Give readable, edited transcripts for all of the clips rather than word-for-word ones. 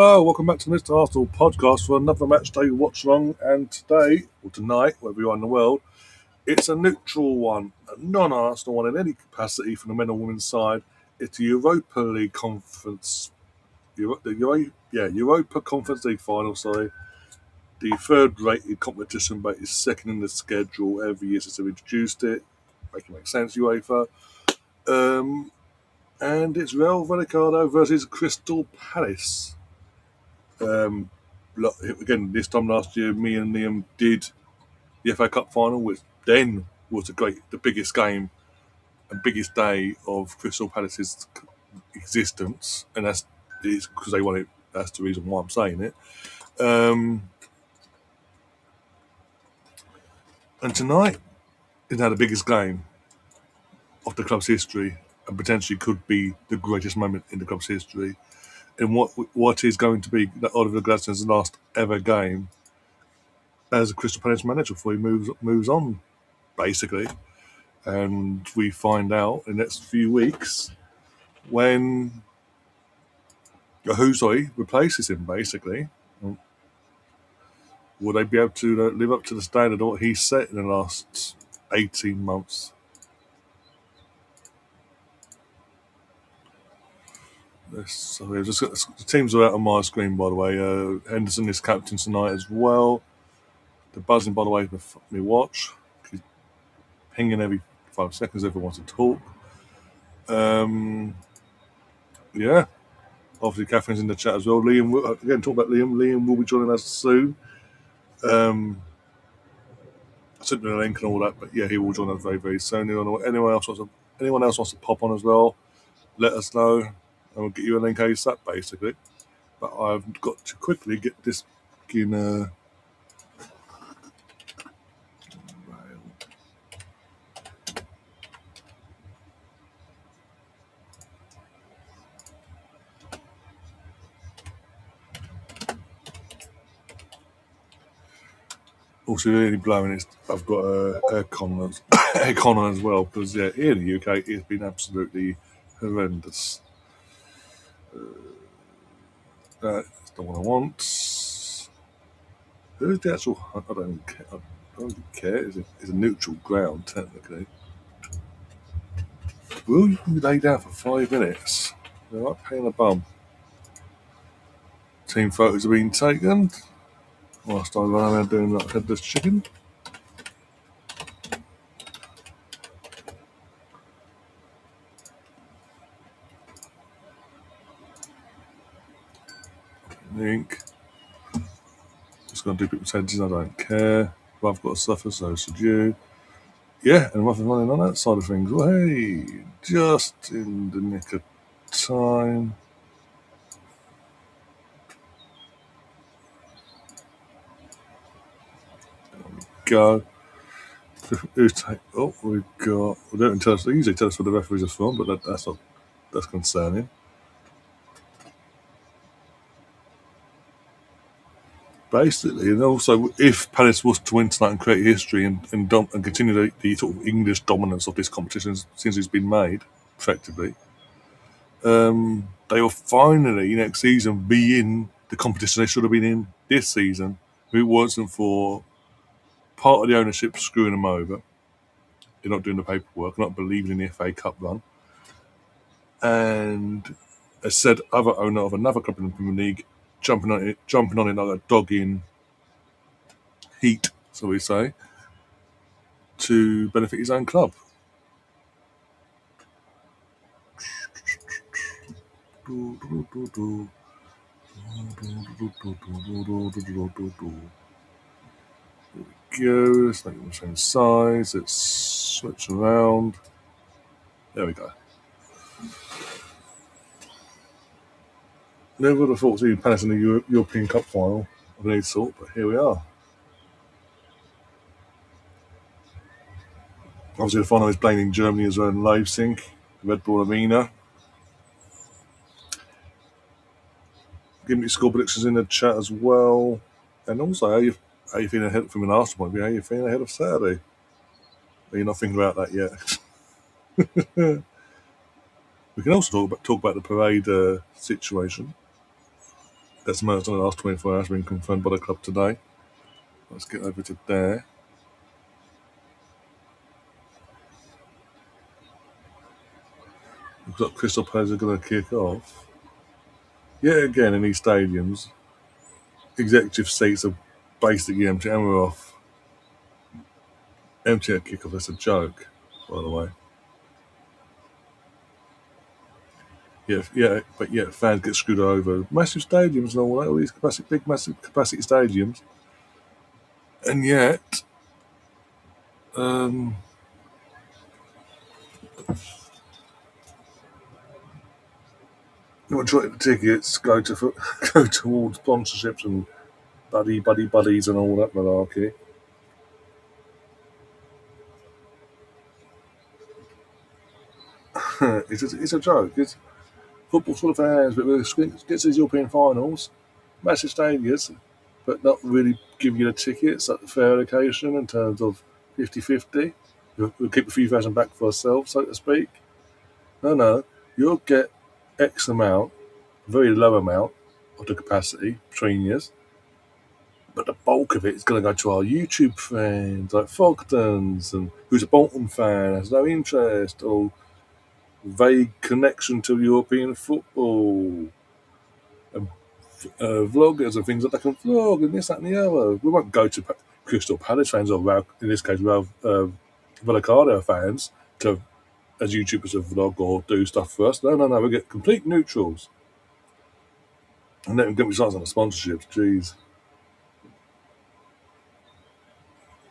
Hello, welcome back to Mr. Arsenal podcast for another match day watch-along. And today, or tonight, wherever you are in the world, it's a neutral one, a non-Arsenal one in any capacity from the men and women's side. It's the Europa League Conference, Europa Conference League final. Sorry, the third-rated competition, but it's second in the schedule every year since they've introduced it. Makes sense, UEFA. And it's Rayo Vallecano versus Crystal Palace. Again, this time last year, me and Liam did the FA Cup final, which then was the biggest game and biggest day of Crystal Palace's existence, and that's because they won it. That's the reason why I'm saying it. And tonight is now the biggest game of the club's history, and potentially could be the greatest moment in the club's history. And what is going to be Oliver Gladstone's last ever game as a Crystal Palace manager before he moves on, basically. And we find out in the next few weeks when who replaces him, basically. Will they be able to live up to the standard of what he set in the last 18 months? The teams are out on my screen, by the way. Henderson is captain tonight as well. They're buzzing, by the way, with me watch. He's pinging every 5 seconds if he wants to talk. Yeah. Obviously, Catherine's in the chat as well. Liam, again, talk about Liam. Liam will be joining us soon. I sent him a link and all that, but yeah, he will join us very, very soon. Anyone else wants to pop on as well, let us know, and we'll get you a link ASAP, basically. But I've got to quickly get this in. Also, really blowing it. I've got aircon on as well, because yeah, here in the UK it's been absolutely horrendous. That's the one I want. Who's the actual? I don't care. I don't care. It's a neutral ground technically. Will you lay down for 5 minutes? They're like paying a bum. Team photos are being taken whilst I run around doing that headless chicken. Link. Just going to do people's heads in, I don't care. But I've got to suffer, so should you. Yeah, and nothing running on that side of things. Well, hey, just in the nick of time. There we go. We've got. They don't tell us. They usually tell us where the referees are from, but that's concerning. Basically, and also if Palace was to win tonight and create history and continue the sort of English dominance of this competition since it's been made, effectively, they will finally next season be in the competition they should have been in this season. If it wasn't for part of the ownership screwing them over, they're not doing the paperwork, not believing in the FA Cup run, and a said other owner of another club in the Premier League jumping on it like a dog in heat, so we say, to benefit his own club. There we go. Let's make it the same size. Let's switch around. There we go. Never would have thought to see Palace in the European Cup final of any sort, but here we are. Obviously, the final is playing in Germany as well in Leipzig, Red Bull Arena. Give me your score predictions in the chat as well. And also, how you feeling ahead from an Arsenal point of view? How you feeling ahead of Saturday? Are you not thinking about that yet? We can also talk about the parade situation. That's most in the last 24 hours been confirmed by the club today. Let's get over to there. We've got Crystal Palace are going to kick off. Yet again, in these stadiums, executive seats are basically empty, and we're off. Empty at kickoff, that's a joke, by the way. But yet fans get screwed over. Massive stadiums and all that, all these big, massive capacity stadiums. And yet, um, the majority of the tickets go to go towards sponsorships and buddies and all that malarkey. It's a joke. It's football's full of fans, but when it gets to these European finals, massive stadiums, but not really give you the tickets at the fair allocation in terms of 50-50. We'll keep a few thousand back for ourselves, so to speak. No. You'll get X amount, a very low amount of the capacity between years, but the bulk of it is going to go to our YouTube fans like Fogtons and who's a Bolton fan, has no interest or vague connection to European football, and vloggers and things that they can vlog and this, that, and the other. We won't go to Crystal Palace fans or in this case, Rayo Vallecano fans to as YouTubers to vlog or do stuff for us. No. We get complete neutrals. And then get me started on the sponsorships. Jeez.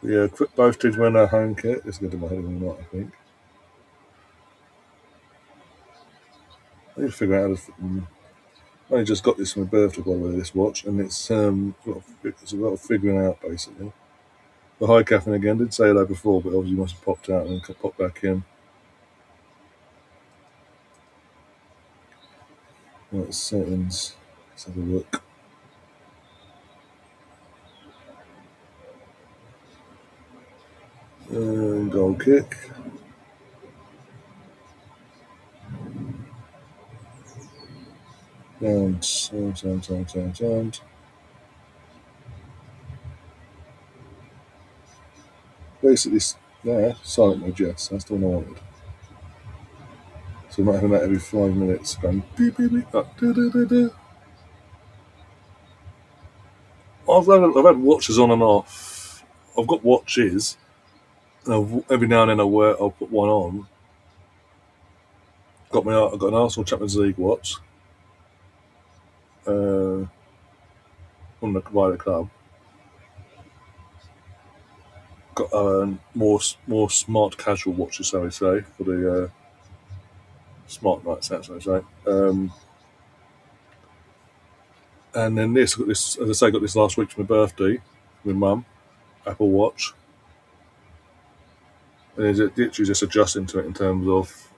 Yeah, both teams wearing their home kit. It's going to do my head in a knot, I think. I need to figure out how to. I only just got this for my birthday, by the way, this watch, and it's a lot of figuring out, basically. The hi, Catherine, again. Did say hello before, but obviously must have popped out and popped back in. Right, settings. Let's have a look. Goal kick. Sound. Basically, silent mode, yes. That's the one I wanted. So we might have that every 5 minutes. Going beep, beep, beep, I've had watches on and off. I've got watches. And every now and then I'll put one on. I've got an Arsenal Champions League watch. From the club. Got more smart casual watches, so we say, for the smart nights out, so we say. And then this, as I say, got this last week for my birthday with Mum, Apple Watch. And it's literally just adjusting to it in terms of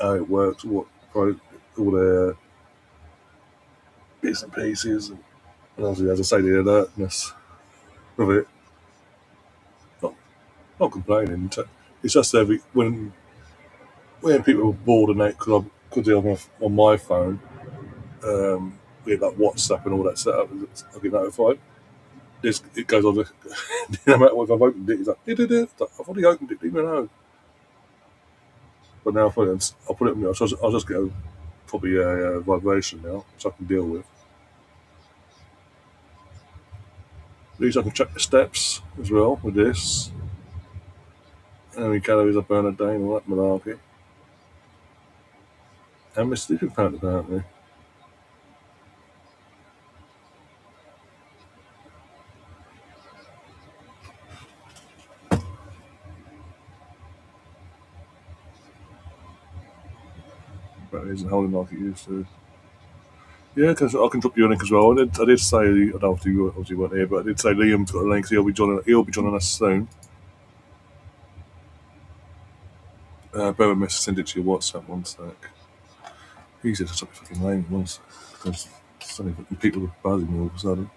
how it works, all the bits and pieces, and obviously, as I say, the alertness of it. Not, not complaining. It's just when people are bored and that because they're on my phone, with like WhatsApp and all that set up, I get notified. It goes on. No matter what, if I've opened it, it's like, I've already opened it, didn't even know. But now I'll put it on me. I'll just get probably a vibration now, which I can deal with. At least I can check the steps as well with this. How many calories I burn a day and all that malarkey. And my sleeping pattern apparently. But it isn't holding like it used to. Yeah, because I can drop you a link as well. I did say, I don't know if you obviously weren't here, but I did say Liam's got a link. So he'll be joining us soon. Bear with me, send it to your WhatsApp one sec. He said something fucking lame once because so many fucking people were buzzing me all of a sudden.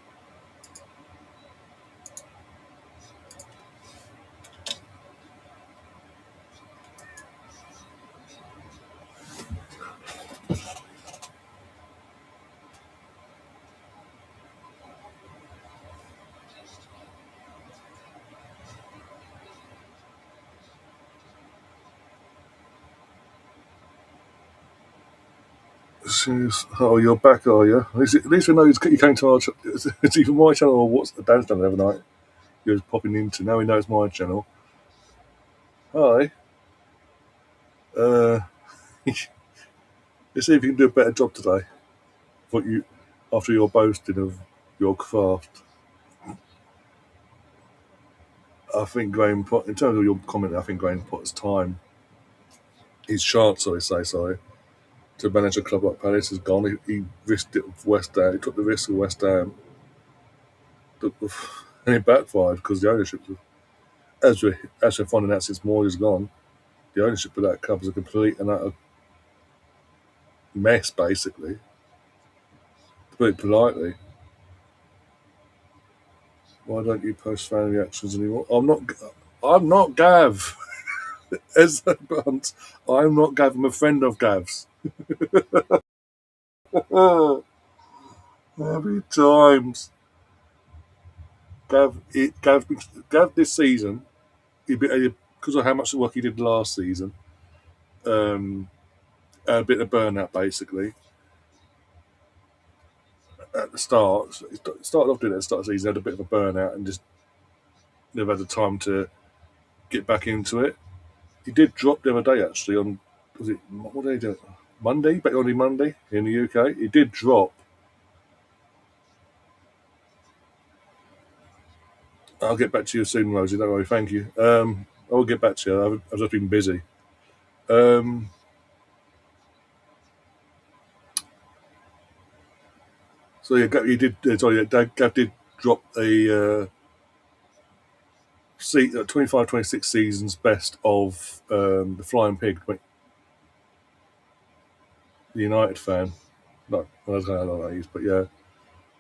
Oh, you're back, are you? At least we know you came to our. It's either my channel or what's the Dan's done the other night. He was popping into. Now we know it's my channel. Hi. Uh, let's see if you can do a better job today. What you after your boasting of your craft. I think Graham Pot, in terms of your comment, I think Graham Potter's time, his chance, sorry, to manage a club like Palace is gone. He risked it with West Ham. He took the risk with West Ham, and it backfired because the ownership, as we're finding out since Moore is gone, the ownership of that club is a complete and utter mess, basically. To put it politely. Why don't you post fan reactions anymore? I'm not. I'm not Gav. As Bunt, I'm not Gav. I'm a friend of Gav's. Every times Gav this season, because of how much work he did last season, um, a bit of burnout basically at the start. He started off doing it at the start of the season, had a bit of a burnout, and just never had the time to get back into it. He did drop the other day actually on was it what did he do? Monday, but only Monday in the UK. He did drop. I'll get back to you soon, Rosie. Don't worry. Thank you. I will get back to you. I've just been busy. Um, so yeah, he did. Sorry, Gav did drop a 25-26 seasons best of the Flying Pig, the United fan. No, I don't know what that is, but yeah,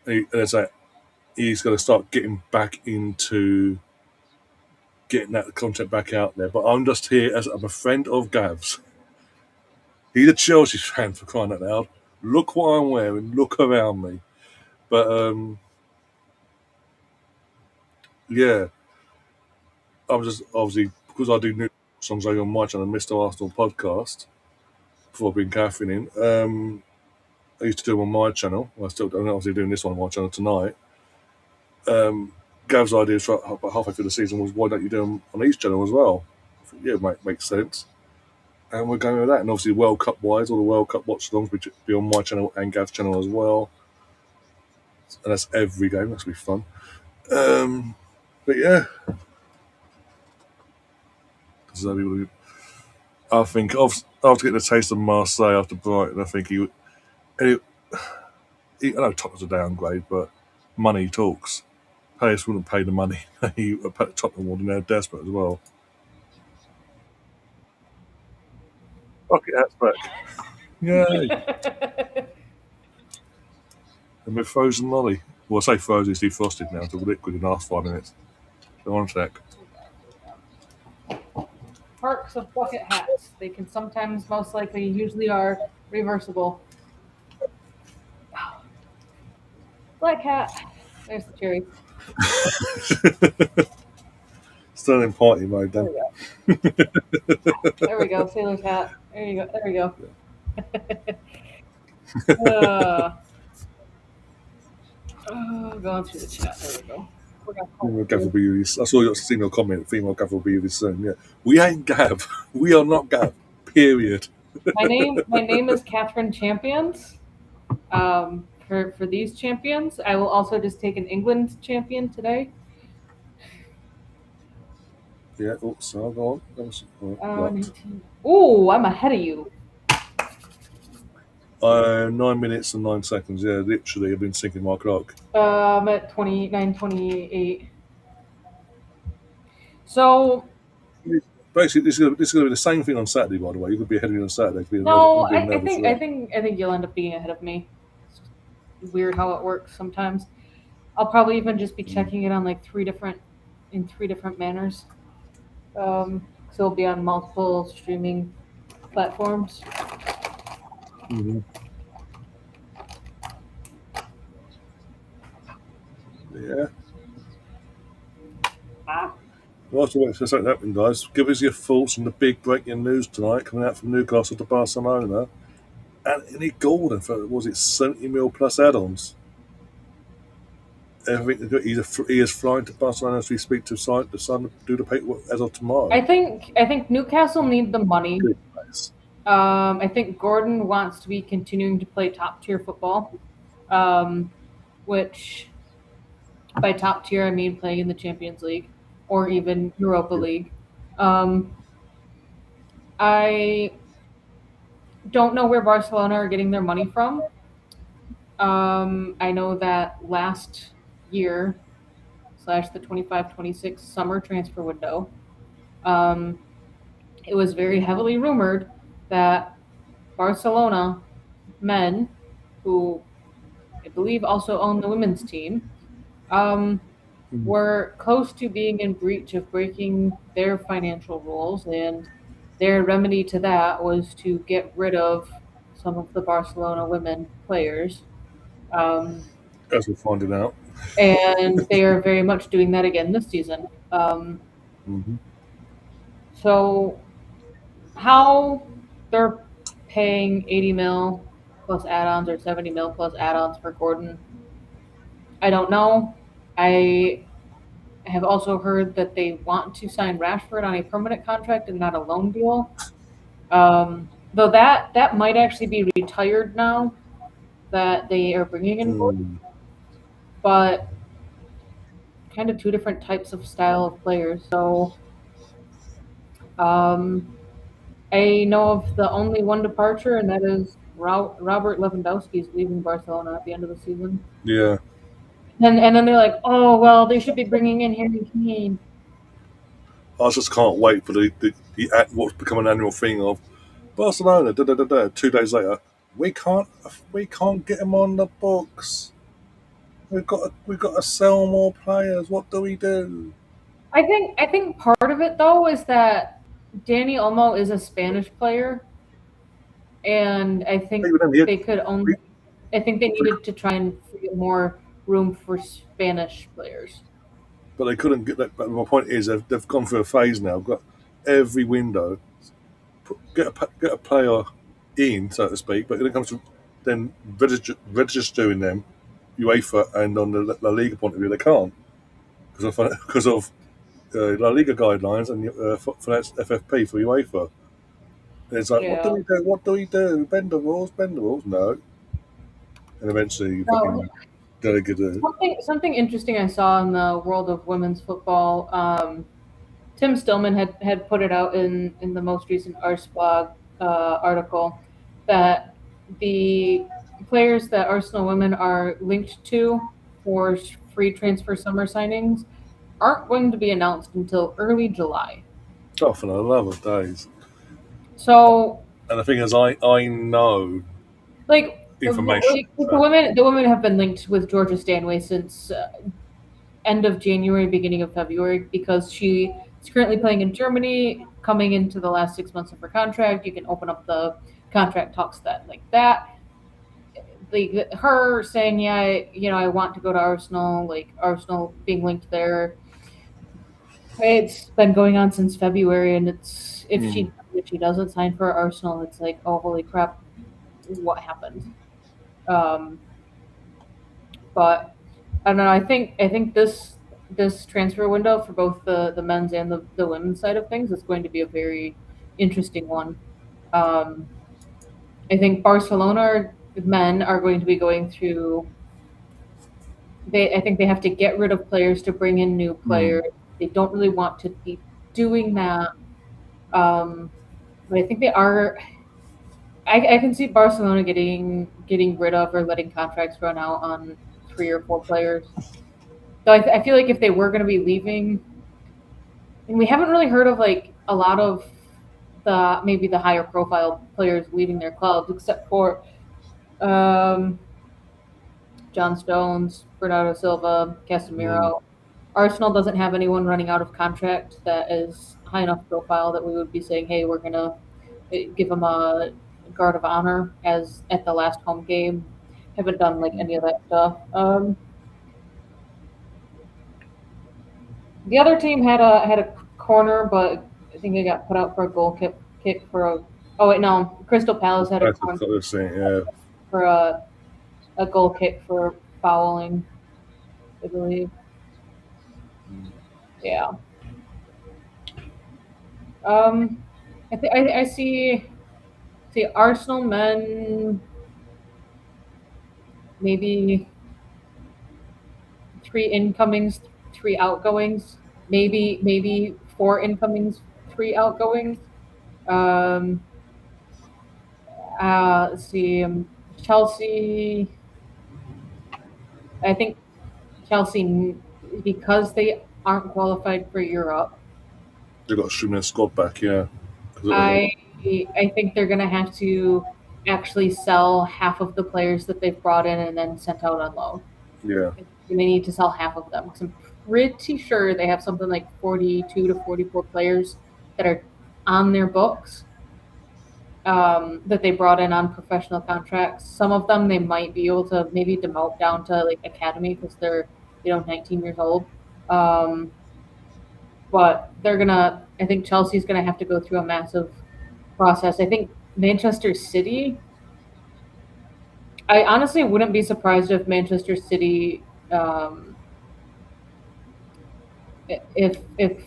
and it's like he's going to start getting back into getting that content back out there. But I'm just here as I'm a friend of Gav's. He's a Chelsea fan for crying out loud. Look what I'm wearing. Look around me. But yeah, I'm just obviously because I do new songs on my channel, Mr. Arsenal podcast. Before being Catherine in, I used to do them on my channel. I'm obviously doing this one on my channel tonight. Gav's idea for about halfway through the season was why don't you do them on each channel as well? I thought, yeah, makes sense. And we're going with that. And obviously, World Cup wise, all the World Cup watch alongs will be on my channel and Gav's channel as well. And that's every game. That's going to be fun. But yeah, I think after getting a taste of Marseille after Brighton, I think I know Tottenham's a downgrade, but money talks. Players wouldn't pay the money. Tottenham would, and they're desperate as well. Bucket hat's back. Yay. And with frozen lolly. Well, I say frozen, it's defrosted now to liquid in the last 5 minutes. So one sec. Perks of bucket hats. They can sometimes, most likely, usually are reversible. Black hat. There's the cherry. Still in party mode There then. we go. There we go. Sailor's hat. There you go. There we go. Going through the chat. There we go. Female Gav will be with you. I saw your female comment. Female Gav will be with you soon. Yeah, we ain't Gav. We are not Gav. Period. My name is Catherine Champions. For these champions, I will also just take an England champion today. Yeah. Oh, so go on. 19. Ooh, I'm ahead of you. 9 minutes and 9 seconds. Yeah, literally, I've been sinking my clock. I'm at 29:28. So basically, this is going to be the same thing on Saturday. By the way, you could be ahead of me on Saturday. no, I think you'll end up being ahead of me. It's weird how it works sometimes. I'll probably even just be checking it on like three different manners. So it'll be on multiple streaming platforms. Mm-hmm. Yeah. Whilst we're waiting for something to happen, guys, give us your thoughts on the big breaking news tonight coming out from Newcastle to Barcelona. And Anthony Gordon for was it 70 mil plus add-ons? Everything he is flying to Barcelona as we speak to sign the son do the paperwork as of tomorrow. I think Newcastle need the money. Good place. I think Gordon wants to be continuing to play top tier football, um, which by top tier I mean playing in the Champions League or even Europa Yeah. League. Um, I don't know where Barcelona are getting their money from. I know that last year slash the 25-26 summer transfer window, um, it was very heavily rumored that Barcelona men, who I believe also own the women's team, um, Mm. were close to being in breach of breaking their financial rules, and their remedy to that was to get rid of some of the Barcelona women players. Um, As we're finding out. and they are very much doing that again this season. Hmm. So how they're paying 80 mil plus add-ons or 70 mil plus add-ons for Gordon, I don't know. I have also heard that they want to sign Rashford on a permanent contract and not a loan deal. Though that might actually be retired now that they are bringing in Gordon, Mm. but kind of two different types of style of players. So um, I know of the only one departure, and that is Robert Lewandowski is leaving Barcelona at the end of the season. Yeah. And then they're like, oh well, they should be bringing in Harry Kane. I just can't wait for what's become an annual thing of Barcelona. Da, da, da, da. 2 days later, we can't get him on the books. We've got to sell more players. What do we do? I think part of it though is that Danny Olmo is a Spanish player, and I think Even then, he had, they could only. we, I think they needed to try and free up more room for Spanish players. but they couldn't get that. But my point is, they've gone through a phase now. Got every window, get a player in, so to speak. But when it comes to then registering them, UEFA and on the La Liga point of view, they can't because of La Liga guidelines and for that's FFP for UEFA. And it's like, what do Yeah. we do? What do we do? Bend the rules, bend the rules. No, and eventually, you No, fucking delegate. something interesting I saw in the world of women's football. Tim Stillman had put it out in the most recent Arse blog article that the players that Arsenal women are linked to for free transfer summer signings aren't going to be announced until early July. Oh, for the love of days! So, And the thing is, I know information. the women have been linked with Georgia Stanway since end of January, beginning of February, because she is currently playing in Germany, coming into the last 6 months of her contract. You can open up the contract talks that like that. Her saying, yeah, I want to go to Arsenal, like Arsenal being linked there. It's been going on since February, and it's Mm. if she doesn't sign for Arsenal, it's like, oh holy crap, what happened? Um, but I don't know. I think this transfer window for both the men's and the women's side of things is going to be a very interesting one. Um, I think Barcelona men are going to be going through. I think they have to get rid of players to bring in new Mm. players. They don't really want to be doing that, um, but I think they are. I can see Barcelona getting rid of or letting contracts run out on 3 or 4 players. So I feel like if they were going to be leaving, and we haven't really heard of like a lot of the maybe the higher profile players leaving their clubs, except for um, John Stones, Bernardo Silva, Mm. Casemiro. Arsenal doesn't have anyone running out of contract that is high enough profile that we would be saying, hey, we're gonna give them a guard of honor as at the last home game. Haven't done like any of that stuff. The other team had a corner, but I think it got put out for a goal kick for a Oh wait, no, Crystal Palace had a That's con the same, yeah. for a goal kick for fouling, I believe. Yeah. I see Arsenal men maybe three incomings, three outgoings, maybe four incomings, three outgoings. Um, let's see, Chelsea. I think Chelsea, because they aren't qualified for Europe, They've got to stream their squad back, yeah. 'Cause I I think they're gonna have to actually sell half of the players that they've brought in and then sent out on loan. yeah, They need to sell half of them because I'm pretty sure they have something like 42 to 44 players that are on their books that they brought in on professional contracts. Some of them they might be able to maybe demote down to like academy because they're 19 years old. Um, but they're gonna. I think Chelsea's gonna have to go through a massive process. I think Manchester City. I honestly wouldn't be surprised if Manchester City, if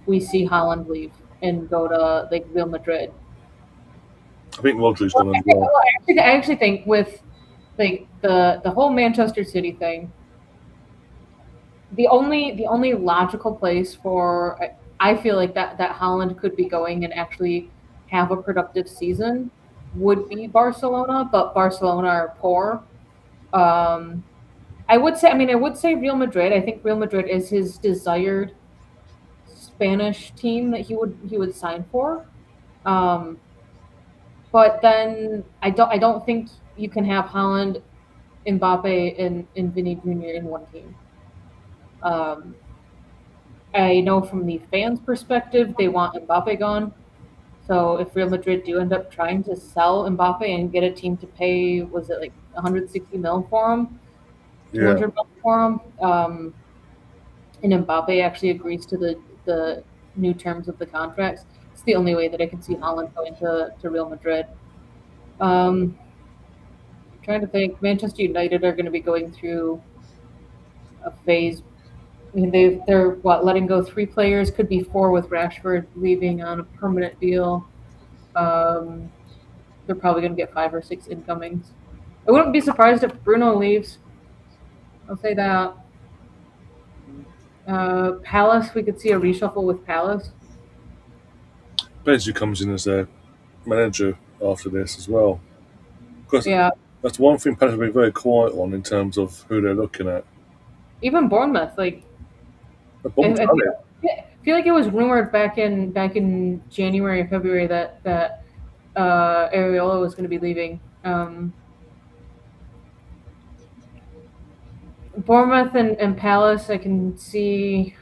we see Holland leave and go to like Real Madrid. I think Rodri's Well, gone as well. I actually think with like the whole Manchester City thing, the only logical place for I feel like that Holland could be going and actually have a productive season would be Barcelona, but Barcelona are poor. Um, I would say Real Madrid. I think Real Madrid is his desired Spanish team that he would sign for. Um, but then I don't think you can have Holland, Mbappe, and Vinny Jr. in one team. Um, I know from the fans' perspective, they want Mbappe gone. So if Real Madrid do end up trying to sell Mbappe and get a team to pay, was it like 160 mil for him, Yeah, 200 mil for him, and Mbappe actually agrees to the new terms of the contracts, it's the only way that I can see Holland going to Real Madrid. Um, trying to think, Manchester United are going to be going through a phase. I mean, they're letting go three players, could be four with Rashford leaving on a permanent deal. Um, they're probably going to get five or six incomings. I wouldn't be surprised if Bruno leaves. I'll say that. Palace, we could see a reshuffle with Palace. Benji comes in as their manager after this as well. Because Yeah, that's one thing Palace have been very quiet on in terms of who they're looking at. even Bournemouth. Like The Bournemouth I done it. feel like it was rumored back in January or February that Areola was going to be leaving. Bournemouth and Palace, I can see.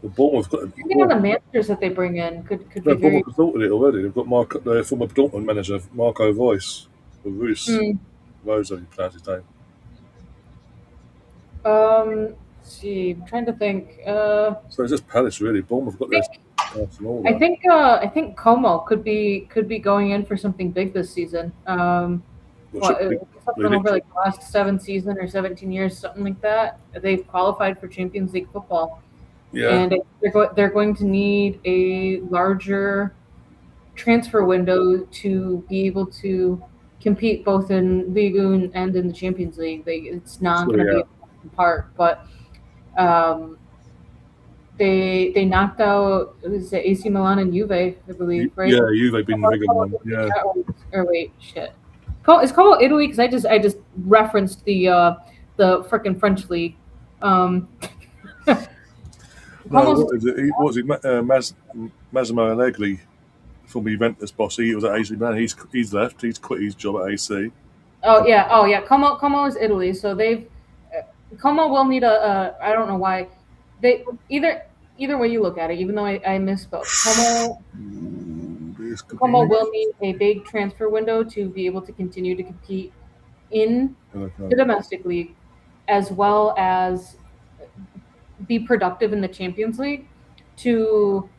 The Bournemouth got Depending on the managers that they bring in, could no, be very. Bournemouth have sorted it already. They've got their former Dortmund manager Marco Reus, or Reus, Hmm. Rose, how you pronounce his name. Let's see, I'm trying to think. So it's just Palace really. Bournemouth got their house in order. I think Como could be going in for something big this season. What What should something over like the last 7 seasons or 17 years, something like that. They've qualified for Champions League football, yeah, and they're going to need a larger transfer window to be able to compete both in Ligue 1 and in the Champions League. It's not so going to be yeah, a part, but um, they knocked out it was AC Milan and Juve, I believe, right? Yeah, Juve been the bigger one. Yeah, Or wait, shit. It's called Italy because I just referenced the frickin' French league. Um, no, Como's what is it? What was it? Massimo Allegri, former Juventus boss. He was at AC Milan. He's left. He's quit his job at AC. oh yeah. Como is Italy, so Como will need I don't know why they either way you look at it. Even though I misspoke, This could Como be. will need a big transfer window to be able to continue to compete in the Okay. domestic league, as well as be productive in the Champions League to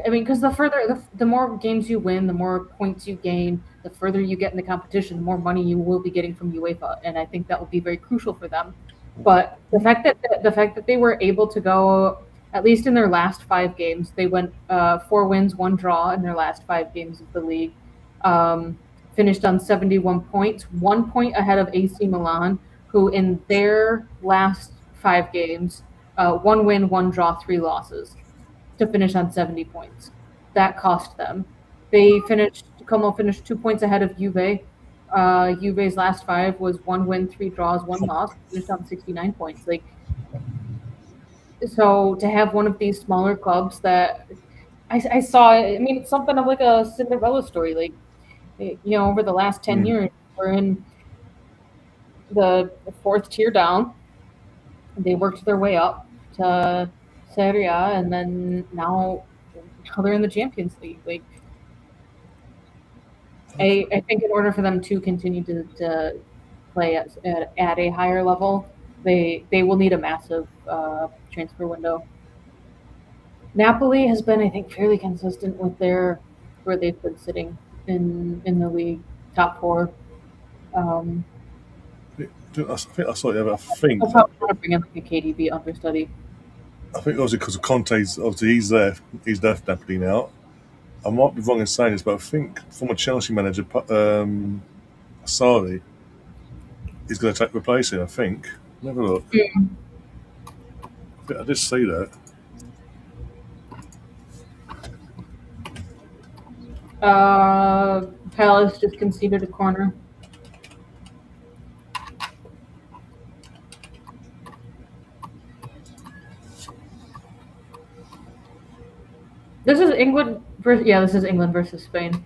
I mean, because the more games you win, the more points you gain, the further you get in the competition, the more money you will be getting from UEFA, and I think that will be very crucial for them. But the fact that they were able to go at least in their last 5 games, they went 4 wins, 1 draw in their last 5 games of the league. Um, Finished on 71 points, 1 point ahead of AC Milan, who in their last 5 games, 1 win, 1 draw, 3 losses to finish on 70 points. That cost them. Como finished 2 points ahead of Juve. Juve's last 5 was 1 win, 3 draws, 1 loss, finished on 69 points. Like, so to have one of these smaller clubs that I saw, I mean, it's something of like a Cinderella story. Like, over the last 10 Mm. years, we're in the fourth tier down. They worked their way up to Serie A, and then now they're in the Champions League. Like, I think in order for them to continue to play at a higher level, they will need a massive transfer window. Napoli has been, I think, fairly consistent with where they've been sitting in the league, top four. Um, I think I saw it. I think I'll probably want to bring in like a KDB understudy. obviously because of Conte's obviously he's left Napoli now. I might be wrong in saying this, but I think former Chelsea manager Sarri is going to replace him. I think. Never look. I did see that. Palace just conceded a corner. This is England versus this is England versus Spain,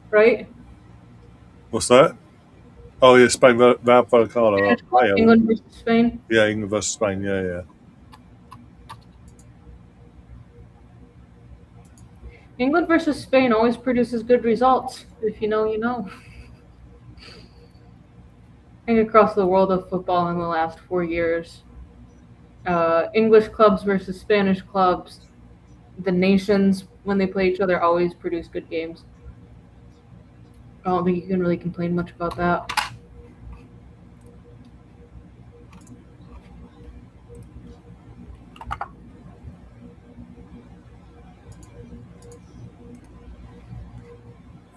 right? What's that? Oh yeah, Spain, Vallecano. Rayo. England versus Spain. Yeah, England versus Spain. Yeah, yeah. England versus Spain always produces good results. If you know, you know. I think across the world of football in the last 4 years, English clubs versus Spanish clubs, the nations when they play each other always produce good games. I don't think you can really complain much about that.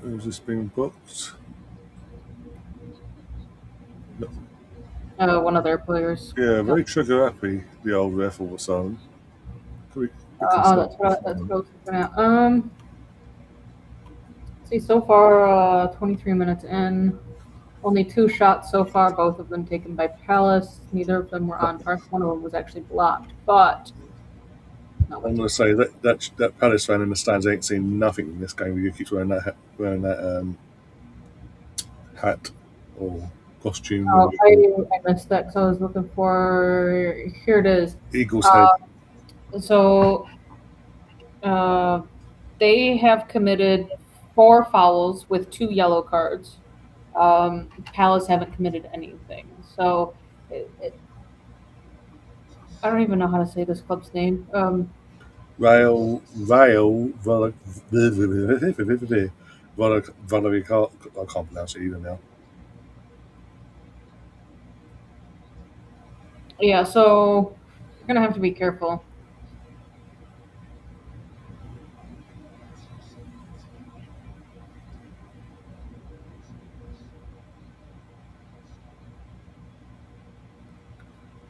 Who's this being booked? One of their players. Yeah, very trigger happy. The old ref all of a sudden. Could be That's what I was looking at. See, so far, 23 minutes in. Only 2 shots so far, both of them taken by Palace. Neither of them were on target. One of them was actually blocked, but no. I'm going to say that Palace fan in the stands ain't seen nothing in this game. You keep wearing that hat or costume. Oh, I missed that because I was looking for. Here it is. Eagles head. So they have committed 4 fouls with 2 yellow cards. Palace haven't committed anything. So I don't even know how to say this club's name. Rayo Vallecano. I can't pronounce it either now. Yeah, so you're gonna have to be careful.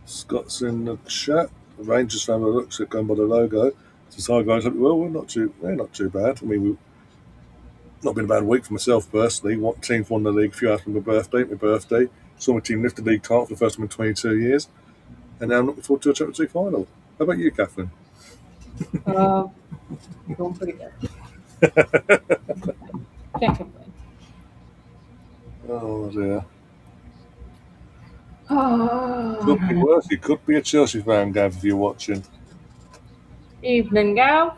Scott's in the chat. The Rangers fan looks at going by the logo. So hi guys, well we're not too bad. I mean we've not been a bad week for myself personally. What teams won the league a few hours from my birthday. Saw my team lift the league title for the first time in 22 years. And now I'm looking forward to a Champions League final. How about you, Catherine? Going pretty good. Can't complain. Oh dear. Oh, Could be worse. You could be a Chelsea fan, Gav, if you're watching. evening, Gav.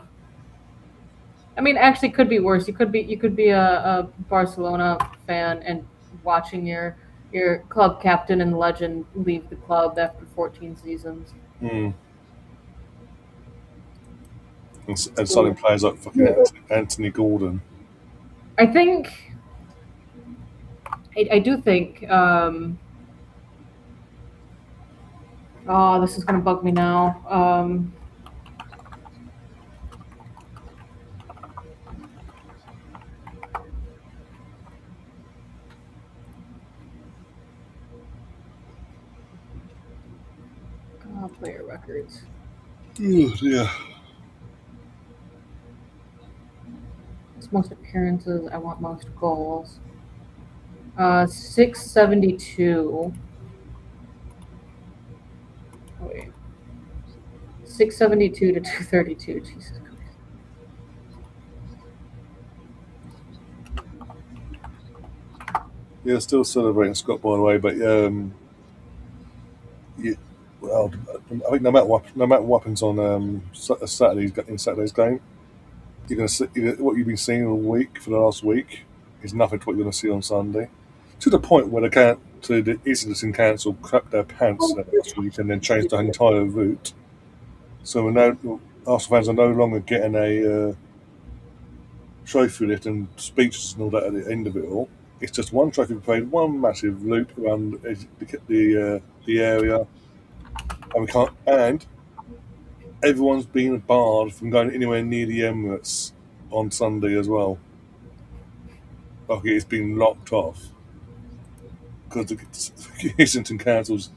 I mean, actually, could be worse. You could be a Barcelona fan and watching your club captain and legend leave the club after 14 seasons. Mm. and signing players like fucking Anthony Gordon. I think I do think. Oh, this is gonna bug me now. Player records. Yeah. It's most appearances. I want most goals. 672. Oh, wait. 672 to 232. Jesus Christ. Yeah, still celebrating Scott, by the way, but well, I think no matter what happens on Saturday's game, you're going to see what you've been seeing all week for the last week is nothing to what you're going to see on Sunday. To the point where the Islington Council crapped their pants last week and then changed the entire route. So Arsenal fans are no longer getting a trophy lift and speeches and all that at the end of it all. It's just one trophy parade, one massive loop around the area, and we can't. And everyone's been barred from going anywhere near the Emirates on Sunday as well. Okay, it's been locked off because the Islington Council's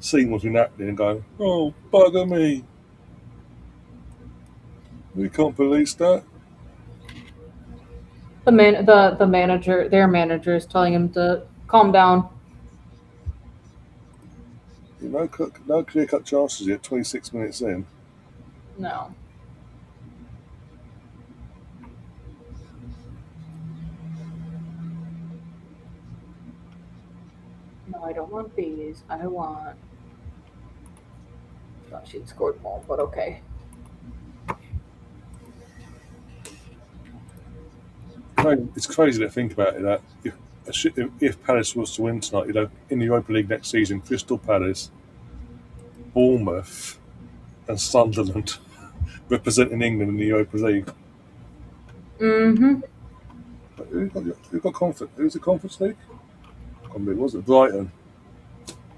seen what's been happening and going, "Oh, bugger me, we can't police that." The manager, their manager, is telling him to calm down. No clear cut chances yet. 26 minutes in. No. No, I don't want these. I want. Thought she'd scored more, but okay. It's crazy to think about it that if Palace was to win tonight, in the Europa League next season, Crystal Palace, Bournemouth, and Sunderland representing England in the Europa League. Mm-hmm. But who got conference? Who's the Conference League? I can't remember, was it Brighton?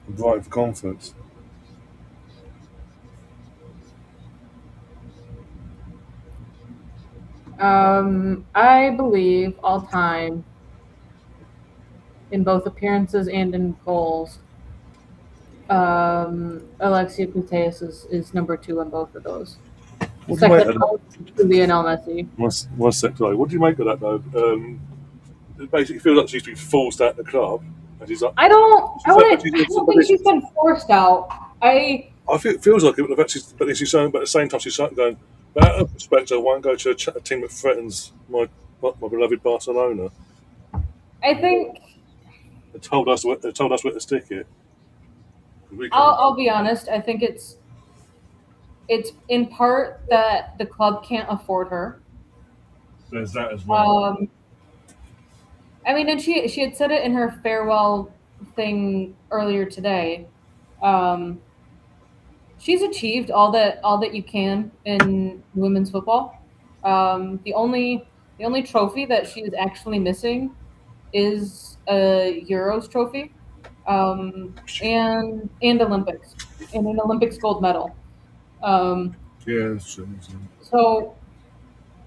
Brighton for conference. I believe all time in both appearances and in goals. Alexia Putellas is number 2 on both of those. What do you make Second of that? to Lionel Messi. One sec, sorry. What do you make of that though? It basically feels like she's been forced out of the club, and she's like, I don't think she's been forced out. I feel it feels like it, but she's saying, but at the same time she's going. But out of respect, I won't go to a team that threatens my beloved Barcelona. I think They told us where to stick it. I'll be honest. I think it's in part that the club can't afford her. There's that as well. I mean, and she had said it in her farewell thing earlier today. Um, she's achieved all that you can in women's football. The only trophy that she is actually missing is a Euros trophy, and Olympics, and an Olympics gold medal. Yeah, that's true. So,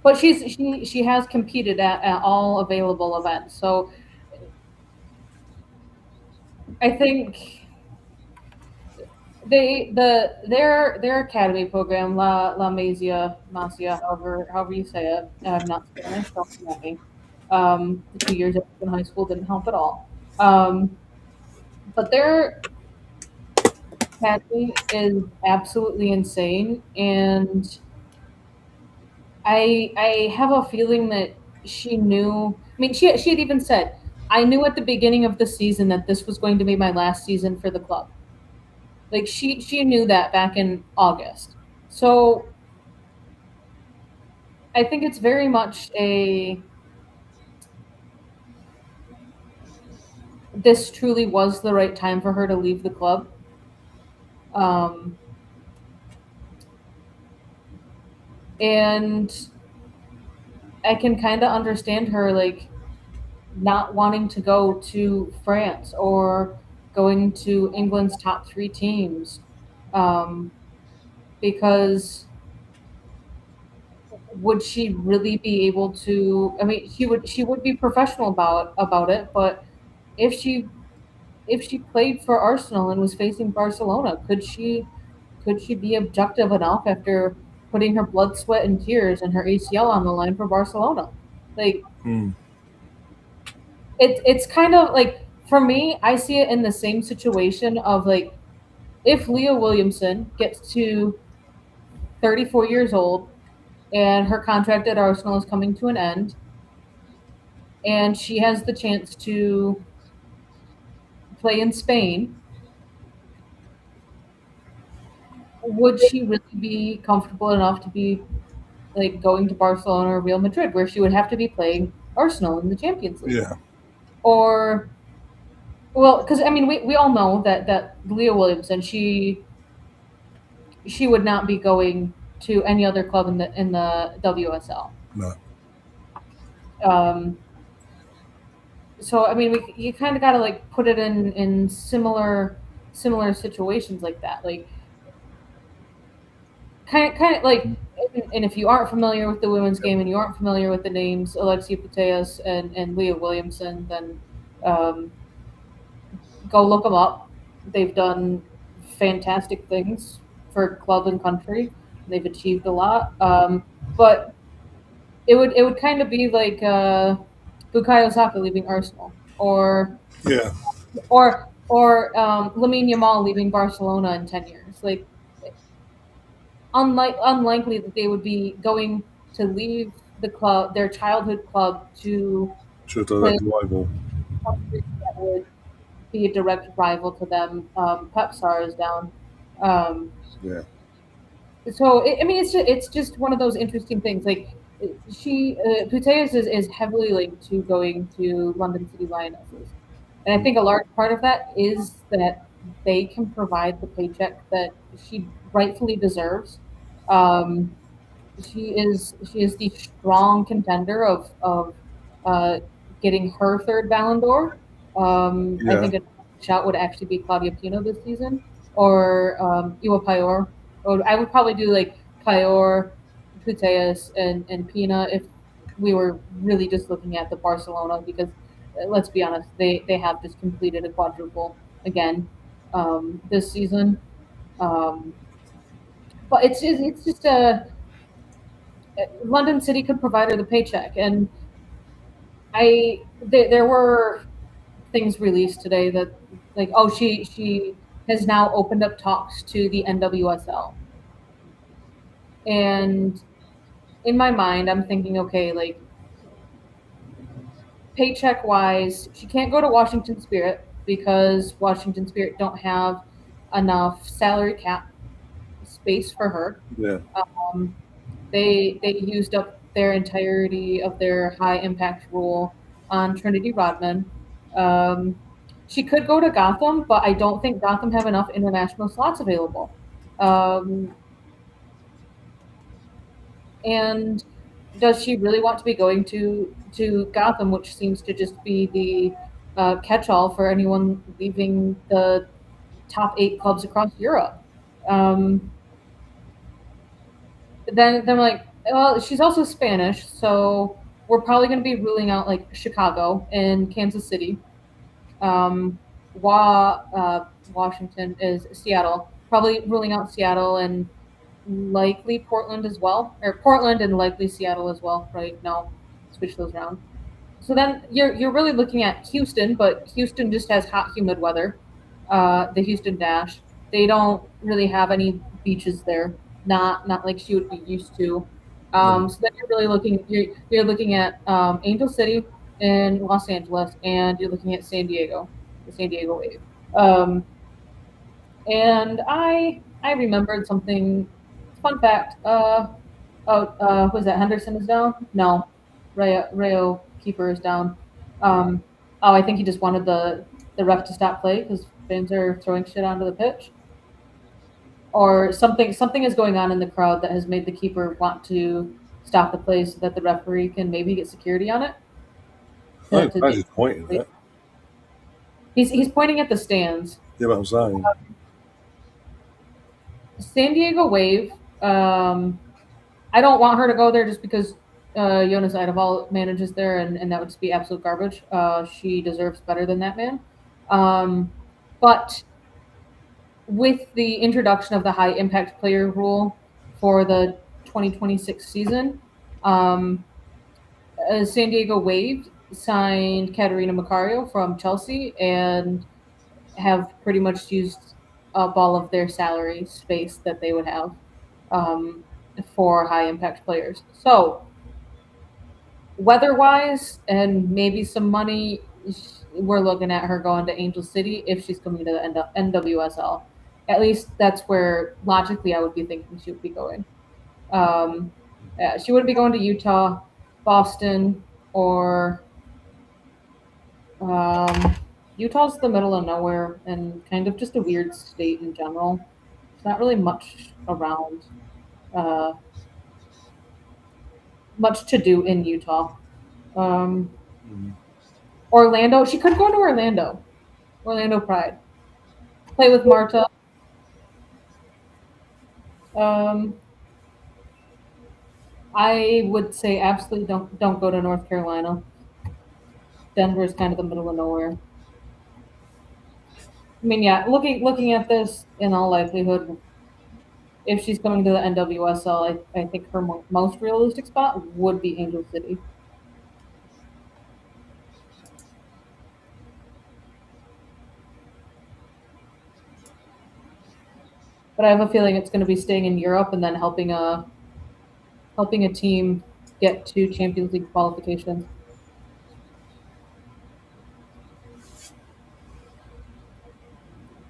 but she has competed at all available events. So I think their academy program, La Masia, however you say it. I'm not Spanish, don't come at me. The 2 years in high school didn't help at all. But their academy is absolutely insane, and I have a feeling that she knew. I mean, she had even said, "I knew at the beginning of the season that this was going to be my last season for the club." Like she knew that back in August. So I think it's very much this truly was the right time for her to leave the club. And I can kind of understand her like not wanting to go to France or going to England's top three teams, um, because would she really be able to? I mean, she would be professional about it, but if she if she played for Arsenal and was facing Barcelona, could she be objective enough after putting her blood, sweat, and tears and her ACL on the line for Barcelona? Like Mm. it's kind of like for me, I see it in the same situation of like if Leah Williamson gets to 34 years old and her contract at Arsenal is coming to an end and she has the chance to play in Spain, would she really be comfortable enough to be like going to Barcelona or Real Madrid, where she would have to be playing Arsenal in the Champions League? Yeah. Or well, because I mean, we all know that Leah Williamson, she would not be going to any other club in the WSL. No. Um, so I mean, you kind of got to like put it in similar situations like that, like kind of like. And if you aren't familiar with the women's game and you aren't familiar with the names Alexia Putellas and Leah Williamson, then um, go look them up. They've done fantastic things for club and country. They've achieved a lot. But it would kind of be like Bukayo Saka leaving Arsenal, Yeah. or Lamine Yamal leaving Barcelona in 10 years. Like unlikely that they would be going to leave the club, their childhood club, to To a play direct rival. a country that would be a direct rival to them. Pepsar is down. Um, Yeah. so I mean, it's just one of those interesting things. Like Puteas is heavily linked to going to London City Lionesses, and I think a large part of that is that they can provide the paycheck that she rightfully deserves. Um, she is the strong contender of uh, getting her third Ballon d'Or. I Yeah. think a shout would actually be Claudia Pino this season, or Iwa Payor. Or I would probably do like Payor, Puteas, and Pina if we were really just looking at the Barcelona, because let's be honest, they have just completed a quadruple again this season. Um, but it's just a London City could provide her the paycheck, and there were things released today that like she has now opened up talks to the NWSL, and in my mind I'm thinking, okay, like paycheck wise, she can't go to Washington Spirit because Washington Spirit don't have enough salary cap space for her. Yeah. Um, they used up their entirety of their high impact rule on Trinity Rodman. Um, she could go to Gotham, but I don't think Gotham have enough international slots available. Um, and does she really want to be going to Gotham, which seems to just be the catch-all for anyone leaving the top 8 clubs across Europe? Um, then I'm like, well, she's also Spanish, so we're probably going to be ruling out like Chicago and Kansas City. Washington is Seattle, probably ruling out Seattle and likely Portland as well, or Portland and likely Seattle as well. Right? No, switch those around. So then you're really looking at Houston, but Houston just has hot, humid weather. The Houston Dash. They don't really have any beaches there. Not like she would be used to. No. So then you're looking at Angel City in Los Angeles, and you're looking at San Diego, the San Diego Wave. Um, and I remembered something. Fun fact. Was that Henderson is down? No, Rayo keeper is down. Um, I think he just wanted the ref to stop play because fans are throwing shit onto the pitch. or something is going on in the crowd that has made the keeper want to stop the play so that the referee can maybe get security on it I think to Paz is pointing take. that. He's pointing at the stands. Yeah, what I'm saying. San Diego Wave. I don't want her to go there just because Jonas Eidevall manages there, and that would just be absolute garbage. She deserves better than that man. But with the introduction of the high impact player rule for the 2026 season, um, San Diego Wave signed Katerina Macario from Chelsea and have pretty much used up all of their salary space that they would have um, for high impact players. So, weather wise and maybe some money, we're looking at her going to Angel City if she's coming to the NWSL. At least that's where logically I would be thinking she would be going. Um, yeah, she wouldn't be going to Utah, Boston, or um, Utah's the middle of nowhere and kind of just a weird state in general. There's not really much around, uh, much to do in Utah. Um, Mm. Orlando, she could go to Orlando, Orlando Pride, play with Marta. Um, I would say absolutely don't go to North Carolina. Denver is kind of the middle of nowhere. I mean, yeah, looking at this, in all likelihood, if she's coming to the NWSL, I think her most realistic spot would be Angel City. But I have a feeling it's going to be staying in Europe and then helping a team get to Champions League qualifications.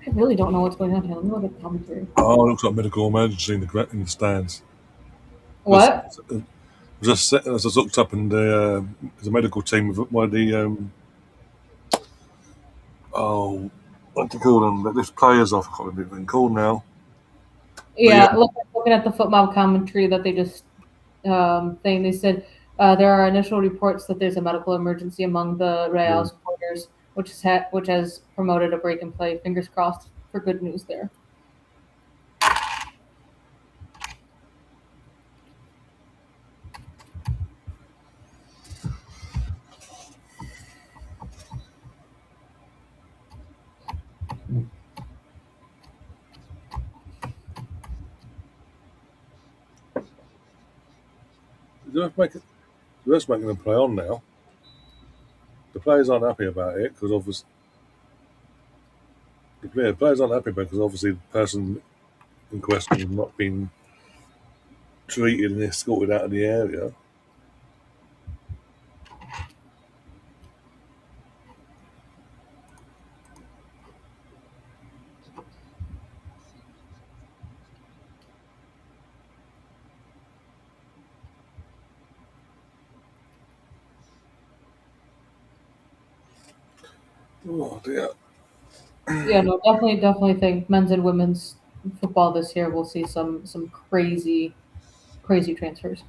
I really don't know what's going on here. Let me look at the commentary. Oh, it looks like medical emergency in the stands. Because What? as I looked up and there's a medical team with one of the oh, what do you call them? That lift players off. I can't remember what they're called now. But yeah, Yeah, looking at the football commentary that they just thing, they said there are initial reports that there's a medical emergency among the Real yeah. supporters, which has promoted a break and play. Fingers crossed for good news there. The ref's making them play on now. The players aren't happy about it because obviously the players aren't happy because obviously the person in question has not been treated and escorted out of the area. Oh dear. Yeah, no, definitely think men's and women's football this year will see some crazy transfers.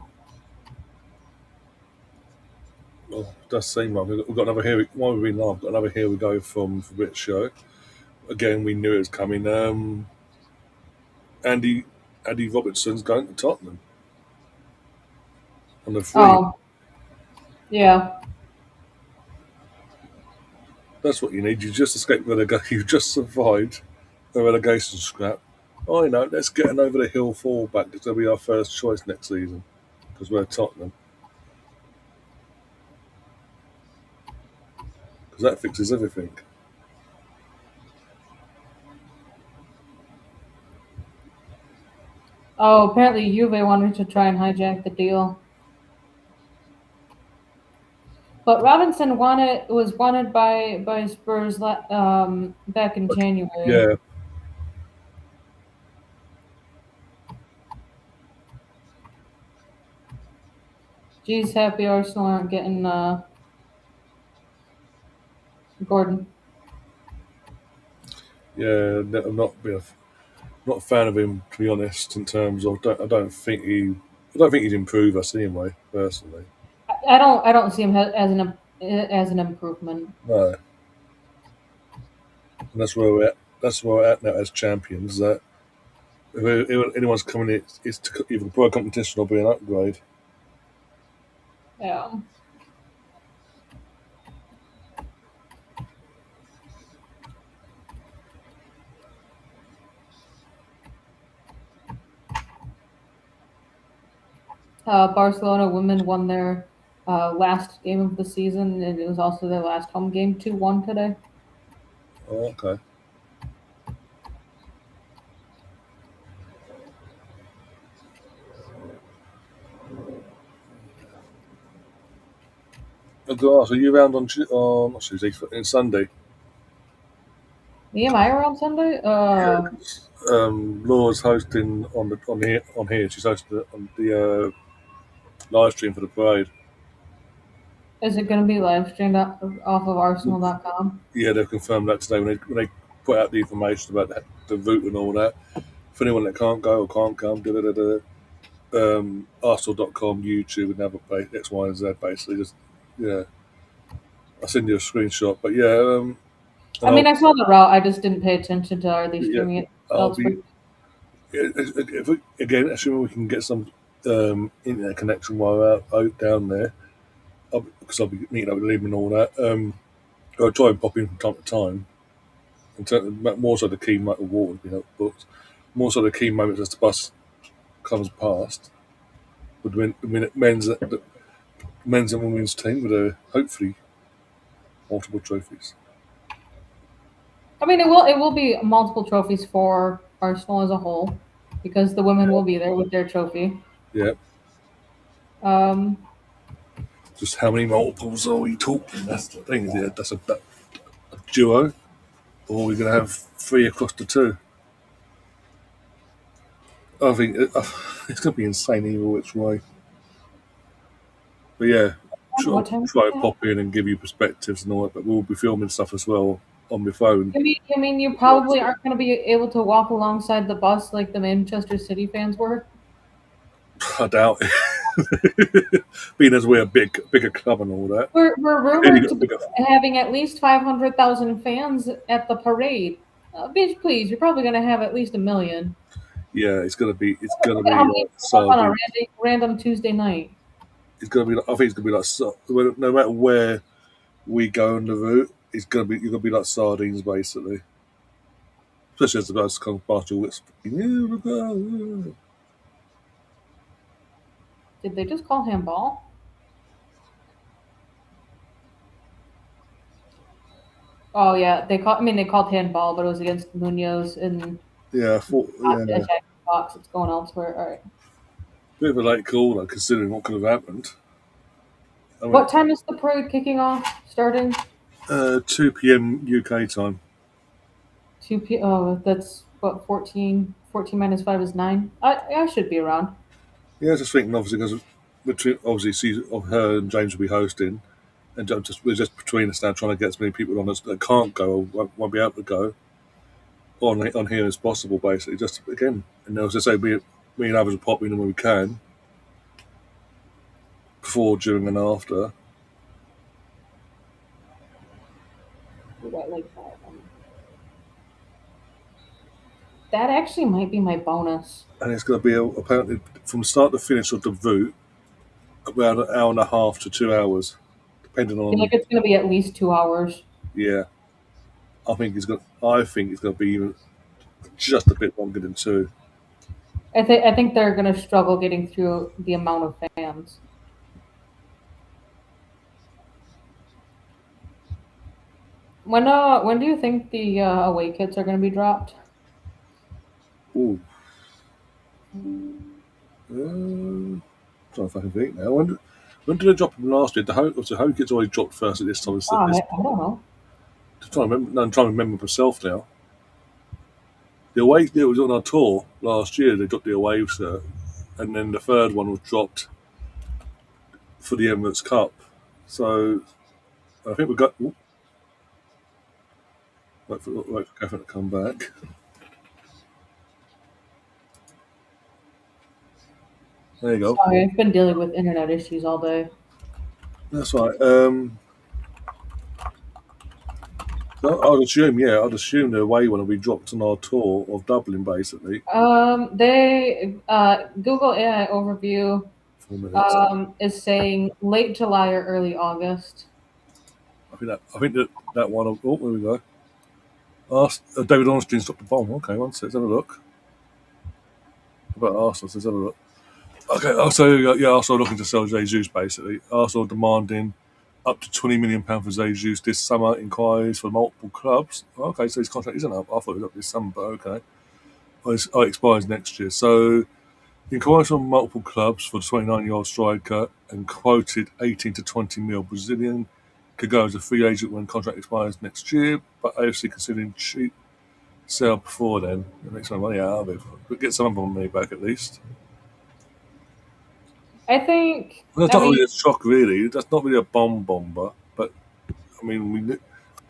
Well, that's the same one. We've got another here. Why we been live? Got another here we go from British show. Again, we knew it was coming. Andy Andy Robertson's going to Tottenham on the free. Oh, yeah. That's what you need. You just escaped relegation. You just survived a relegation scrap. I know. Let's get an over the hill fallback. This will be our first choice next season because we're Tottenham. Because that fixes everything. Oh, apparently Juve wanted to try and hijack the deal. But Robinson was wanted by Spurs back in January. Yeah, Geez, happy Arsenal aren't getting Gordon. yeah. I'm not being. Not a fan of him, to be honest. In terms of, I don't think he'd improve us anyway. Personally, I don't see him as an improvement. no. And that's where we're at. That's where we're at now as champions. That if anyone's coming in, it's to either pro competition or be an upgrade. Yeah. Barcelona women won their last game of the season, and it was also their last home game. 2-1 today. Oh, okay. I've got to ask, are you around on not Tuesday, Sunday? Me, am I around Sunday? Laura's hosting on here. She's hosting it on the live stream for the parade. Is it going to be live streamed off of Arsenal.com? Yeah, they've confirmed that today when they put out the information about the route and all that. For anyone that can't go or can't come, Arsenal.com, YouTube, and other X, Y, and Z. Basically, just yeah. I'll send you a screenshot, but yeah. I mean, I saw the route. I just didn't pay attention to are they Yeah, streaming it I'll elsewhere. be again, assuming we can get some internet connection while we're out down there, because I'll be meeting up with Liam and all that. I'll try and pop in from time to time. More so the key award, booked. More so the key moments as the bus comes past. With the men's and women's team with hopefully multiple trophies. I mean, it will be multiple trophies for Arsenal as a whole because the women will be there with their trophy. Yeah. Um, Just how many multiples are we talking? That's the thing. Yeah, that's a duo, or we're going to have three across the two. I think it's going to be insane either which way. But yeah, what time? try to pop in and give you perspectives and all that. But we'll be filming stuff as well on my phone. You mean you probably aren't going to be able to walk alongside the bus like the Manchester City fans were? I doubt it. Being as we're a bigger club and all that. We're rumored to be having at least 500,000 fans at the parade. Bitch, please, you're probably going to have at least 1 million. Yeah, it's gonna be Look at how many people on a random Tuesday night. It's gonna be. I think it's gonna be like no matter where we go on the route, you're gonna be like sardines basically. Especially as the bus comes past your whisper. Did they just call handball? Oh yeah, they called handball, but it was against Munoz and Yeah, I thought. Yeah. Box. It's going elsewhere. All right. Bit of a late call, though, considering what could have happened. I mean, What time is the parade kicking off? Starting 2 p.m. UK time. 2 p. Oh, that's what 14. 14 minus 5 is 9. I should be around. Yeah, I was just thinking, obviously, because of her and James will be hosting, and we're just between us now trying to get as many people on us that can't go or won't be able to go on here as possible, basically. Just again, and as I say, me and others will pop in when we can, before, during, and after. That actually might be my bonus. And it's going to be apparently from start to finish of the route about an hour and a half to 2 hours, depending on. I think it's going to be at least 2 hours. Yeah, I think it's going to be even just a bit longer than 2. I think they're going to struggle getting through the amount of fans. When do you think the away kits are going to be dropped? Ooh. Trying to fucking think now. When did they drop them last year? The home kits always dropped first at this time. I don't know. I'm trying to remember myself now. The away kit was on our tour last year. They dropped the away shirt, and then the third one was dropped for the Emirates Cup. So I think we got. Wait for Catherine to come back. There you go. Sorry, I've been dealing with internet issues all day. That's right. So I'd assume the away one will be dropped on our tour of Dublin, basically. They Google AI overview 4 minutes. is saying late July or early August. I think that one. Oh, there we go. David Ornstein stopped the bomb. Okay, one sec. Let's have a look. About Arsenal. Let's have a look. Okay, Arsenal looking to sell Jesus basically. Arsenal demanding up to £20 million for Jesus this summer. Inquiries for multiple clubs. Okay, so his contract isn't up. I thought it was up this summer, but okay. It expires next year. So inquiries from multiple clubs for the 29-year-old striker and quoted 18 to 20 mil Brazilian could go as a free agent when contract expires next year, but AFC considering cheap sale before then. It makes some money out of it. But get some of my money back at least. I think. Well, that's I not mean, really a shock, really. That's not really a bomber. But I mean,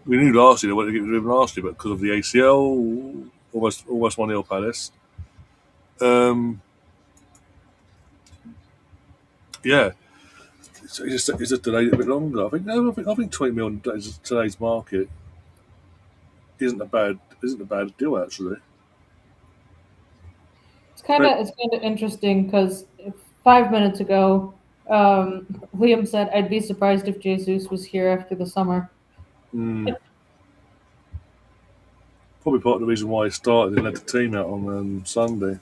we knew last year they wanted to get rid of him last year, but because of the ACL, almost 1-0 Palace. Yeah, it's just delayed a bit longer. I think no, I think 20 million in today's market isn't a bad deal actually. But it's kind of interesting because 5 minutes ago, Liam said, "I'd be surprised if Jesus was here after the summer." probably part of the reason why he started and led the team out on Sunday.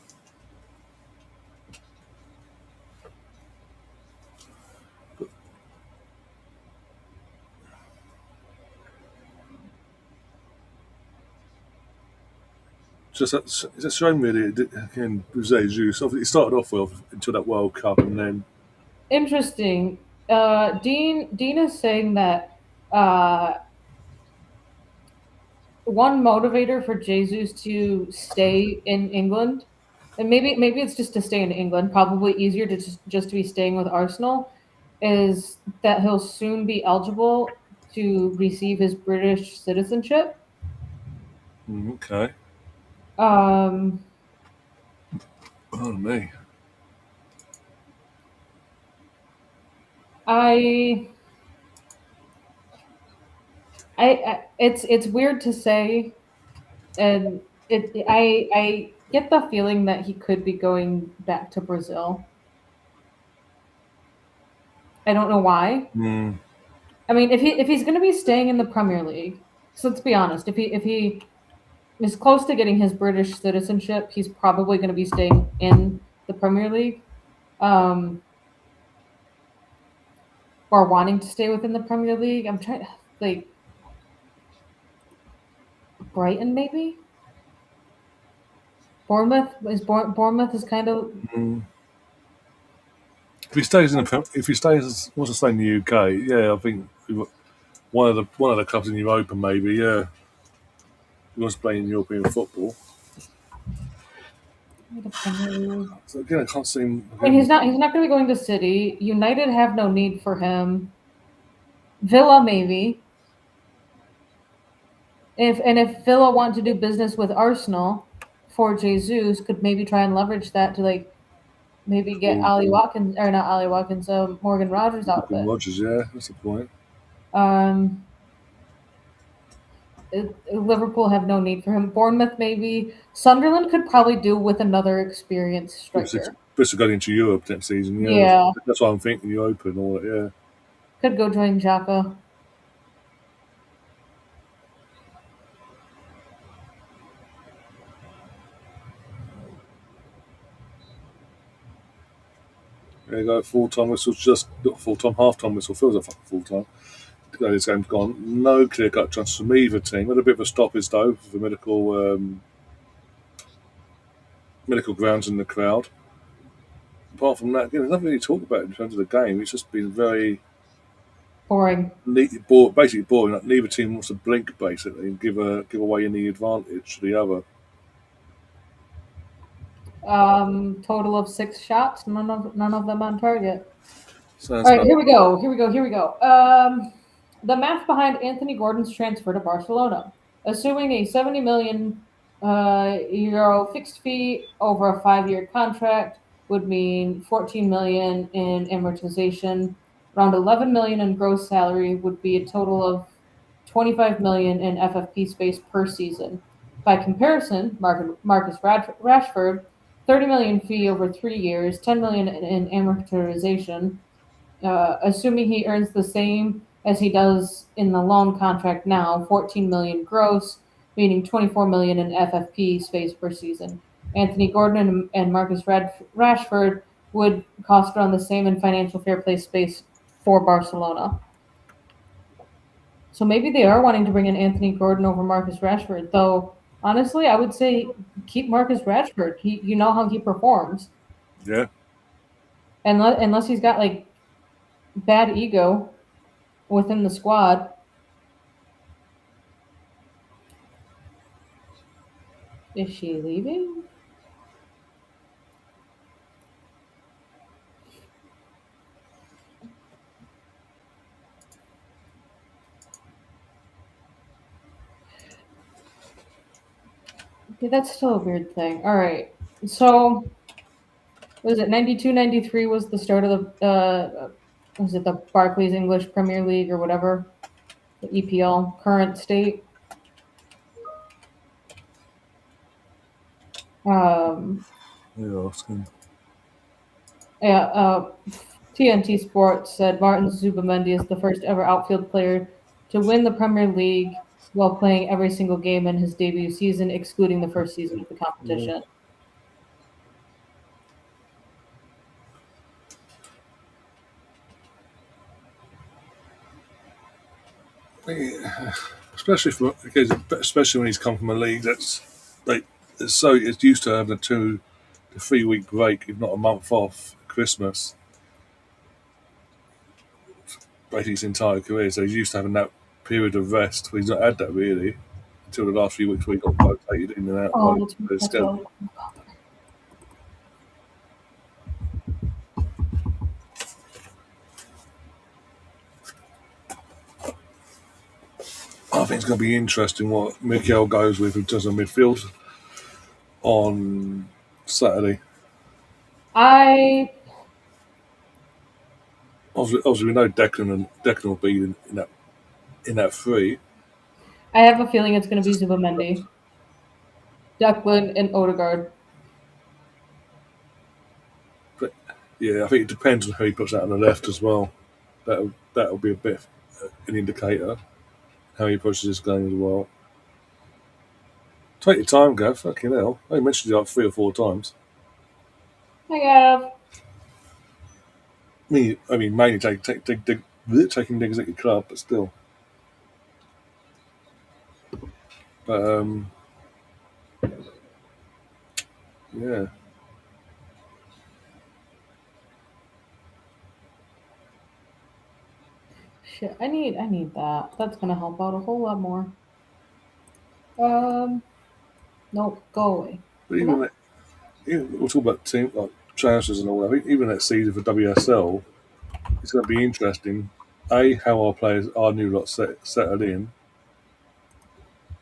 It's a shame really. Again, with Jesus, he started off well until that World Cup, and then Interesting. Dean is saying that uh, one motivator for Jesus to stay in England, and maybe it's just to stay in England, probably easier to just to be staying with Arsenal, is that he'll soon be eligible to receive his British citizenship. okay, Um, oh me. I, it's weird to say, and I get the feeling that he could be going back to Brazil. I don't know why. Mm, I mean, if he's going to be staying in the Premier League, so let's be honest, if he is close to getting his British citizenship, he's probably going to be staying in the Premier League, um, or wanting to stay within the Premier League. I'm trying like Brighton maybe. Bournemouth is kind of mm. If he stays, wants to stay in the UK, yeah, I think one of the clubs in Europa, maybe, yeah, he wants to play in European football. the Premier League. So again, I can't see him. I mean, he's not going to be going to City. United have no need for him. Villa maybe. If Villa want to do business with Arsenal for Jesus, could maybe try and leverage that to like maybe get Ali Watkins or not Ali Watkins, Morgan Rogers out of Morgan it. Rogers, yeah, that's the point. Um, Liverpool have no need for him. Bournemouth maybe. Sunderland could probably do with another experienced striker. Bristol going into Europe next season, yeah. Yeah, That's why I'm thinking Europa and all that, yeah. could go join Xhaka. There you go, full time whistle, just not full time, half time whistle, feels like fucking full time. This game's gone. No clear cut chance from either team. Had a bit of a stoppage though for medical grounds in the crowd. Apart from that, again, there's nothing really to talk about in terms of the game. It's just been very Boring. basically boring. Like neither team wants to blink basically and give away any advantage to the other. Total of 6 shots, none of them on target. So All that's right, no. here we go. The math behind Anthony Gordon's transfer to Barcelona, assuming a 70 million euro fixed fee over a 5-year contract would mean 14 million in amortization. Around 11 million in gross salary would be a total of 25 million in FFP space per season. By comparison, Marcus Rashford, 30 million fee over 3 years, 10 million in amortization, assuming he earns the same as he does in the loan contract now, 14 million gross, meaning 24 million in FFP space per season. Anthony Gordon and Marcus Rashford would cost around the same in financial fair play space for Barcelona. So maybe they are wanting to bring in Anthony Gordon over Marcus Rashford, though honestly, I would say keep Marcus Rashford. You know how he performs. Yeah. Unless he's got like bad ego within the squad. Is she leaving? Okay, that's still a weird thing. All right. So, was it 92, 93 was the start of the, was it the Barclays English Premier League or whatever? The EPL current state? Um, Yeah, asking. yeah, TNT Sports said Martin Zubamendi is the first ever outfield player to win the Premier League while playing every single game in his debut season, excluding the first season of the Yeah. competition. Yeah. Especially when he's come from a league that's like it's used to having a 2 to 3 week break, if not a month off at Christmas, basically his entire career. So he's used to having that period of rest. But he's not had that really until the last few weeks where he got rotated in and out by Oh, the that's schedule. what I think it's going to be interesting what Mikel goes with in terms of midfield on Saturday. I Obviously we know Declan will be in that three. I have a feeling it's going to be Zubamendi, Declan, and Odegaard. But yeah, I think it depends on who he puts out on the left as well. That'll be a bit an indicator how he approaches this game as well. Take your time, Gav. Fucking hell. I mentioned it like 3 or 4 times. I have. I mean, mainly taking digs at your club, but still. But yeah, Shit, I need that. That's gonna help out a whole lot more. Um, nope, go away. but Come on. we'll talk about team like transfers and all that. I think even that season for WSL, it's going to be interesting. How our players, our new lot settled in,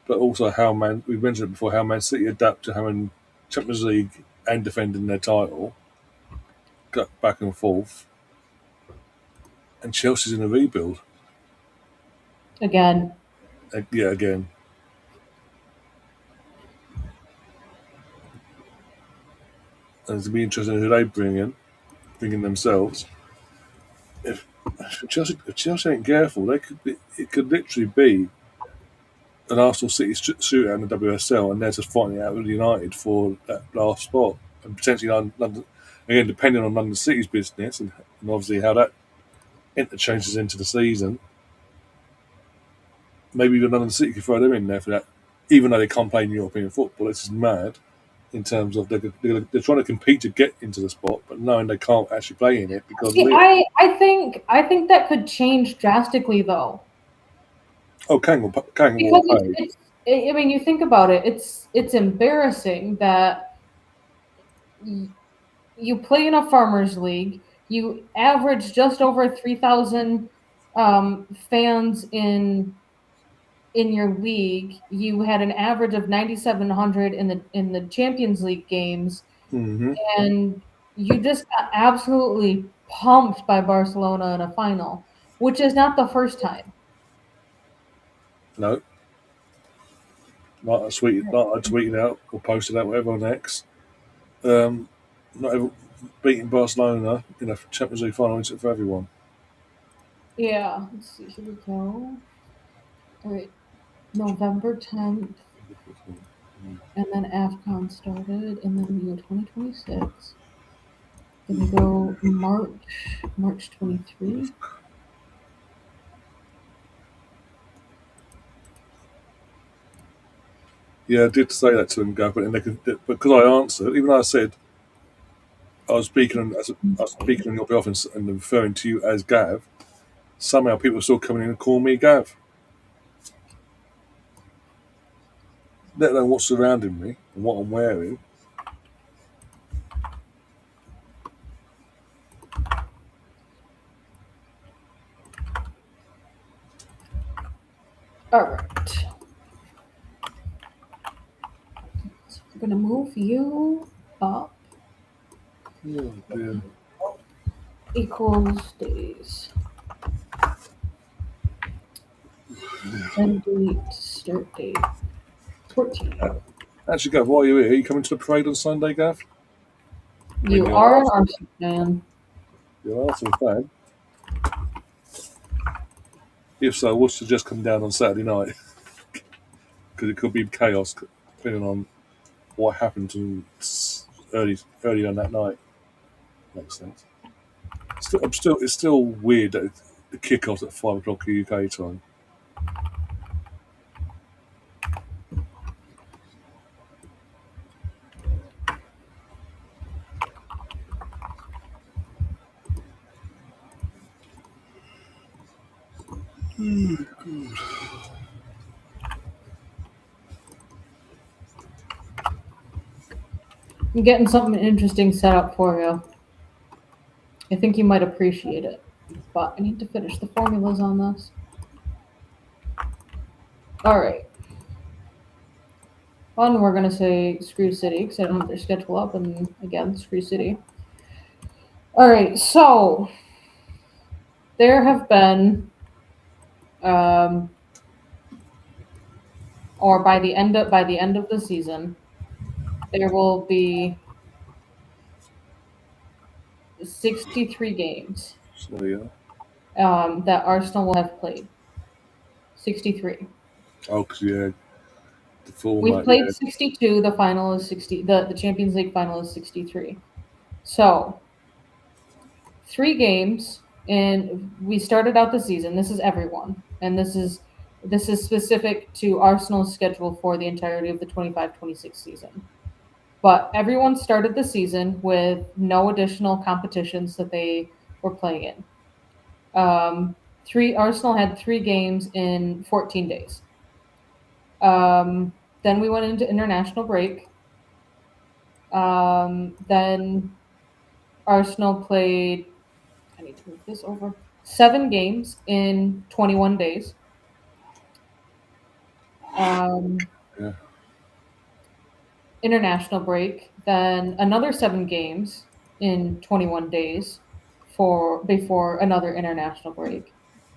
but also how we've mentioned it before, how Man City adapt to having Champions League and defending their title, got back and forth, and Chelsea's in a rebuild. Again. Yeah, again. And it's going to be interesting who they bring in themselves. If Chelsea ain't careful, it could literally be an Arsenal City shootout in the WSL, and they're just fighting it out with United for that last spot, and potentially London, again depending on London City's business and obviously how that interchanges into the season. Maybe even London City could throw them in there for that, even though they can't play in European football. It's just mad in terms of they're trying to compete to get into the spot, but knowing they can't actually play in it because of See, it. I think that could change drastically though, Oh, Kang will because pay. I mean, you think about it. It's embarrassing that you play in a farmers league. You average just over 3,000 fans in your league. You had an average of 9,700 in the Champions League games, Mm-hmm. and you just got absolutely pumped by Barcelona in a final, which is not the first time. No, like I tweeted out or posted out whatever on X. Not ever beating Barcelona in a Champions League final isn't for everyone. Yeah, let's see, here we go. All right, November 10th, and then AFCON started, and then we go 2026. Then we go March 23. Yeah, I did say that to them, Gav, but because I answered, even though I said I was I was speaking on your behalf and referring to you as Gav. Somehow people are still coming in and calling me Gav. Let alone what's surrounding me and what I'm wearing. All right. So we're gonna move you up Oh, dear. equals days. End date, start date, 14. Actually, Gav, while you're here, are you coming to the parade on Sunday, Gav? You are an Arsenal fan. You're an Arsenal fan. If so, I would suggest coming down on Saturday night because it could be chaos depending on what happened to early on that night. Makes sense. It's still weird that the kickoff's at 5 o'clock UK time. I'm getting something interesting set up for you. I think you might appreciate it, but I need to finish the formulas on this. All right. One, we're gonna say Screw City because I don't have their schedule up, and again, Screw City. All right, so there have been, or by the end of the season, there will be 63 games So yeah. that Arsenal will have played. 63. Oh, 'cause, yeah, the We've format. played Yeah, 62. The final is 60. The Champions League final is 63. So 3 games, and we started out the season. This is everyone, and this is specific to Arsenal's schedule for the entirety of the 25-26 season. But everyone started the season with no additional competitions that they were playing in. Arsenal had 3 games in 14 days. Then we went into international break. Then Arsenal played. I need to move this over. 7 games in 21 days. Um, yeah. International break. Then another 7 games in 21 days for before another international break.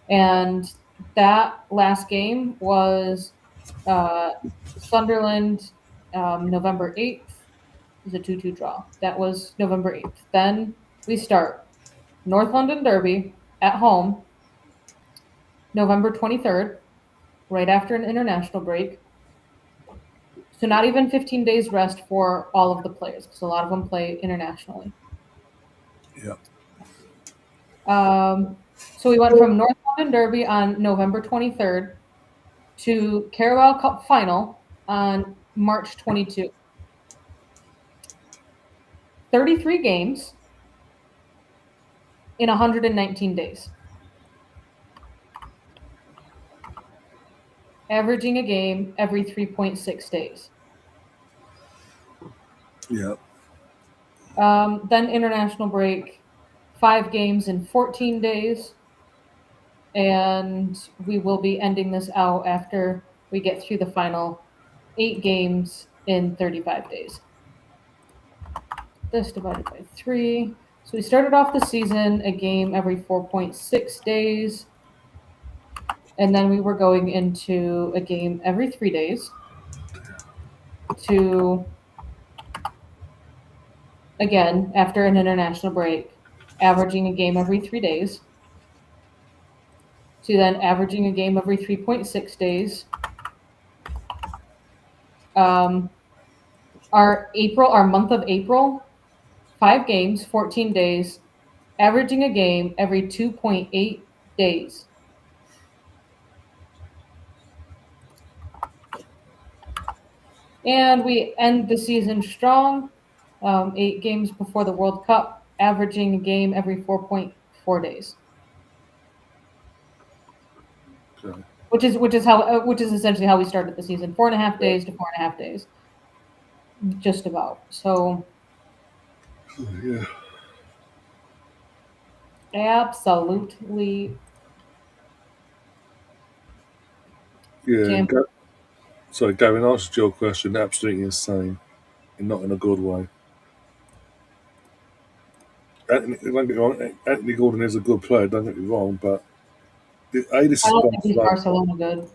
And that last game was uh, Sunderland, November 8th. It was a 2-2 draw. That was November 8th. Then we start North London Derby at home, November 23rd, right after an international break. So not even 15 days rest for all of the players because a lot of them play internationally. Yeah. So we went from North London Derby on November 23rd to Carabao Cup final on March 22. 33 games in 119 days. Averaging a game every 3.6 days. Yeah. Then international break, 5 games in 14 days. And we will be ending this out after we get through the final 8 games in 35 days. this divided by 3. So we started off the season a game every 4.6 days. And then we were going into a game every 3 days to, again, after an international break, averaging a game every 3 days to then averaging a game every 3.6 days. Our month of April, 5 games, 14 days, averaging a game every 2.8 days. And we end the season strong, 8 games before the World Cup, averaging a game every 4.4 days. Okay. Which is essentially how we started the season, 4.5 days to 4.5 days, just about. So Yeah. absolutely. Yeah. Sorry, Gavin, answered your question. Absolutely insane, and not in a good way. Don't get me wrong, Anthony Gordon is a good player. Don't get me wrong, but this I is don't think he's Barcelona, Barcelona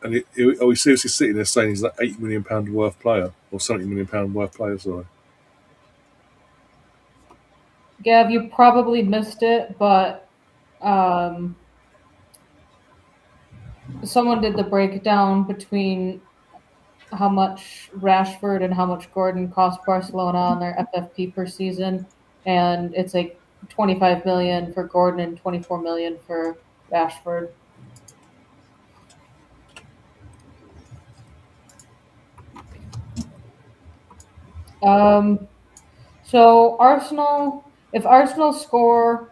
good. and are we seriously sitting there saying he's like £80 million worth player or £70 million worth player? Sorry. Gav, you probably missed it, but um, someone did the breakdown between how much Rashford and how much Gordon cost Barcelona on their FFP per season, and it's like 25 million for Gordon and 24 million for Rashford. So if Arsenal score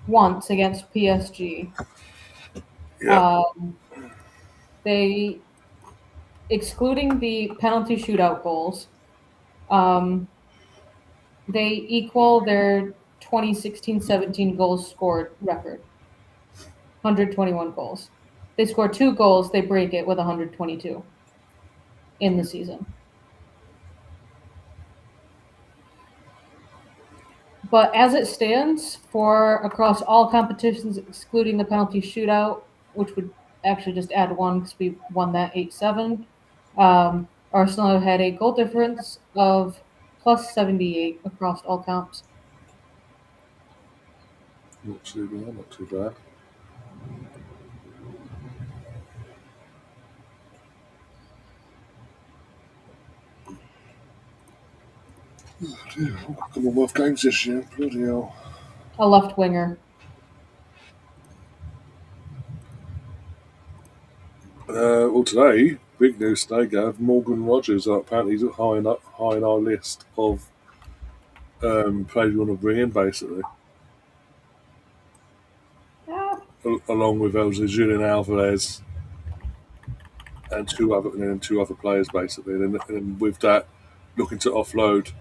once against PSG, Yeah. they, excluding the penalty shootout goals, um, they equal their 2016-17 goals scored record, 121 goals. They score 2 goals, they break it with 122 in the season. But as it stands, for across all competitions, excluding the penalty shootout, which would actually just add 1 because we won that 8-7, Arsenal have had a goal difference of plus 78 across all comps. Not too bad. Not too bad. Commonwealth Games this year. Bloody hell. A left winger. Well, today, big news today, Gav. Morgan Rogers apparently is high in our list of players we want to bring in, basically, Ah, along with Julian Alvarez and two other players, basically, and then with that, looking to offload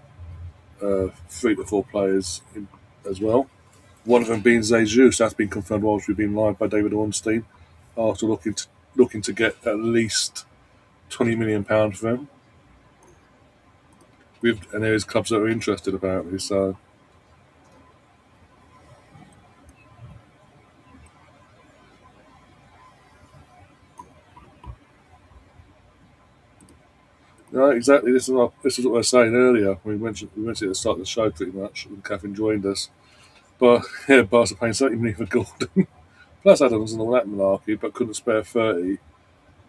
3 to 4 players as well. One of them being Jesus. That's been confirmed whilst we've been live by David Ornstein. After looking to get at least £20 million for him. And there's clubs that are interested apparently. So no, exactly. This is what I was saying earlier. We mentioned it at the start of the show pretty much when Catherine joined us. But yeah, Barca paying 70 million for Gordon. Plus Adams and all that malarkey, but couldn't spare 30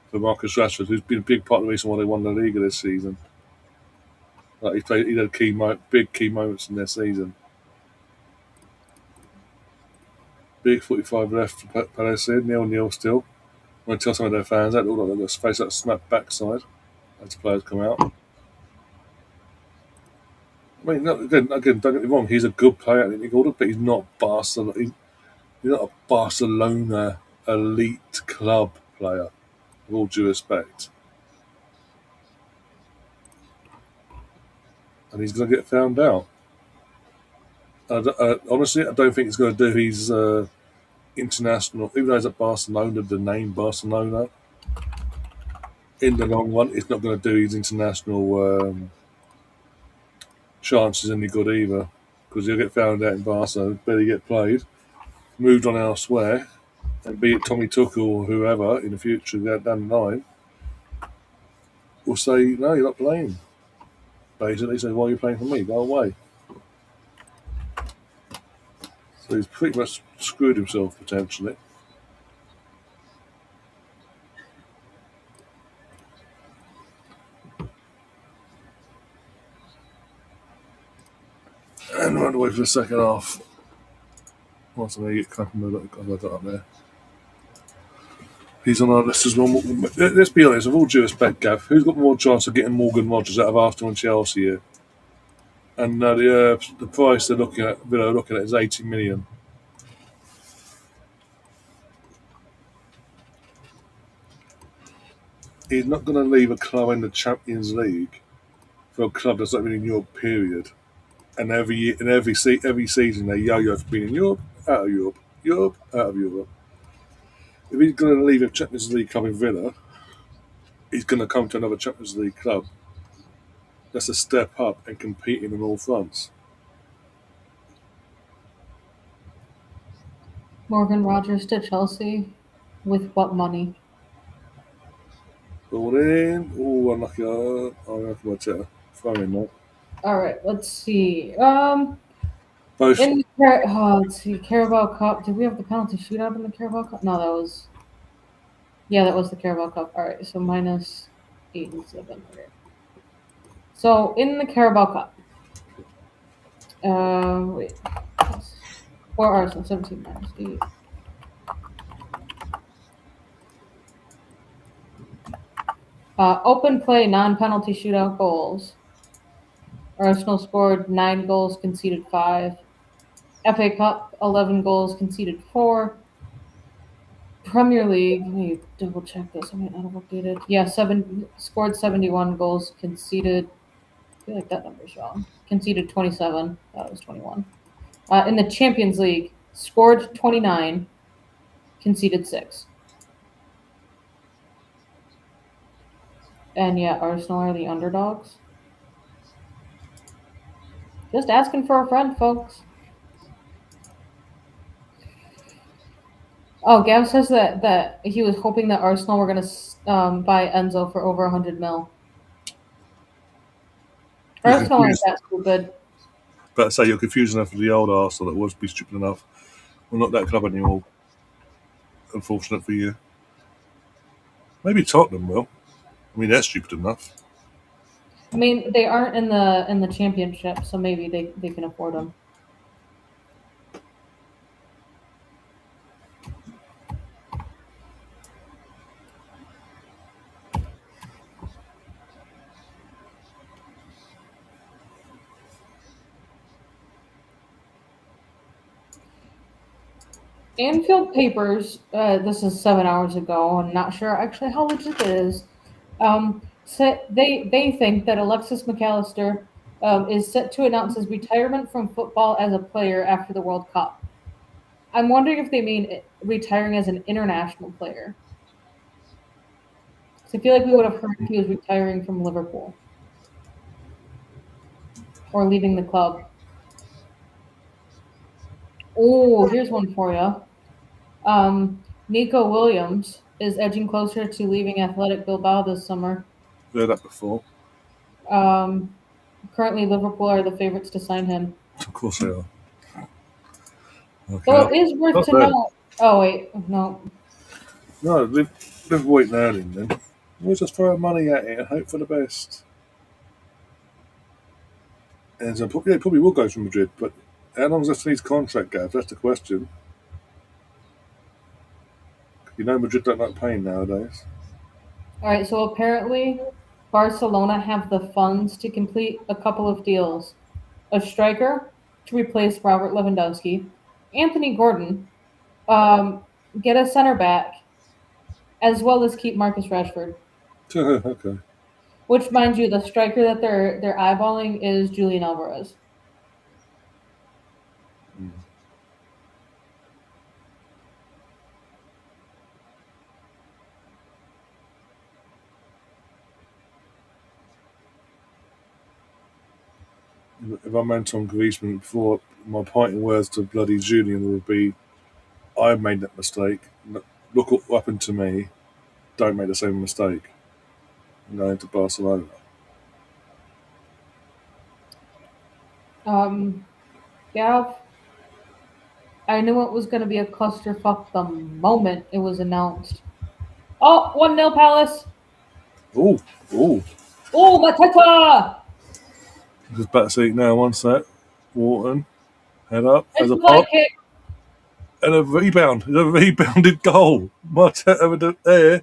for Marcus Rashford, who's been a big part of the reason why they won the league this season. Like he had big key moments in their season. Big 45 left for Palace here, 0-0 still. I'm going to tell some of their fans that, look like they've got to face that smack backside as players come out. I mean, again, don't get me wrong, he's a good player, I think, but he's not Barcelona. He's not a Barcelona elite club player, with all due respect. And he's going to get found out. Honestly, I don't think he's going to do his international, even though he's at Barcelona, the name Barcelona, in the long run, it's not going to do his international chances any good either, because he'll get found out in Barca, better get played, moved on elsewhere, and be it Tommy Tuchel or whoever in the future down the line, will say, no, you're not playing. Basically, say, why are you playing for me? Go away. So he's pretty much screwed himself, potentially. And run away for the second half. Once I get cracking with it, I've got that up there. He's on our list as well. Let's be honest, with all due respect, Gav, who's got more chance of getting Morgan Rogers out of Arsenal and Chelsea here? And the price they're looking at, Villa are looking at, is 80 million. He's not going to leave a club in the Champions League for a club that's not been in Europe, period. And every season they yo-yo for being in Europe, out of Europe, Europe, out of Europe. If he's going to leave a Champions League club in Villa, he's going to come to another Champions League club that's a step up and competing on all fronts. Morgan Rogers to Chelsea with what money? All in. Oh, unlucky. Unlucky my chair. Throw in there. All right, let's see. Both. Let's see. Carabao Cup. Did we have the penalty shootout in the Carabao Cup? No, that was. Yeah, that was the Carabao Cup. All right, so minus 87. Okay. So in the Carabao Cup, wait, for Arsenal, 17 minus 8. Open play, non-penalty shootout goals. Arsenal scored 9 goals, conceded 5. FA Cup, 11 goals, conceded 4. Premier League, let me double check this. I might not have updated. Yeah, scored 71 goals, conceded. I feel like that number's wrong. Conceded 27. That was 21. In the Champions League, scored 29, conceded 6. And yeah, Arsenal are the underdogs. Just asking for a friend, folks. Oh, Gav says that he was hoping that Arsenal were going to buy Enzo for over 100 mil. Arsenal aren't that stupid. But say you're confused enough with the old Arsenal that was be stupid enough. We're not that club anymore. Unfortunate for you. Maybe Tottenham will. I mean, they're stupid enough. I mean, they aren't in the championship, so maybe they can afford them. Anfield Papers, this is 7 hours ago. I'm not sure actually how legit it is. They think that Alexis McAllister is set to announce his retirement from football as a player after the World Cup. I'm wondering if they mean retiring as an international player. So I feel like we would have heard he was retiring from Liverpool or leaving the club. Oh, here's one for you. Nico Williams is edging closer to leaving Athletic Bilbao this summer. Heard that before. Currently, Liverpool are the favorites to sign him. Of course they are. Okay. So it is worth to know. Oh wait, no. No, live waiting earning then. We'll just throw our money at it and hope for the best. And so probably will go to Madrid, but how long is this his contract, Gav? That's the question. You know Madrid don't like paying nowadays. All right, so apparently Barcelona have the funds to complete a couple of deals. A striker to replace Robert Lewandowski, Anthony Gordon, get a center back, as well as keep Marcus Rashford. Okay. Which, mind you, the striker that they're eyeballing is Julian Alvarez. Mm. if I meant on Griezmann before, my parting words to bloody Julian would be, I made that mistake. Look what happened to me. Don't make the same mistake. Going to Barcelona. Yeah, I knew it was going to be a clusterfuck the moment it was announced. Oh, 1-0 Palace. Oh, oh. Oh, Mateta. Just back seat now, one sec. Wharton, head up, It's as a a flag pop, kick. and a rebound. It's a rebounded goal. Mateta with the there.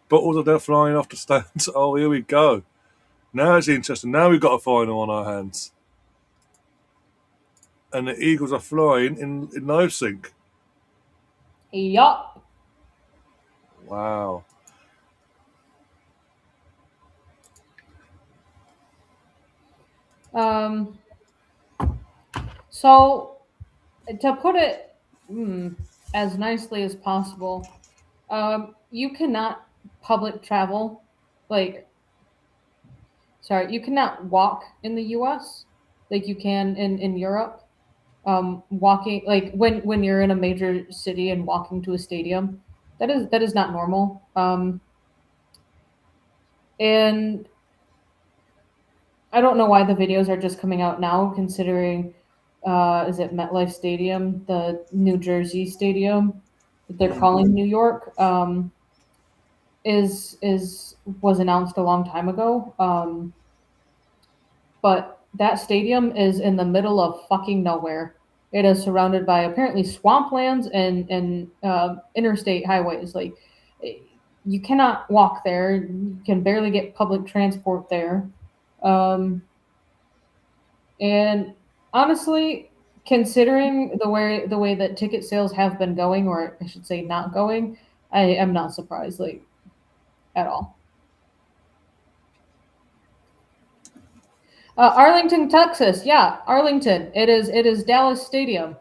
Bottles are there flying off the stands. Oh, here we go. Now it's interesting. Now we've got a final on our hands. And the Eagles are flying in live sync. Yup. Wow. Um, so, to put it as nicely as possible, you cannot public travel, like, sorry, you cannot walk in the US like you can in Europe. Walking, like when you're in a major city and walking to a stadium, that is not normal. And I don't know why the videos are just coming out now, considering is it MetLife Stadium, the New Jersey stadium that they're calling New York, is was announced a long time ago. But that stadium is in the middle of fucking nowhere. It is surrounded by apparently swamplands and interstate highways. Like you cannot walk there. You can barely get public transport there. Um, and honestly, considering the way that ticket sales have been going, or I should say not going, I am not surprised, like at all. Arlington, Texas. Yeah, Arlington. It is Dallas Stadium.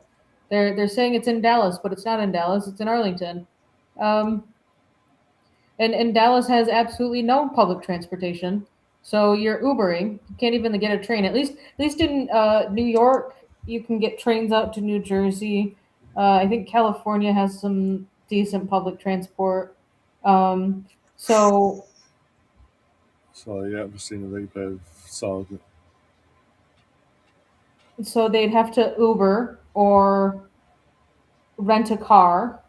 They're saying it's in Dallas, but it's not in Dallas. It's in Arlington. Um, and Dallas has absolutely no public transportation. So you're Ubering. You can't even get a train. At least in New York, you can get trains out to New Jersey. I think California has some decent public transport. Um, so So, yeah, I've seen the replay of Sergeant. so they'd have to Uber or rent a car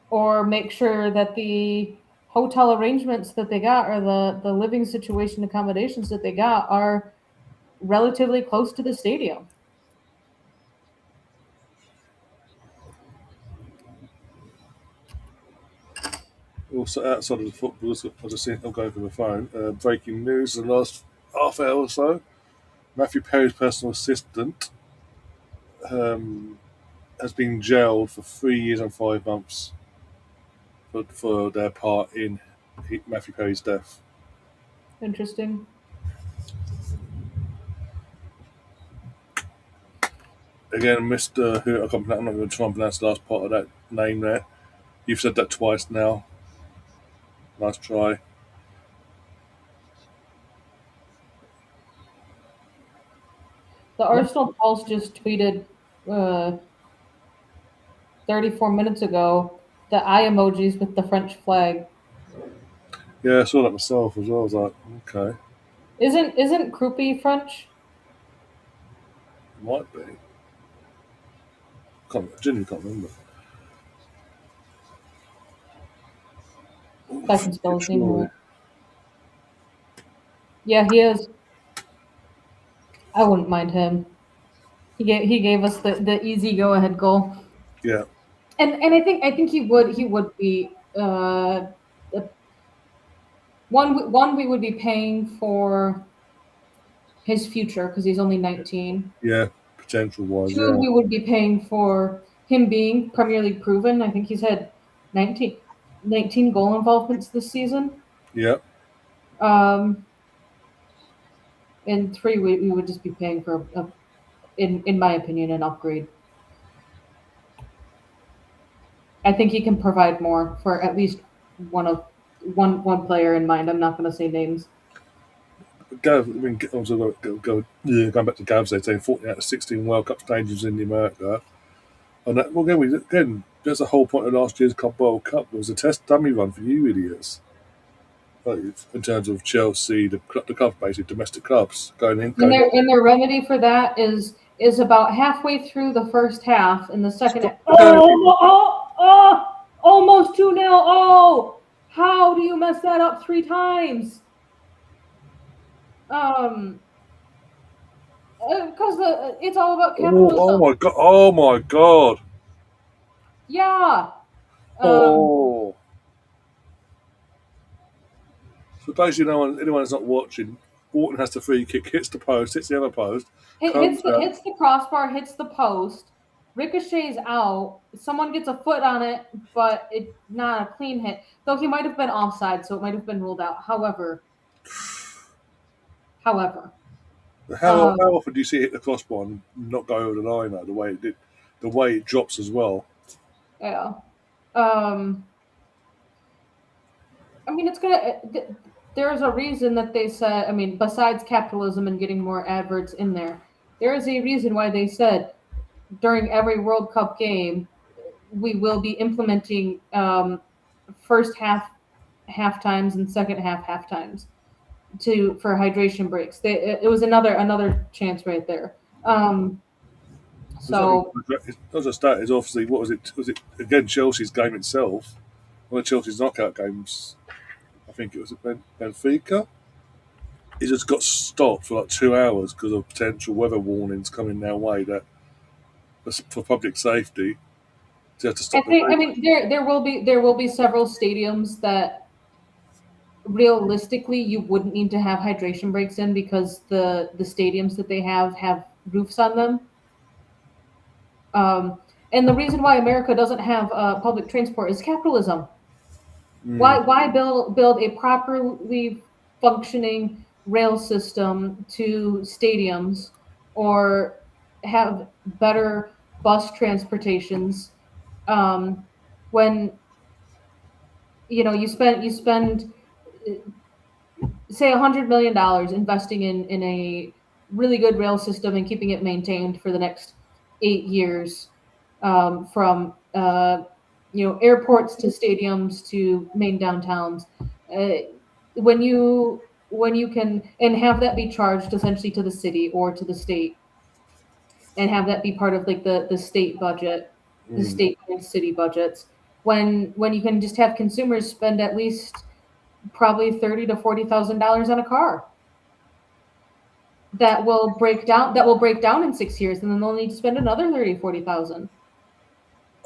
or make sure that the hotel arrangements that they got or the living situation accommodations that they got are relatively close to the stadium. Also, outside of the football, I just seen, I'm going for the phone. Breaking news in the last half hour or so. Matthew Perry's personal assistant has been jailed for 3 years and 5 months for their part in Matthew Perry's death. Interesting. Again, Mr. Who I can't pronounce, I'm not going to try and pronounce the last part of that name there. You've said that twice now. Nice try. The Arsenal Pulse just tweeted uh, 34 minutes ago the eye emojis with the French flag. Yeah, I saw that myself as well. I was like, okay, Isn't Krupi French? might be. Genuinely can't remember. I can spell his name Surely. right. Yeah, he is. I wouldn't mind him. He gave us the easy go ahead goal. Yeah, And I think he would be the one we would be paying for his future because he's only 19. yeah, potential wise, Two, yeah, we would be paying for him being Premier League proven. I think he's had 19, 19 goal involvements this season. yeah. Um, and three, we would just be paying for in my opinion, an upgrade. I think he can provide more for at least one of one player in mind. I'm not going to say names. Gav, I mean, going back to Gav's there, saying 14 out of 16 World Cup stages in America. And that, well, again, that's the whole point of last year's World Cup. It was a test dummy run for you idiots. Like, in terms of Chelsea, the clubs, basically domestic clubs going in. And their remedy for that is about halfway through the first half. In the second half, almost 2-0. Oh, how do you mess that up 3 times? Because it's all about capitalism. Oh my god! Oh my god! Yeah. Oh. So basically, anyone that's not watching, Orton has the free kick, hits the post, hits the other post, hits the crossbar, hits the post, ricochets out. Someone gets a foot on it, but it's not a clean hit. Though he might have been offside, so it might have been ruled out. However, how often do you see it hit the crossbar and not go over the line? Though, the way it did, the way it drops as well. Yeah. I mean, it's gonna. There's a reason that they said. I mean, besides capitalism and getting more adverts in there, there is a reason why they said during every World Cup game we will be implementing first half times and second half times for hydration breaks. It was another chance right there. So not just that, is obviously what was it? Was it again Chelsea's game itself? One of Chelsea's knockout games. I think it was at Benfica. It just got stopped for like 2 hours because of potential weather warnings coming their way that for public safety. To have to stop. I mean, there will be several stadiums that realistically you wouldn't need to have hydration breaks in because the stadiums that they have roofs on them. And the reason why America doesn't have public transport is capitalism. Why build a properly functioning rail system to stadiums or have better bus transportations when you spend say $100 million investing in a really good rail system and keeping it maintained for the next 8 years, from airports to stadiums to main downtowns. When you can and have that be charged essentially to the city or to the state, and have that be part of like the state budget, the state and city budgets. When you can just have consumers spend at least probably $30,000 to $40,000 on a car that will break down in 6 years, and then they'll need to spend another $30,000 to $40,000.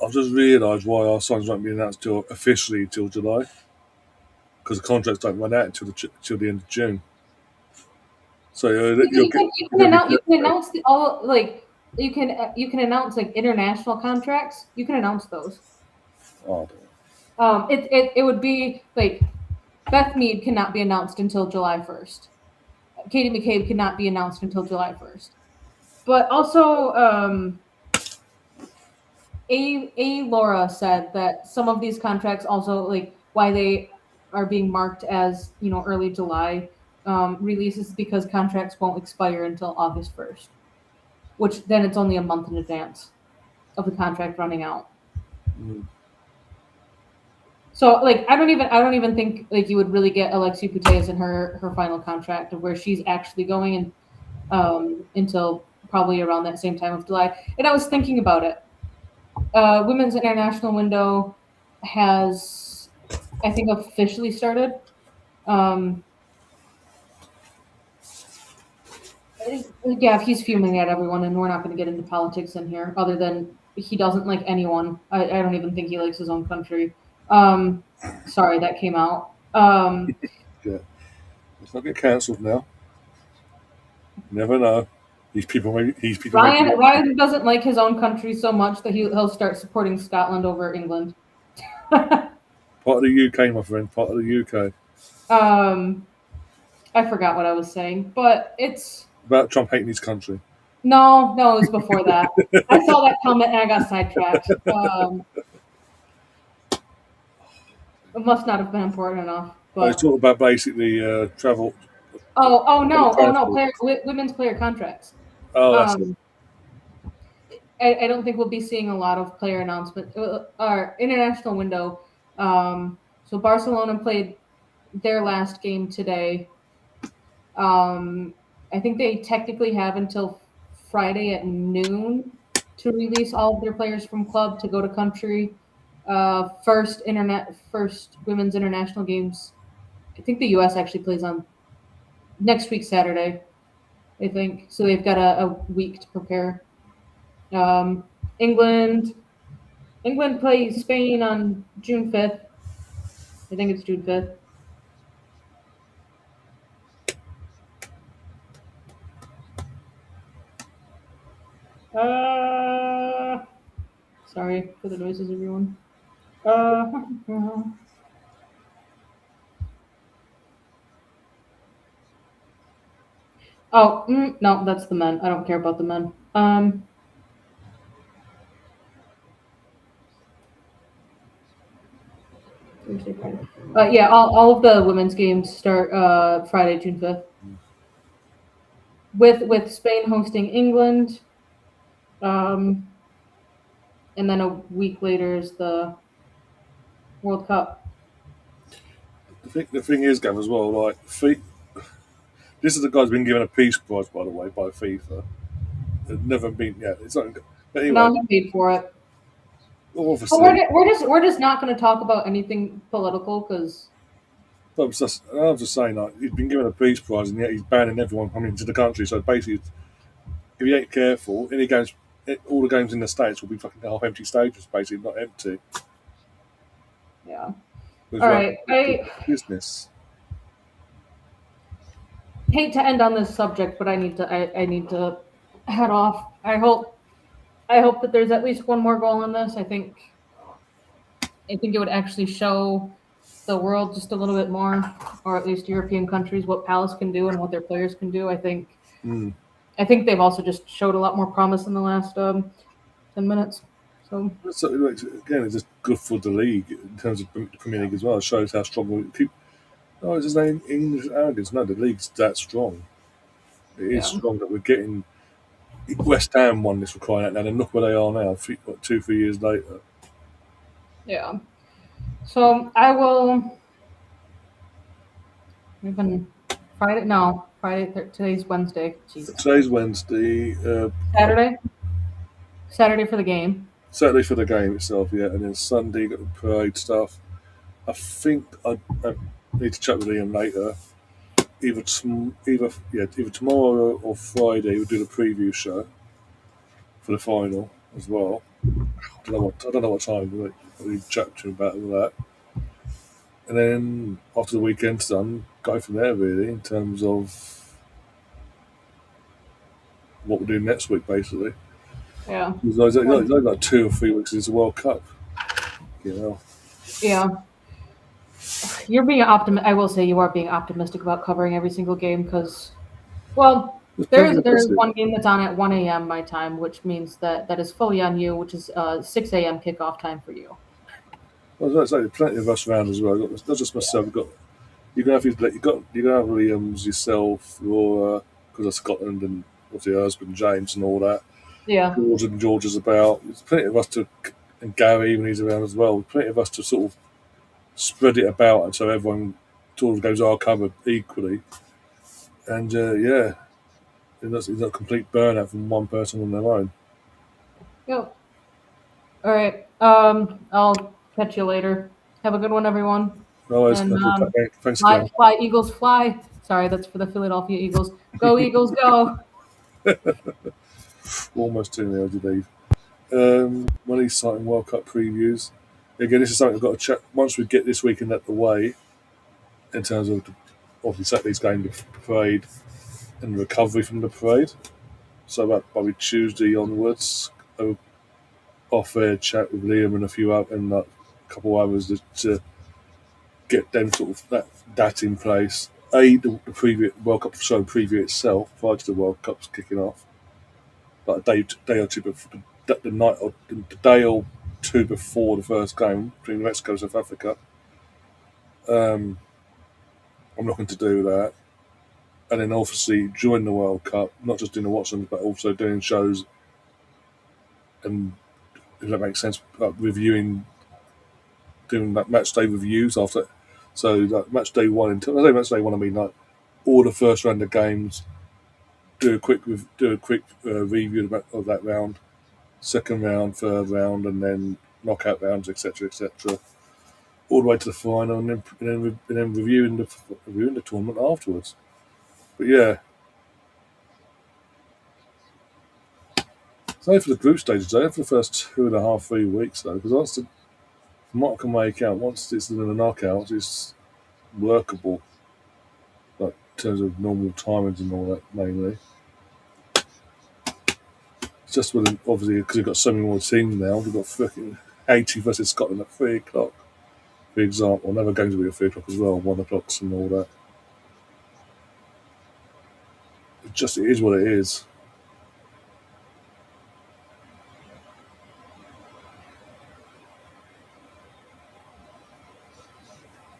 I've just realised why our signs won't be announced officially till July, because the contracts don't run out until the end of June. So you can announce you can announce like international contracts. You can announce those. Oh, it would be like Beth Mead cannot be announced until July 1st. Katie McCabe cannot be announced until July 1st. But also, Laura said that some of these contracts also, like, why they are being marked as, early July releases because contracts won't expire until August 1st, which then it's only a month in advance of the contract running out. So, like, I don't even think like you would really get Alexia Putellas in her final contract of where she's actually going until probably around that same time of July. And I was thinking about it. Women's international window has, I think, officially started. Yeah, he's fuming at everyone, and we're not going to get into politics in here, other than he doesn't like anyone. I don't even think he likes his own country. Sorry, that came out. Yeah. Let's not get cancelled now. Never know. Ryan doesn't like his own country so much that he'll start supporting Scotland over England. Part of the UK, my friend. Part of the UK. I forgot what I was saying, but it's about Trump hating his country. No, it was before that. I saw that comment and I got sidetracked. It must not have been important enough. But I was talking about basically travel Oh no, Transport. women's player contracts. Oh, that's it. Um, I don't think we'll be seeing a lot of player announcement. Our international window. So Barcelona played their last game today. Um, I think they technically have until Friday at noon to release all of their players from club to go to country. First women's international games. I think the U.S. actually plays on next week Saturday. I think so. They've got a week to prepare. Um, England England plays Spain on June 5th. I think it's June 5th. Uh, Sorry for the noises, everyone. Uh, no, that's the men. I don't care about the men. Thursday, Friday. Yeah, all of the women's games start Friday, June 5th, with Spain hosting England. Um, and then a week later is the World Cup. The thing is, Gav, as well. Like, this is the guy's been given a peace prize, by the way, by FIFA. It's never been. Yeah, it's not. But anyway, No, he paid for it. But obviously, we're just not going to talk about anything political because I'm just saying, like, he's been given a peace prize, and yet he's banning everyone coming into the country. So basically, if you ain't careful, any games, all the games in the states will be fucking half empty stages, basically, not empty. yeah. Which All won't right, be I business. hate to end on this subject, but I need to head off. I hope that there's at least one more goal in this. I think it would actually show the world just a little bit more, or at least European countries, what Palace can do and what their players can do. Mm. I think they've also just showed a lot more promise in the last 10 minutes. So So again, it's just good for the league in terms of the Premier League as well. It shows how strong we keep. Oh, it's just English arrogance. No, the league's that strong. It is yeah, strong that we're getting. West Ham won this for crying out loud, and look where they are now. 2, 3 years later. yeah. So I will even Friday. No, Friday. Today's Wednesday. Jesus, Today's Wednesday. Saturday. Saturday for the game. Saturday for the game itself, yeah, and then Sunday got the parade stuff. I think I need to chat with Ian later. Either tomorrow or Friday we'll do the preview show for the final as well. I don't know what time we'll chat to him about all that. And then after the weekend's done, go from there really in terms of what we'll do next week basically. Yeah. There's only like 2 or 3 weeks into the World Cup. You know. Yeah. You're being optimistic. I will say you are being optimistic about covering every single game because, well, There's plenty of there us is one game that's on at 1 a.m. my time, which means that is fully on you, which is 6 a.m. kickoff time for you. I was going to say, there's plenty of us around as well. Not just myself. You can have Williams yourself, Laura, because of Scotland, and obviously her husband James and all that. Yeah. George is about. There's plenty of us and Gary when he's around as well. Plenty of us to sort of spread it about, and so everyone sort of goes our covered equally. And yeah, it's not a complete burnout from one person on their own. Yep. All right. I'll catch you later. Have a good one, everyone. Otherwise, And thanks again. fly, Eagles, fly. Sorry, that's for the Philadelphia Eagles. Go, Eagles, go. Almost 2 hours, Dave. One of these exciting World Cup previews. Again, this is something I've got to check once we get this weekend out the way in terms of obviously Saturday's game, the parade, and the recovery from the parade. So about probably Tuesday onwards, I'll off air chat with Liam and a few out and like, a couple of others to get them sort of that in place. The preview World Cup show preview itself prior to the World Cup's kicking off, like a day or two before the night or the day or two before the first game between Mexico and South Africa. I'm looking to do that. and then obviously during the World Cup, not just doing the Watchalong, but also doing shows and, if that makes sense, reviewing, doing like match day reviews after. So like match day one, until I say match day one, I mean like all the first round of games. Do a quick review of that round, second round, third round, and then knockout rounds, etc., etc., all the way to the final, and then reviewing the tournament afterwards. But yeah, it's only for the group stages, only for the first 2.5, 3 weeks though, because once from what I can make out, once it's in the knockouts, it's workable, like in terms of normal timings and all that mainly. It's just with obviously because we've got so many more teams now. We've got fucking 80 versus Scotland at 3 o'clock, for example. Another games will be at 3 o'clock as well, 1 o'clock and all that. It is what it is.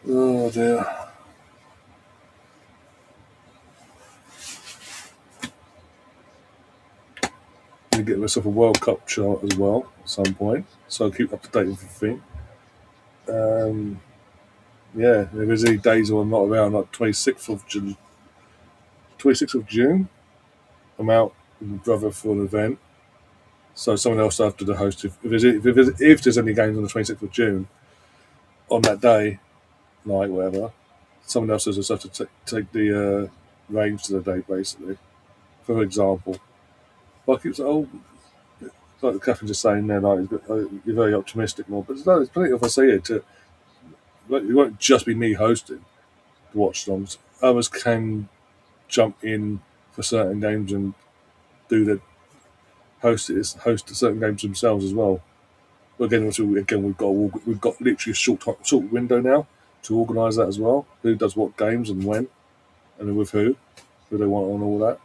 Oh dear. I'm gonna get myself a World Cup chart as well at some point, so I'll keep up to date with everything. Yeah, if there's any days when I'm not around, like 26th of June, I'm out with my brother for an event. So someone else will have to host. If there's any games on the 26th of June, on that day, night, whatever, someone else has to take the reins to the day, basically. For example, like it's like Catherine just saying there, like you're very optimistic, more, but no, there's plenty of us here to. Like, it won't just be me hosting the watch longs. Others can jump in for certain games and do the host certain games themselves as well. But again, we've got literally a short window now to organise that as well. Who does what games and when, and with who they want on all that.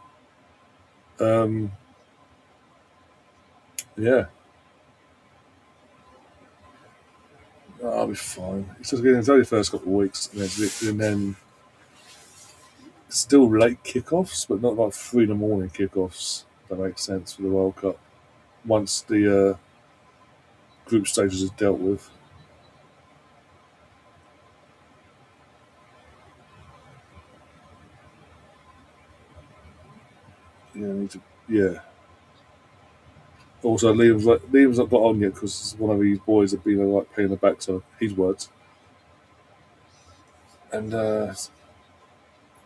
Yeah, I'll be fine. It's only the first couple of weeks, and then still late kickoffs, but not like 3 in the morning kickoffs. That makes sense for the World Cup. Once the group stages is dealt with. Yeah, I need to. Yeah. Also, Liam's not got on yet because one of these boys have been like paying the back, so his words, and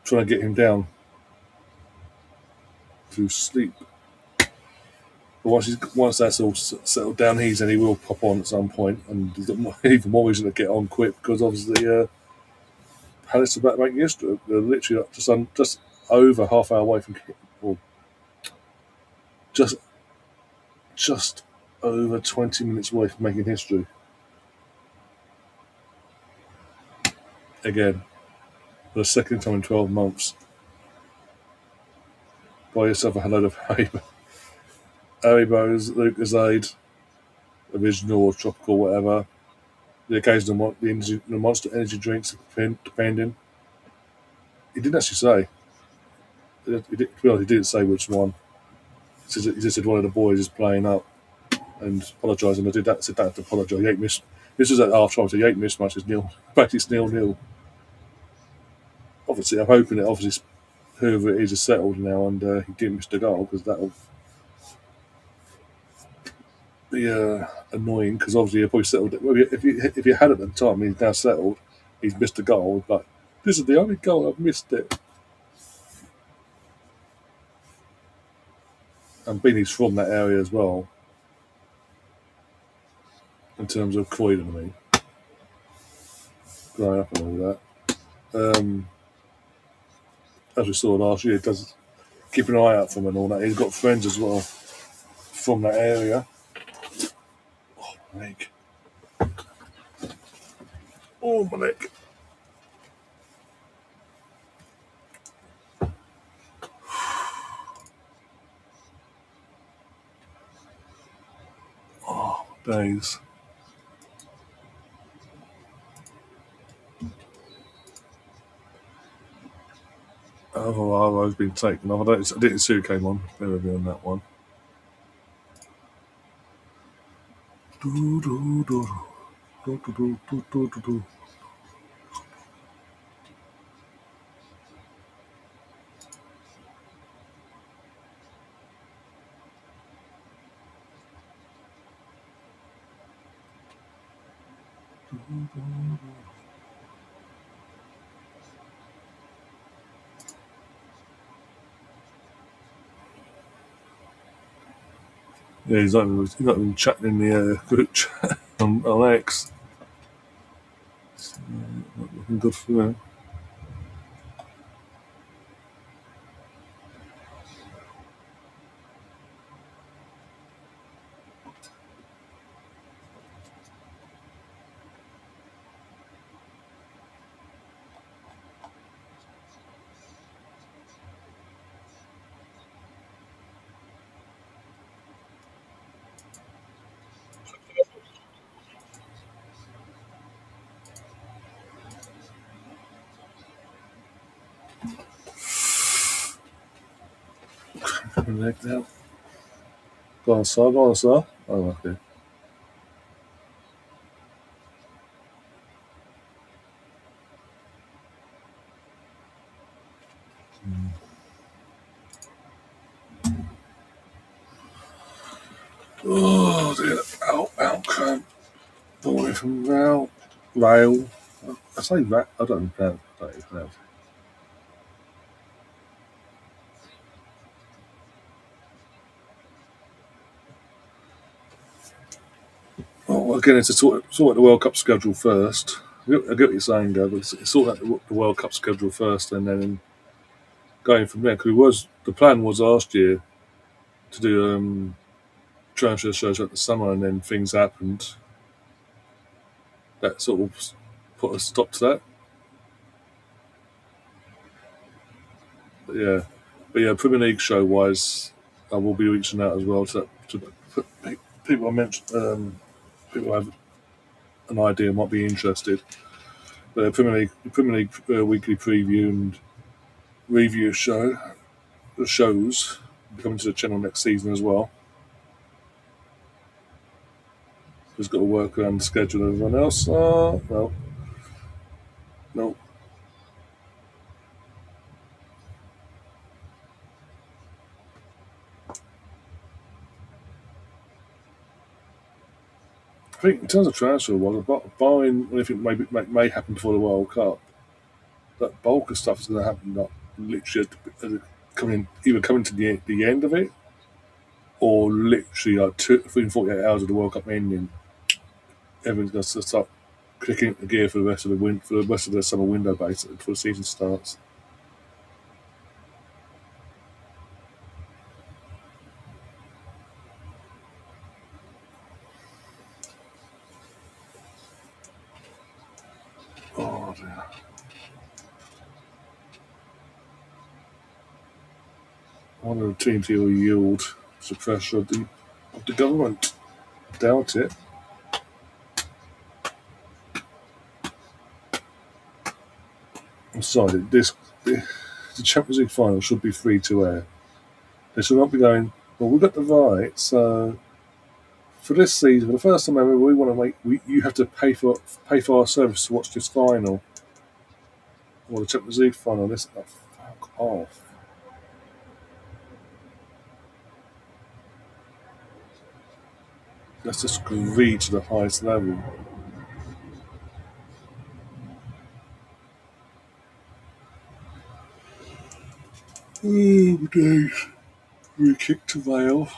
trying to get him down to sleep. But once that's all settled down, he will pop on at some point, and he's got even more reason to get on quick because obviously Palace are about to make history. They're literally just over half hour away from, or just just over 20 minutes away from making history again for the second time in 12 months. Buy yourself a load of Haribos, Lucasade, original or tropical, whatever. The occasional the Monster energy drinks, depending. He didn't actually say. He didn't say which one. He just said one of the boys is playing up and apologising. I did that. Said that to apologise. He ain't missed. This was at half time. So he ain't missed much. It's nil. Practice 0-0. Obviously, I'm hoping that obviously whoever it is settled now and he didn't miss the goal because that'll be annoying because obviously he'll probably settled it. Well, if you had it at the time, he's now settled. He's missed a goal, but this is the only goal I've missed it. And being he's from that area as well, in terms of Croydon, I mean, growing up and all that. As we saw last year, does keep an eye out for him and all that. He's got friends as well from that area. Oh, my leg. Oh, my leg. Oh, days. Oh, I've been taken off. I didn't see who came on. Bear with me on that one. Do, do, do, do, do, do, do, do, do, do. Yeah, he's not even chatting in the group chat on X. Not looking good for them. Now. Go on, sir. Go on, sir. Oh, okay. Oh, dear. Outcome. Boy from Rail. I say that. I don't know. I don't know. Well, we're getting to sort out the World Cup schedule first. I get what you're saying, Gav, but sort out the World Cup schedule first, and then going from there. Because the plan was last year to do transfer shows at the summer, and then things happened that sort of put a stop to that. But yeah, Premier League show wise, I will be reaching out as well to put people I mentioned. People have an idea might be interested. But Premier League weekly preview and review show, the shows coming to the channel next season as well. Just got to work around the schedule of everyone else. No. I think in terms of transfer, barring anything may happen before the World Cup, that bulk of stuff is going to happen. Not literally coming to the end of it, or literally within 48 hours of the World Cup ending, everyone's going to start clicking the gear for the rest of the summer window, basically before the season starts. Oh dear. One of the teams here will yield to the pressure of the government. Doubt it. I'm sorry. The Champions League final should be free to air. They should not be going. Well, we've got the rights. So for this season, for the first time ever, we want to you have to pay for our service to watch this final or the Champions League final. This fuck off. Let's just greed to the highest level. Oh, days. We kicked to Vale.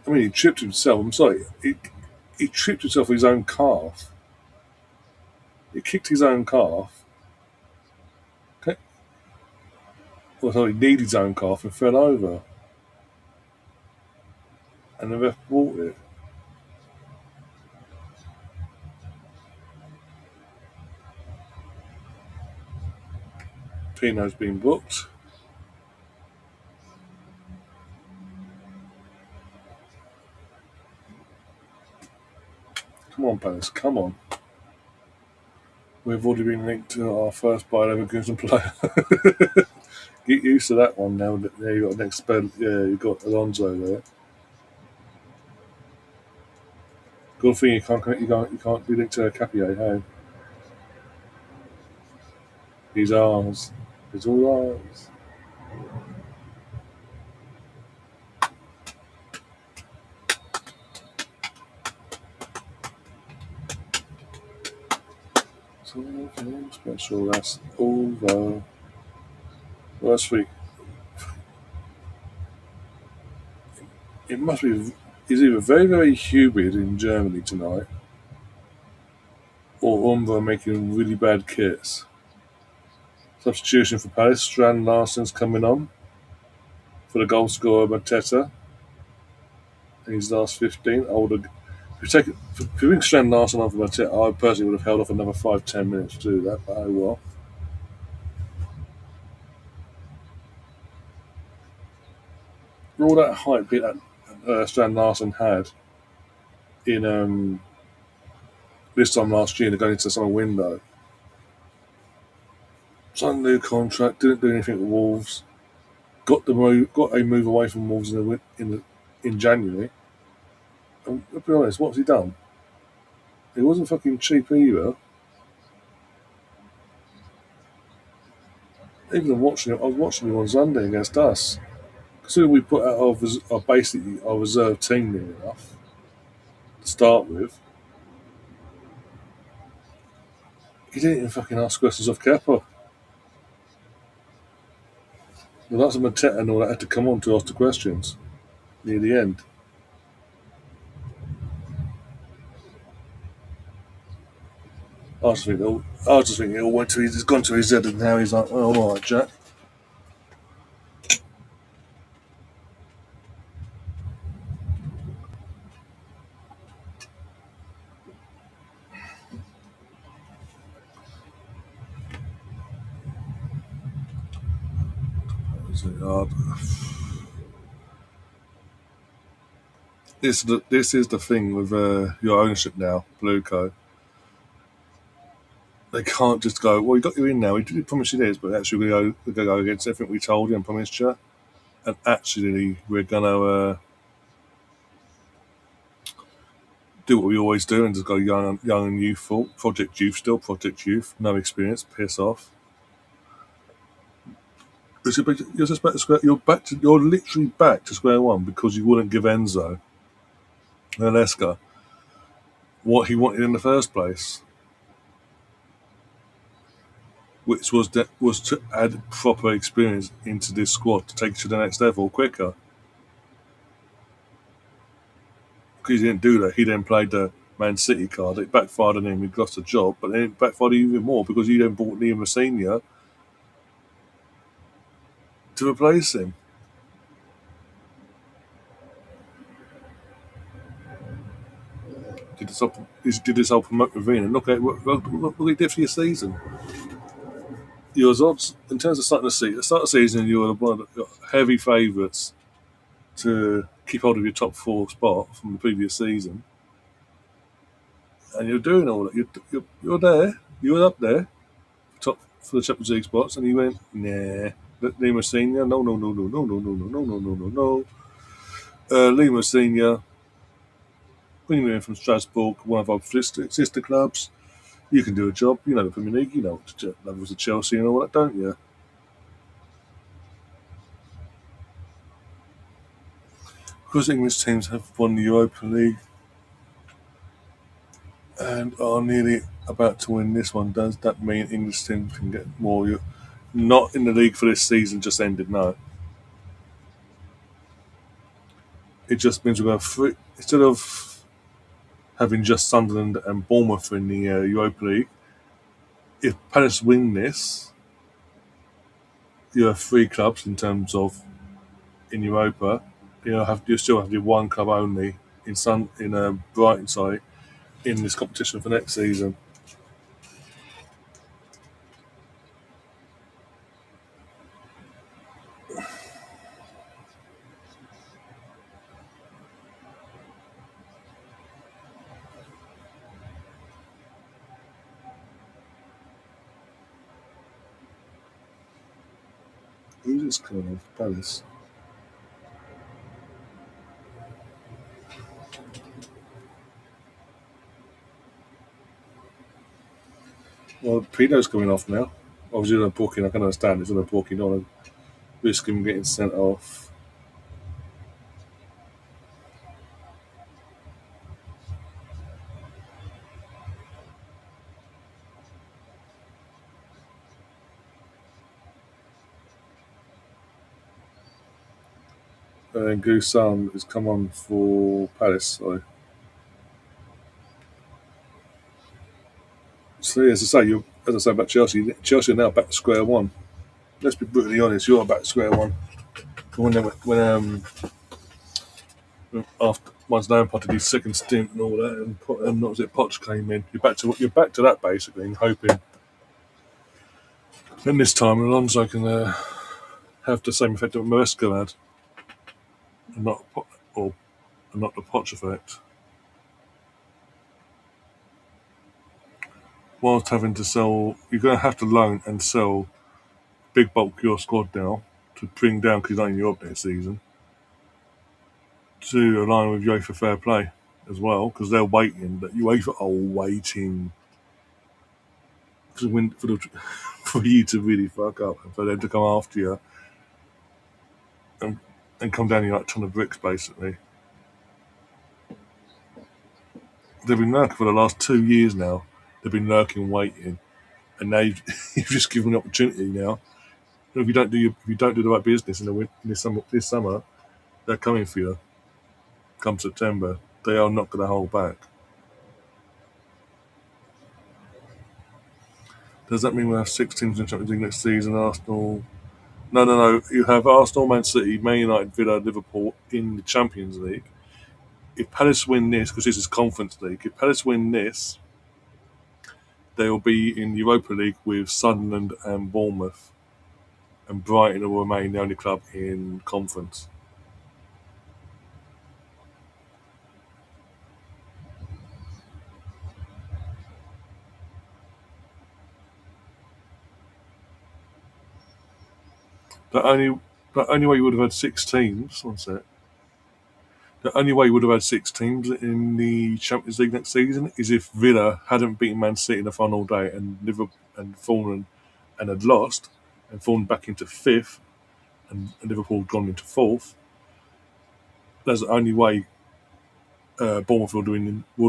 I mean, he tripped himself. I'm sorry. He tripped himself with his own calf. He kicked his own calf. Okay. Well, so he kneed his own calf and fell over. And the ref bought it. Pino's been booked. Come on, Palace. Come on. We've already been linked to our first Bayer Leverkusen player. Get used to that one now. Yeah, you got next spell. Yeah, you got Alonso there. Good thing you can't be linked to Capier. Hey, he's ours. He's all ours. Something special. That's over. Last week, it must be. It's either very very humid in Germany tonight, or Umbro making really bad kits. Substitution for Palace. Strand Larsen's coming on for the goal scorer Mateta in his last 15. I would have. If you bring Strand Larsen on for Mateta, I personally would have held off another 5-10 minutes to do that. But oh well. For all that hype that Strand Larsen had in this time last year, going into the summer window, signed a new contract, didn't do anything with Wolves, got a move away from Wolves in January. And I'll be honest, what's he done? He wasn't fucking cheap either. Even watching it, I was watching him on Sunday against us. Considering we put out basically our reserve team near enough to start with, he didn't even fucking ask questions of Kepa. Well, that's a Mateta and all that had to come on to ask the questions near the end. I just think it all went to his. It's gone to his head, and now he's like, "Well, all right, Jack." This is the thing with your ownership now, Blueco. They can't just go, "Well, we got you in now. We did promise you this, but actually we're going to go against everything we told you and promised you, and actually we're going to do what we always do and just go young and youthful, Project Youth, no experience, piss off." You're just back to square. You're literally back to square one because you wouldn't give Enzo and Esca what he wanted in the first place, which was to add proper experience into this squad to take it to the next level quicker. Because he didn't do that. He then played the Man City card. It backfired on him. He lost a job, but then it backfired even more because he then bought Liam Senior to replace him. Did this whole promote Ravine and look what he did for your season. Your odds in terms of start of the season, you were one of the heavy favourites to keep hold of your top four spot from the previous season, and you're doing all that. You're there. You're up there, top for the Champions League spots, and you went nah. Lima Senior, no, no, no, no, no, no, no, no, no, no, no, no, no. Lima Senior, bring him in from Strasbourg, one of our sister clubs. You can do a job. You know the Premier League. You know the levels of Chelsea and all that, don't you? Because English teams have won the Europa League and are nearly about to win this one, does that mean English teams can get more? You're not in the league for this season, just ended, no. It just means we're going to three, instead of having just Sunderland and Bournemouth in the Europa League, if Palace win this, you have three clubs in terms of in Europa. You still have your one club only in Brighton, sorry, in this competition for next season. Who's this coming off? Palace. Well, Pino's coming off now. Obviously, on Porky, I can understand it's on a Porky, not a risk him getting sent off. And Gusan has come on for Palace. So yeah, as I say about Chelsea, Chelsea are now back to square one. Let's be brutally honest, you're back to square one. When after once Lampard did his second stint and all that, and what was it, Poch came in, you're back to that basically, and hoping. And this time Alonso can have the same effect that Maresca had, and not or and not the Poch effect. Whilst having to sell, you're going to have to loan and sell big bulk of your squad now to bring down because he's not in Europe next season to align with UEFA Fair Play as well because they're waiting. That UEFA are waiting for you to really fuck up and for them to come after you and, and come down here like a ton of bricks basically. They've been lurking for the last 2 years now. They've been lurking, waiting, and now you've just given an opportunity now. And if you don't do the right business in this summer, they're coming for you. Come September, they are not going to hold back. Does that mean we'll have 6 teams in the Champions League next season? Arsenal. No, no, no. You have Arsenal, Man City, Man United, Villa, Liverpool in the Champions League. If Palace win this, because this is Conference League, if Palace win this, they will be in the Europa League with Sunderland and Bournemouth, and Brighton will remain the only club in Conference. The only way you would have had 6 teams. One sec. The only way you would have had 6 teams in the Champions League next season is if Villa hadn't beaten Man City in the final day and Liverpool and fallen and had lost and fallen back into fifth and Liverpool had gone into fourth. That's the only way Bournemouth would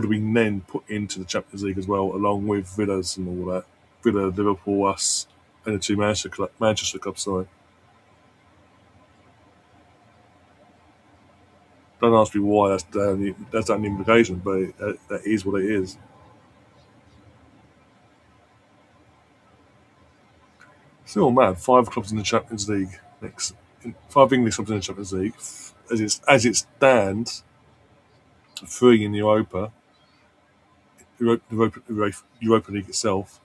have been then put into the Champions League as well, along with Villa's and all that. Villa, Liverpool, us, and the two Manchester clubs. Sorry. Don't ask me why that's an implication, but that is what it is. Still mad. 5 clubs in the Champions League next. 5 English clubs in the Champions League. As it stands, 3 in the Europa League itself,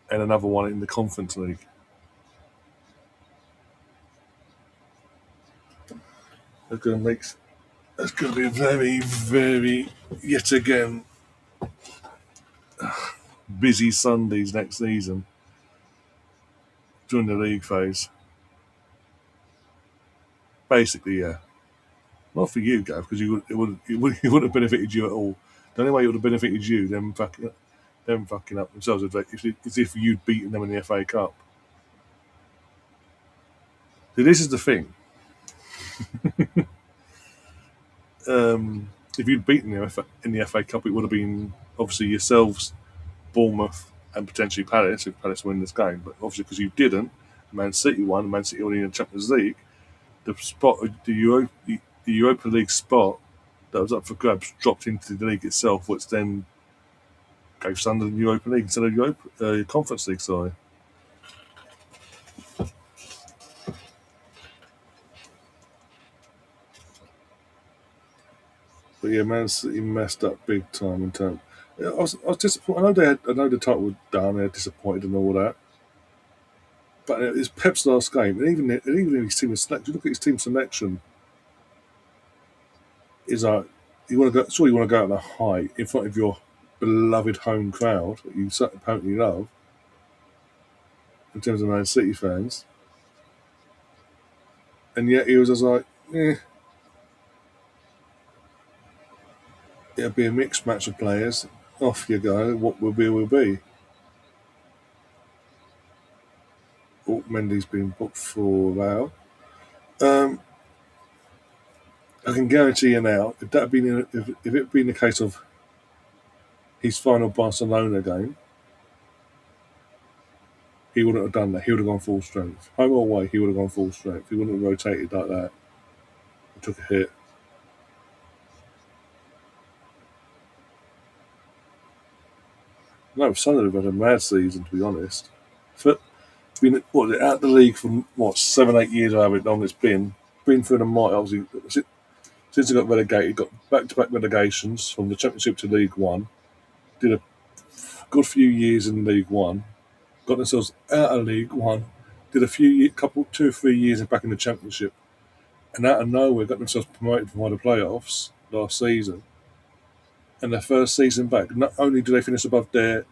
and another one in the Conference League. That's going to make. That's going to be a very, very yet again busy Sundays next season during the league phase. Basically, yeah. Not for you, Gav, because it wouldn't have benefited you at all. The only way it would have benefited you, them fucking up themselves, is if you'd beaten them in the FA Cup. So this is the thing. If you'd beaten them in the FA Cup, it would have been obviously yourselves, Bournemouth, and potentially Palace if Palace win this game. But obviously, because you didn't, Man City won. Man City already in the Champions League. The Europa League spot that was up for grabs dropped into the league itself, which then gave Sunderland Europa League instead of Conference League. Sorry. But yeah, Man City messed up big time in terms. I was disappointed. I know the title was done. They're disappointed and all that. But it's Pep's last game, and even his team selection. Look at his team selection. Is like you want to go. Sure, you want to go out on a high in front of your beloved home crowd that you apparently love. In terms of Man City fans, And yet he was just like, it'll be a mixed match of players. Off you go. What will be, will be. Oh, Mendy's been booked for Rayo. I can guarantee you now, if it had been the case of his final Barcelona game, he wouldn't have done that. He would have gone full strength. Home or away, he would have gone full strength. He wouldn't have rotated like that. He took a hit. No, Sunderland have had a mad season, to be honest. For, been out the league for 7, 8 years, however long it's been. Been through the might, obviously, since they got relegated, got back-to-back relegations from the Championship to League One. Did a good few years in League One. Got themselves out of League One. Did a couple, 2 or 3 years back in the Championship, and out of nowhere got themselves promoted from the playoffs last season. And their first season back, not only do they finish above their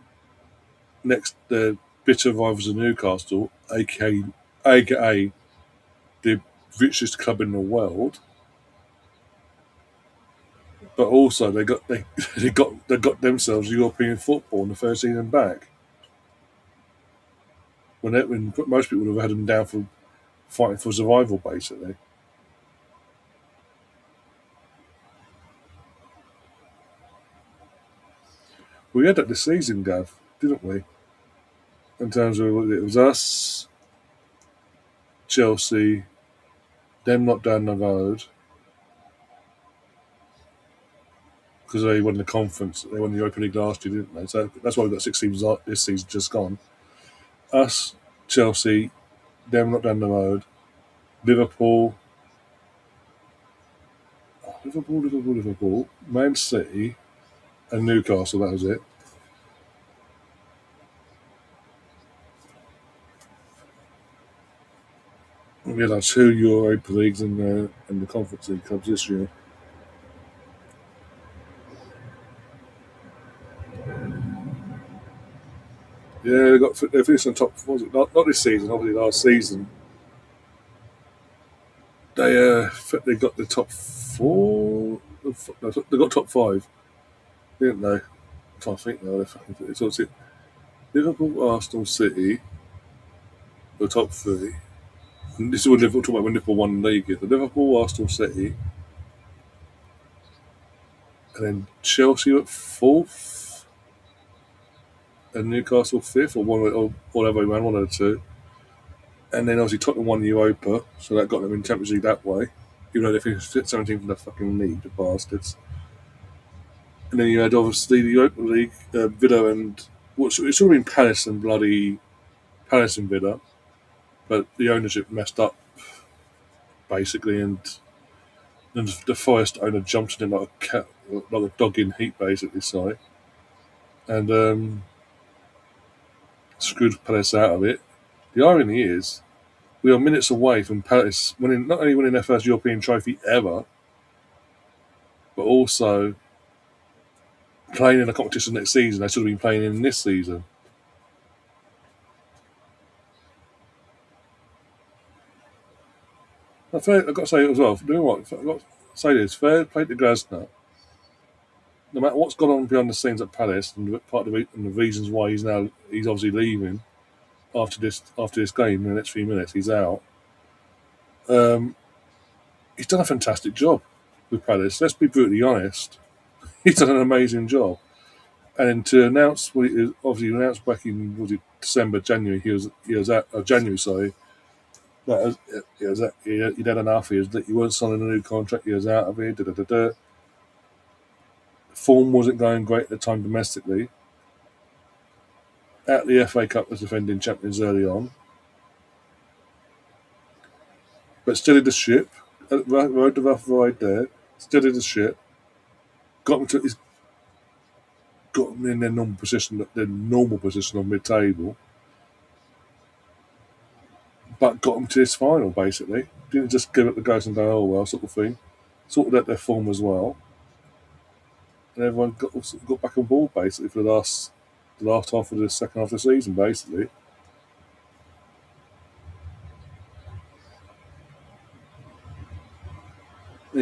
bitter rivals of Newcastle, aka the richest club in the world, but also they got themselves European football in the first season back. When most people would have had them down for fighting for survival, basically. We had that this season, Gav, didn't we? In terms of it was us, Chelsea, them not down the road because they won the conference. They won the Europa League last year, didn't they? So that's why we've got 6 teams this season just gone. Us, Chelsea, them not down the road, Liverpool, Man City, and Newcastle. That was it. We had our 2 Europa Leagues and the Conference League clubs this year. Yeah, they finished on top. Was it not this season? Obviously, last season they got the top 4. They got top 5, didn't they? I can't think now. It's obviously Liverpool, Arsenal, City, the top 3. And this is what Liverpool talking about when Liverpool won the league. The Liverpool, Arsenal, City, and then Chelsea at 4th, and Newcastle 5th, or whatever, man, one of the two. And then obviously Tottenham won Europa, so that got them in Champions League that way. Even though they finished 17th in the fucking league, the bastards. And then you had obviously the Europa League, Villa and it's sort of been Palace and Villa, but the ownership messed up basically, and the Forest owner jumped in like a cat, like a dog in heat, basically. Sorry, and screwed Palace out of it. The irony is, we are minutes away from Palace not only winning their first European trophy ever, but also playing in a competition next season they should have been playing in this season. I've got to say it as well. Doing what? I've got to say this. Fair play to Glasner. No matter what's gone on behind the scenes at Palace, and the reasons why he's obviously leaving after this game in the next few minutes, he's out. He's done a fantastic job with Palace. Let's be brutally honest. He's done an amazing job. And to announce what he obviously announced back in December, January, he was out January, sorry. He'd had enough. He wasn't signing a new contract. He was out of here. Form wasn't going great at the time domestically. At the FA Cup as defending champions early on, but steadied the ship. Rode the rough ride there. Steadied the ship. Got them in their normal position of mid-table, but got them to this final basically. Didn't just give it the ghost and go, oh well, sort of thing. Sorted out their form as well, and everyone got back on board basically for the last half of the second half of the season basically.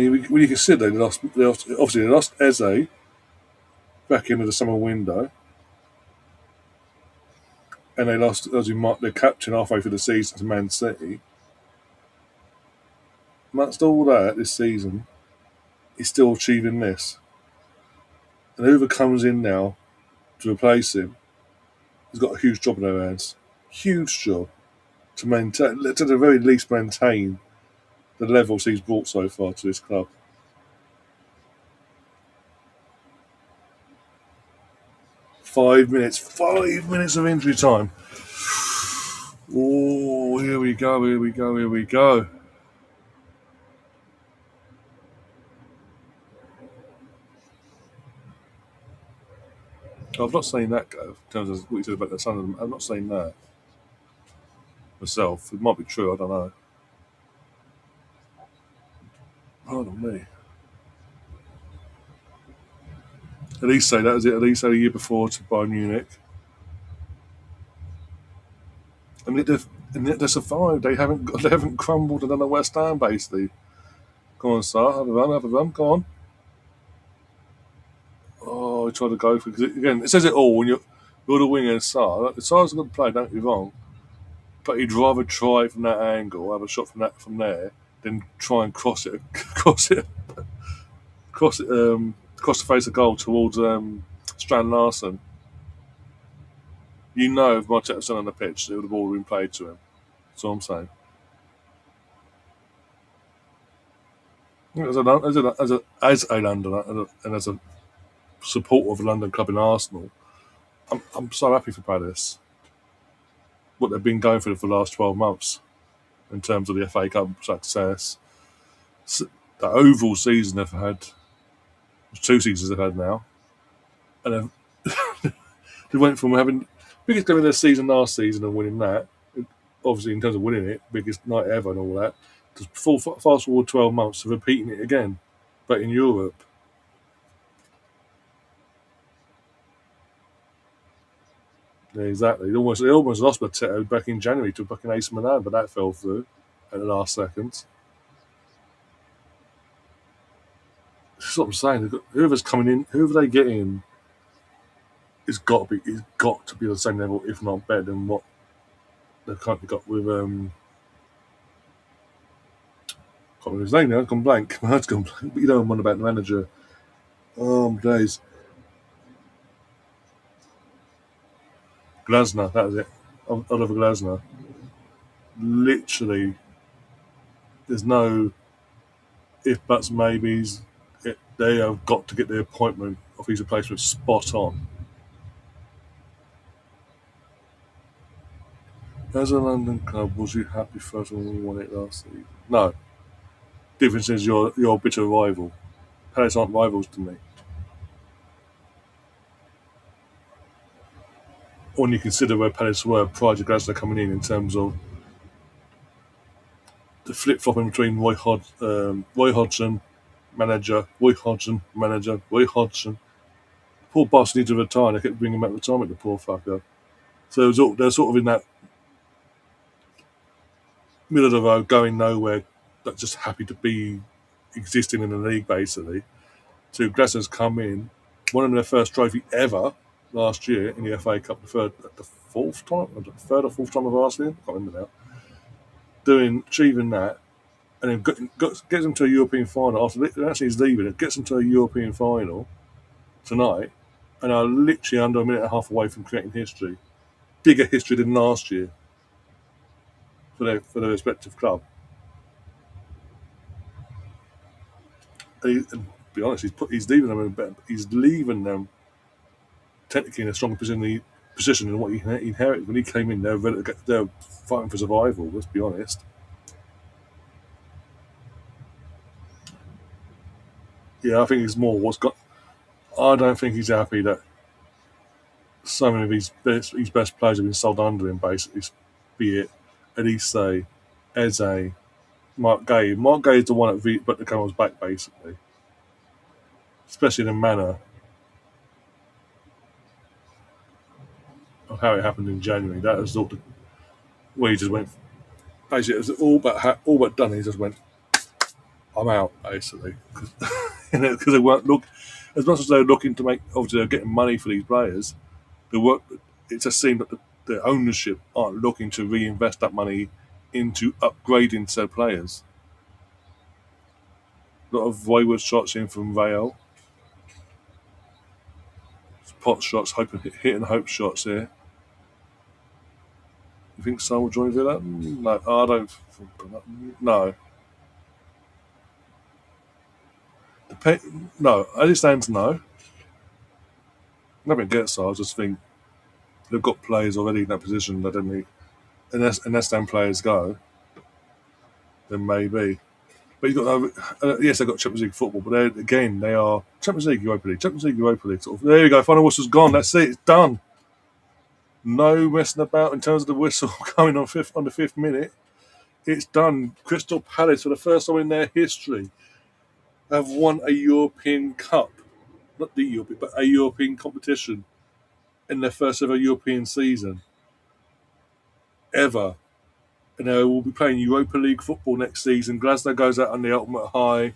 when you consider obviously they lost Eze back into the summer window, and they lost their captain halfway through the season to Man City. Amongst all that, this season, he's still achieving this. And whoever comes in now to replace him has got a huge job in their hands. Huge job to maintain, to the very least, maintain the levels he's brought so far to this club. Five minutes of injury time. Oh, here we go. I've not seen that go in terms of what you said about the Sun. I've not seen that myself. It might be true. I don't know. Pardon me. Elise say that was it. Elise a year before to Bayern Munich, and yet they survived. They haven't crumbled and done a West Ham basically. Go on, Sar. Have a run. Go on. Oh, he tried to go for it. Again, it says it all when you're the winger, Sar. Sar's a good player. Don't get me wrong. But he'd rather try it from that angle, have a shot from there, than try and cross it across the face of goal towards Strand Larsen. You know, if Marchetto was on the pitch, it would have all been played to him. That's all I'm saying. As a Londoner and as a supporter of a London club in Arsenal, I'm so happy for Palace. What they've been going through for the last 12 months in terms of the FA Cup success. The overall season they've had, 2 seasons they've had now, and they went from having biggest game of their season last season and winning that, obviously in terms of winning it, biggest night ever and all that, to fast forward 12 months to repeating it again, but in Europe. Yeah, exactly. They almost lost Mateo back in January to fucking AC Milan, but that fell through at the last seconds. That's what I'm saying. Whoever's coming in, whoever they get in, it's got to be on the same level, if not better than what they've currently got with can't remember his name now. It's gone blank. My head's gone blank. But you know one about the manager. Oh my days. Glasner, that was it. Oliver Glasner. Literally, there's no if buts maybes. They have got to get the appointment of his replacement spot on. As a London club, was you happy first when we won it last season? No. Difference is you're a bitter rival. Palace aren't rivals to me. When you consider where Palace were prior to Glasner coming in terms of the flip flopping between Roy Hodgson, manager, Roy Hodgson. Poor boss needs to retire. They kept bringing him back to retirement, the poor fucker. So they're sort of in that middle of the road, going nowhere, but just happy to be existing in the league, basically. So Glasner's come in, won their first trophy ever last year in the FA Cup, the third or fourth time of Arsenal, I can't remember now. Achieving that, and then gets them to a European final after actually he's leaving. It gets them to a European final tonight, and are literally under a minute and a half away from creating history, bigger history than last year for their respective club. And to be honest, he's leaving them technically in a stronger position than what he inherited when he came in. They're fighting for survival. Let's be honest. Yeah, I think it's more what's got. I don't think he's happy that so many of his best players have been sold under him. Basically, be it Elise, Eze, Mark Gay. Mark Gay is the one that put the camel's back, basically, especially the manner of how it happened in January. That was sort of where he just went. Basically, it was all but done. He just went, I'm out basically because they weren't look as much as they're looking to make. Obviously, they're getting money for these players. The work. It just seemed that the ownership aren't looking to reinvest that money into upgrading said players. A lot of wayward shots in from Rayo. Pot shots, hit and hope shots here. You think Son will join Villa? No, I don't. No. No, as it stands, no. Nothing gets so. I just think they've got players already in that position that they need. Unless them players go, then maybe. But you've got yes, they've got Champions League football, but again they are Champions League, Europa League, Champions League, Europa League. Sort of, there you go. Final whistle's gone. That's it. It's done. No messing about in terms of the whistle coming on the fifth minute. It's done. Crystal Palace, for the first time in their history, have won a European Cup, not the European, but a European competition in their first ever European season ever. And they will be playing Europa League football next season. Glasgow goes out on the ultimate high,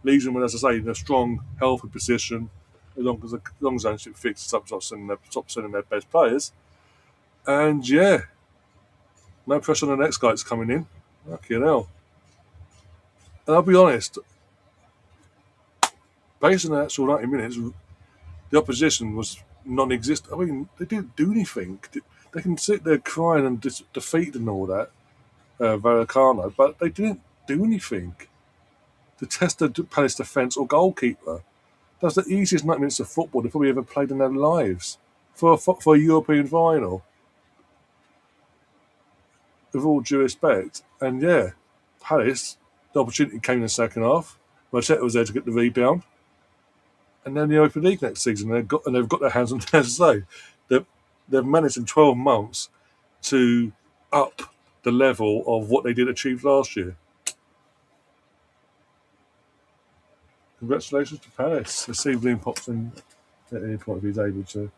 leaves them, as I say, in a strong, healthy position. As long as ownership fixes stop sending their best players. And yeah, no pressure on the next guy that's coming in. Fucking hell. And I'll be honest, based on the actual 90 minutes, the opposition was non-existent. I mean, they didn't do anything. They can sit there crying and defeat and all that, Vallecano, but they didn't do anything to test the Palace defence or goalkeeper. That's the easiest 90 minutes of football they've probably ever played in their lives for a European final. With all due respect, and yeah, Palace, the opportunity came in the second half. Marchetta was there to get the rebound, and then the Europa League next season. They've got their hands on. As I say, they've managed in 12 months to up the level of what they did achieve last year. Congratulations to Palace. Let's see if Liam pops in at any point if he's able to.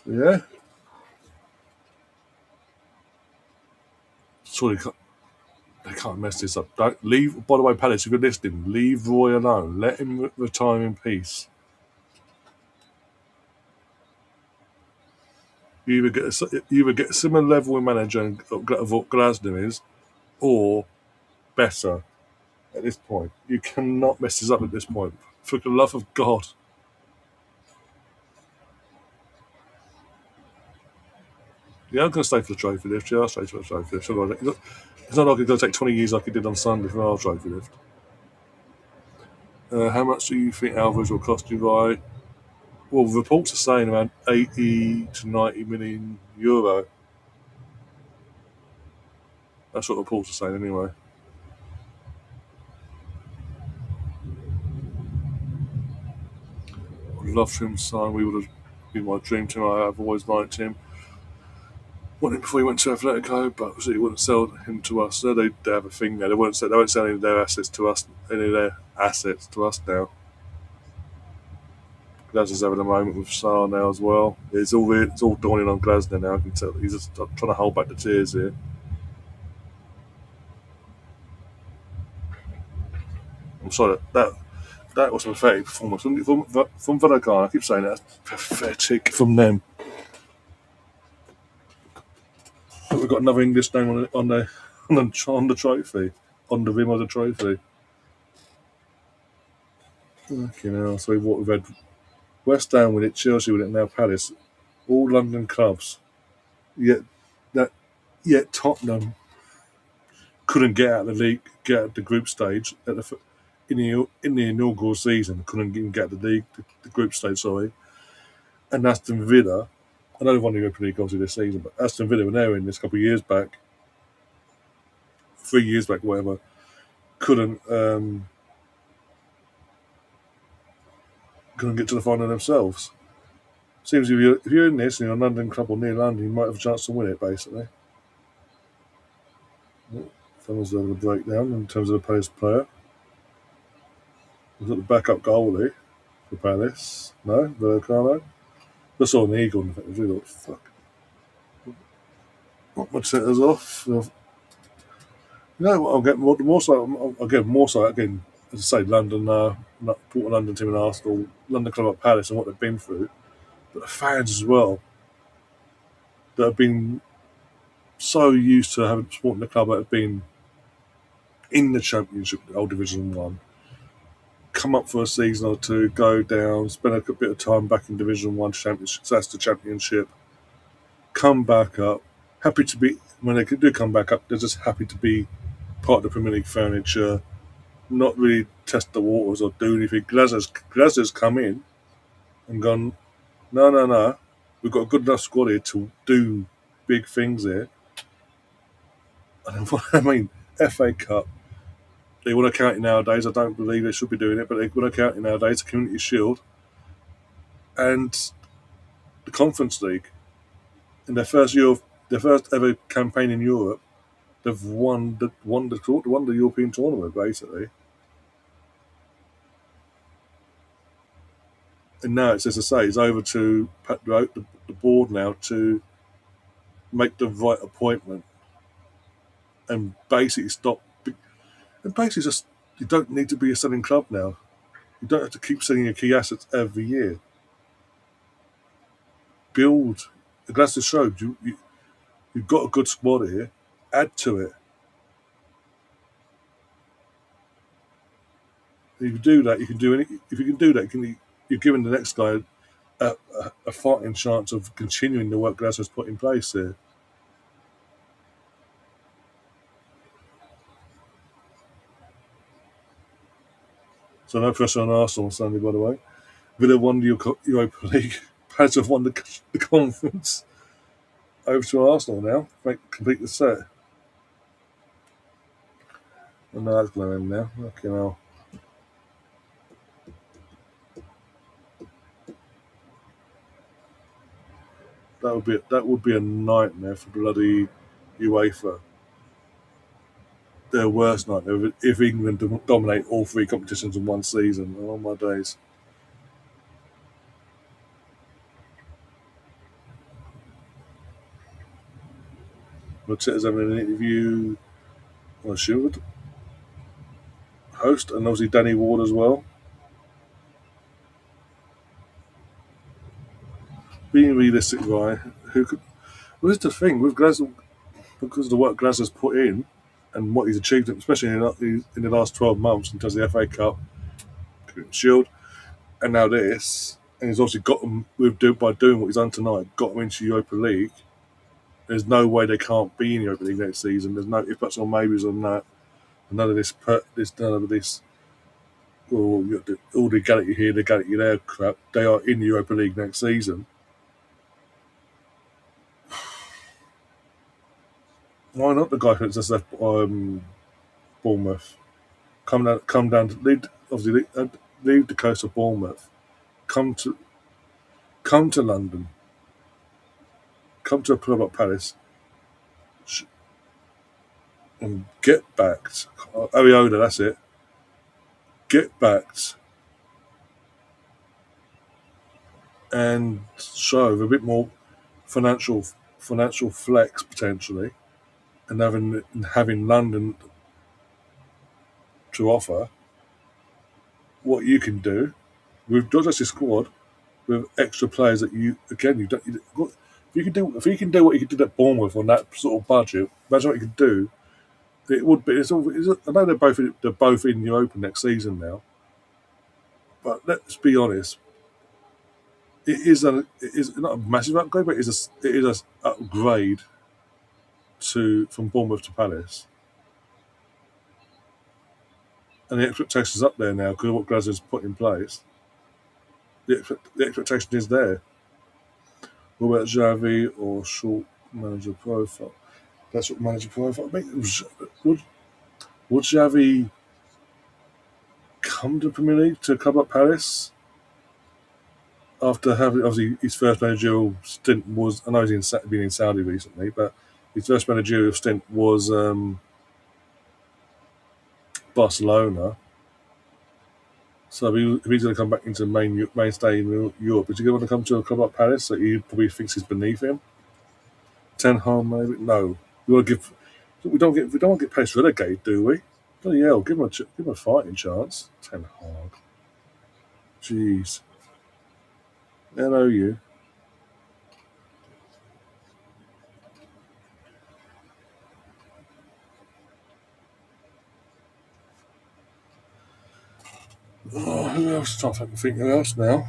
Yeah. Surely they can't mess this up. Don't leave. By the way, Palace, if you're listening, leave Roy alone. Let him retire in peace. You either get a similar level in manager of what Glasgow is, or better. At this point, you cannot mess this up. At this point, for the love of God. Yeah, I'm going to stay for the trophy lift. Yeah, I'll stay for the trophy lift. It's not like it's going to take 20 years like it did on Sunday for our trophy lift. How much do you think Alvarez will cost you by? Well, reports are saying around 80 to 90 million euro. That's what reports are saying anyway. I'd love him to sign. We would have been my dream team. I've always liked him. Wanted him before he went to Atletico, but obviously he wouldn't sell him to us. So they have a thing there. They won't sell any of their assets to us. Any of their assets to us now. Glasgow's having a moment with Sarr now as well. It's all dawning on Glasgow now. I can tell he's just trying to hold back the tears here. I'm sorry that was a pathetic performance from Vallecano. I keep saying that. Pathetic from them. But we've got another English name on the trophy, on the rim of the trophy. Okay, now so we've had West Ham with it, Chelsea with it, now Palace, all London clubs. Yet Tottenham couldn't get out of the league, get out of the group stage in the inaugural season. Couldn't even get out of the group stage. Sorry, and Aston Villa. I know they've won the Europa League obviously this season, but Aston Villa when they were in this couple of years back, 3 years back, whatever, couldn't get to the final themselves. Seems if you're in this and you're a London club or near London, you might have a chance to win it, basically. Someone's having a breakdown in terms of the Palace player. We've got the backup goalie for Palace. No, Vallecano. Just saw an eagle in fact. Really fuck. Not much centres off. You know what? I'll get more so again. As I say, London, Port London team and Arsenal, London Club at Palace, and what they've been through, but the fans as well that have been so used to having supporting the club that have been in the Championship, the old Division One, come up for a season or two, go down, spend a bit of time back in Division One Championship. So that's the Championship. Come back up, happy to be when they do come back up. They're just happy to be part of the Premier League furniture, not really test the waters or do anything. Glasgow's come in and gone, no, no, no. We've got a good enough squad here to do big things here. And what I mean, FA Cup, they want to count it nowadays. I don't believe they should be doing it, but they want to count it nowadays. The Community Shield and the Conference League. In their first ever campaign in Europe, they've won the European tournament basically. And now it's, as I say, it's over to the board now to make the right appointment and basically stop. And basically, just you don't need to be a selling club now. You don't have to keep selling your key assets every year. Build. Glasgow showed you've got a good squad here. Add to it. If you do that, you can do any. If you can do that, you're giving the next guy a fighting chance of continuing the work Glasgow's put in place here. So no pressure on Arsenal on Sunday, by the way. Villa won the Europa League. Palace have won the conference. Over to Arsenal now. Complete the set. And now that's going to end now. Okay, now. That would be a nightmare for bloody UEFA. Their worst nightmare if England dominate all three competitions in one season. Oh my days! Arteta's having an interview. I should host, and obviously Danny Ward as well. Being realistic, right? Who could? Well, here's the thing with Glasgow, because of the work Glasgow's put in and what he's achieved, especially in the last 12 months in terms of the FA Cup, Shield, and now this, and he's obviously got them by doing what he's done tonight, got them into Europa League. There's no way they can't be in Europa League next season. There's no if buts or maybes on that. None of this. All the Galactic here, the Galactic there crap. They are in the Europa League next season. Why not the guy who just left Bournemouth? Come down to leave the coast of Bournemouth. Come to London. Come to a club like Palace and get backed. Ariola, that's it. Get backed and show a bit more financial flex potentially, and having London to offer what you can do with not just your squad, with extra players that you don't. If you can do what you did at Bournemouth on that sort of budget, imagine what you could do. It would be. I know they're both in Europa next season now, but let's be honest. It is not a massive upgrade, but it is a upgrade from Bournemouth to Palace, and the expectation's up there now because of what Glasgow's put in place. The expectation is there. What about Xavi or short manager profile? That's what manager profile. I mean, would Xavi come to the Premier League to club at Palace after having obviously his first managerial stint was? I know he's been in Saudi recently, but his first managerial stint was Barcelona. So if he's going to come back into mainstay in Europe, is he going to come to a club like Paris that he probably thinks is beneath him? Ten Hag, maybe? No. You want to give. We don't get Pace relegated, do we? Bloody hell, give them a fighting chance. Ten Hag. Jeez. Hello, you. Oh, who else? I'm trying to think who else now.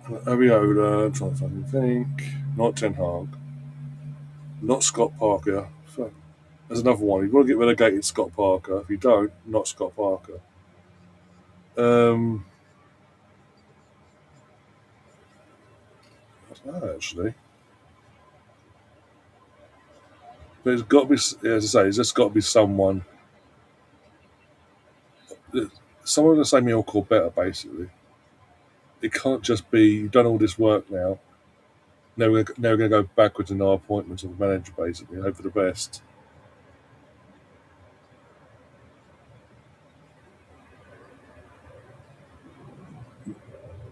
Ariola, I'm trying to fucking think. Not Ten Hag. Not Scott Parker. Fuck. There's another one. You've got to get relegated, Scott Parker. If you don't, not Scott Parker. I don't know, actually. But it's got to be, as I say, it's just got to be someone. Someone of the same ilk or better, basically. It can't just be, you've done all this work now. Now we're going to go backwards in our appointments of the manager, basically, and hope for the best.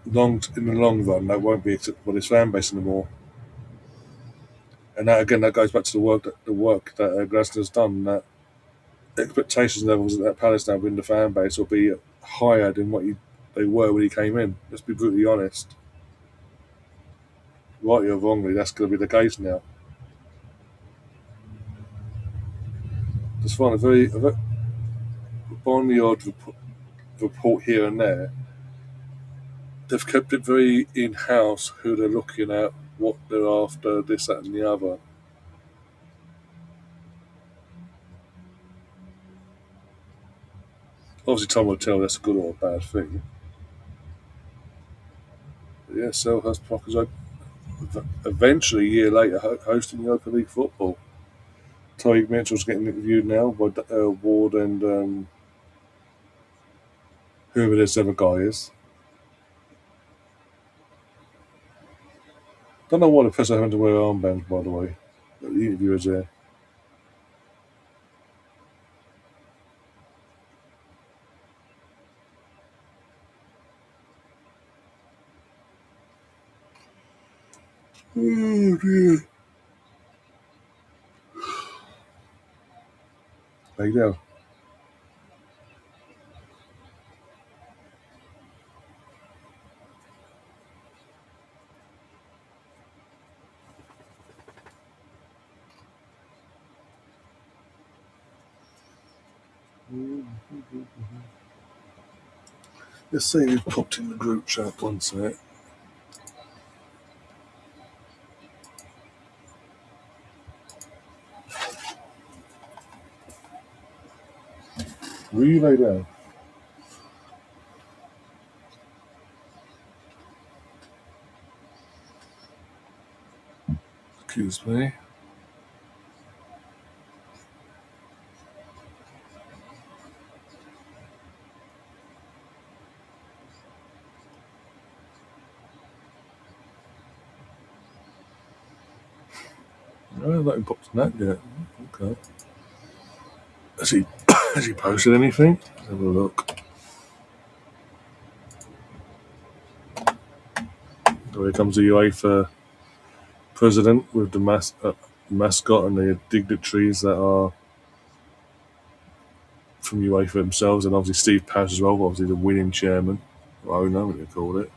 In the long run, that won't be acceptable by this fan base anymore. And that again, that goes back to the work that Glasner's done. That expectations levels at that Palace now within the fan base will be higher than they were when he came in. Let's be brutally honest. Rightly or wrongly, that's going to be the case now. Just find on the odd report here and there, they've kept it very in-house who they're looking at, what they're after, this, that, and the other. Obviously, time will tell that's a good or a bad thing. But yeah, Selhurst Park is eventually a year later hosting the Europa League football. Tyreek Mitchell's getting interviewed now by Ward and whoever this other guy is. Don't know why the press are having to wear armbands, by the way. But the interviewers there. Oh dear. Lay down. Let's see who popped in the group chat one sec. Will you lay down? Excuse me. No, nothing popped in that yet. Okay. Has he posted anything? Let's have a look. Here comes the UEFA president with the mascot and the dignitaries that are from UEFA themselves, and obviously Steve Parish as well, obviously the winning chairman, or owner, what you call it.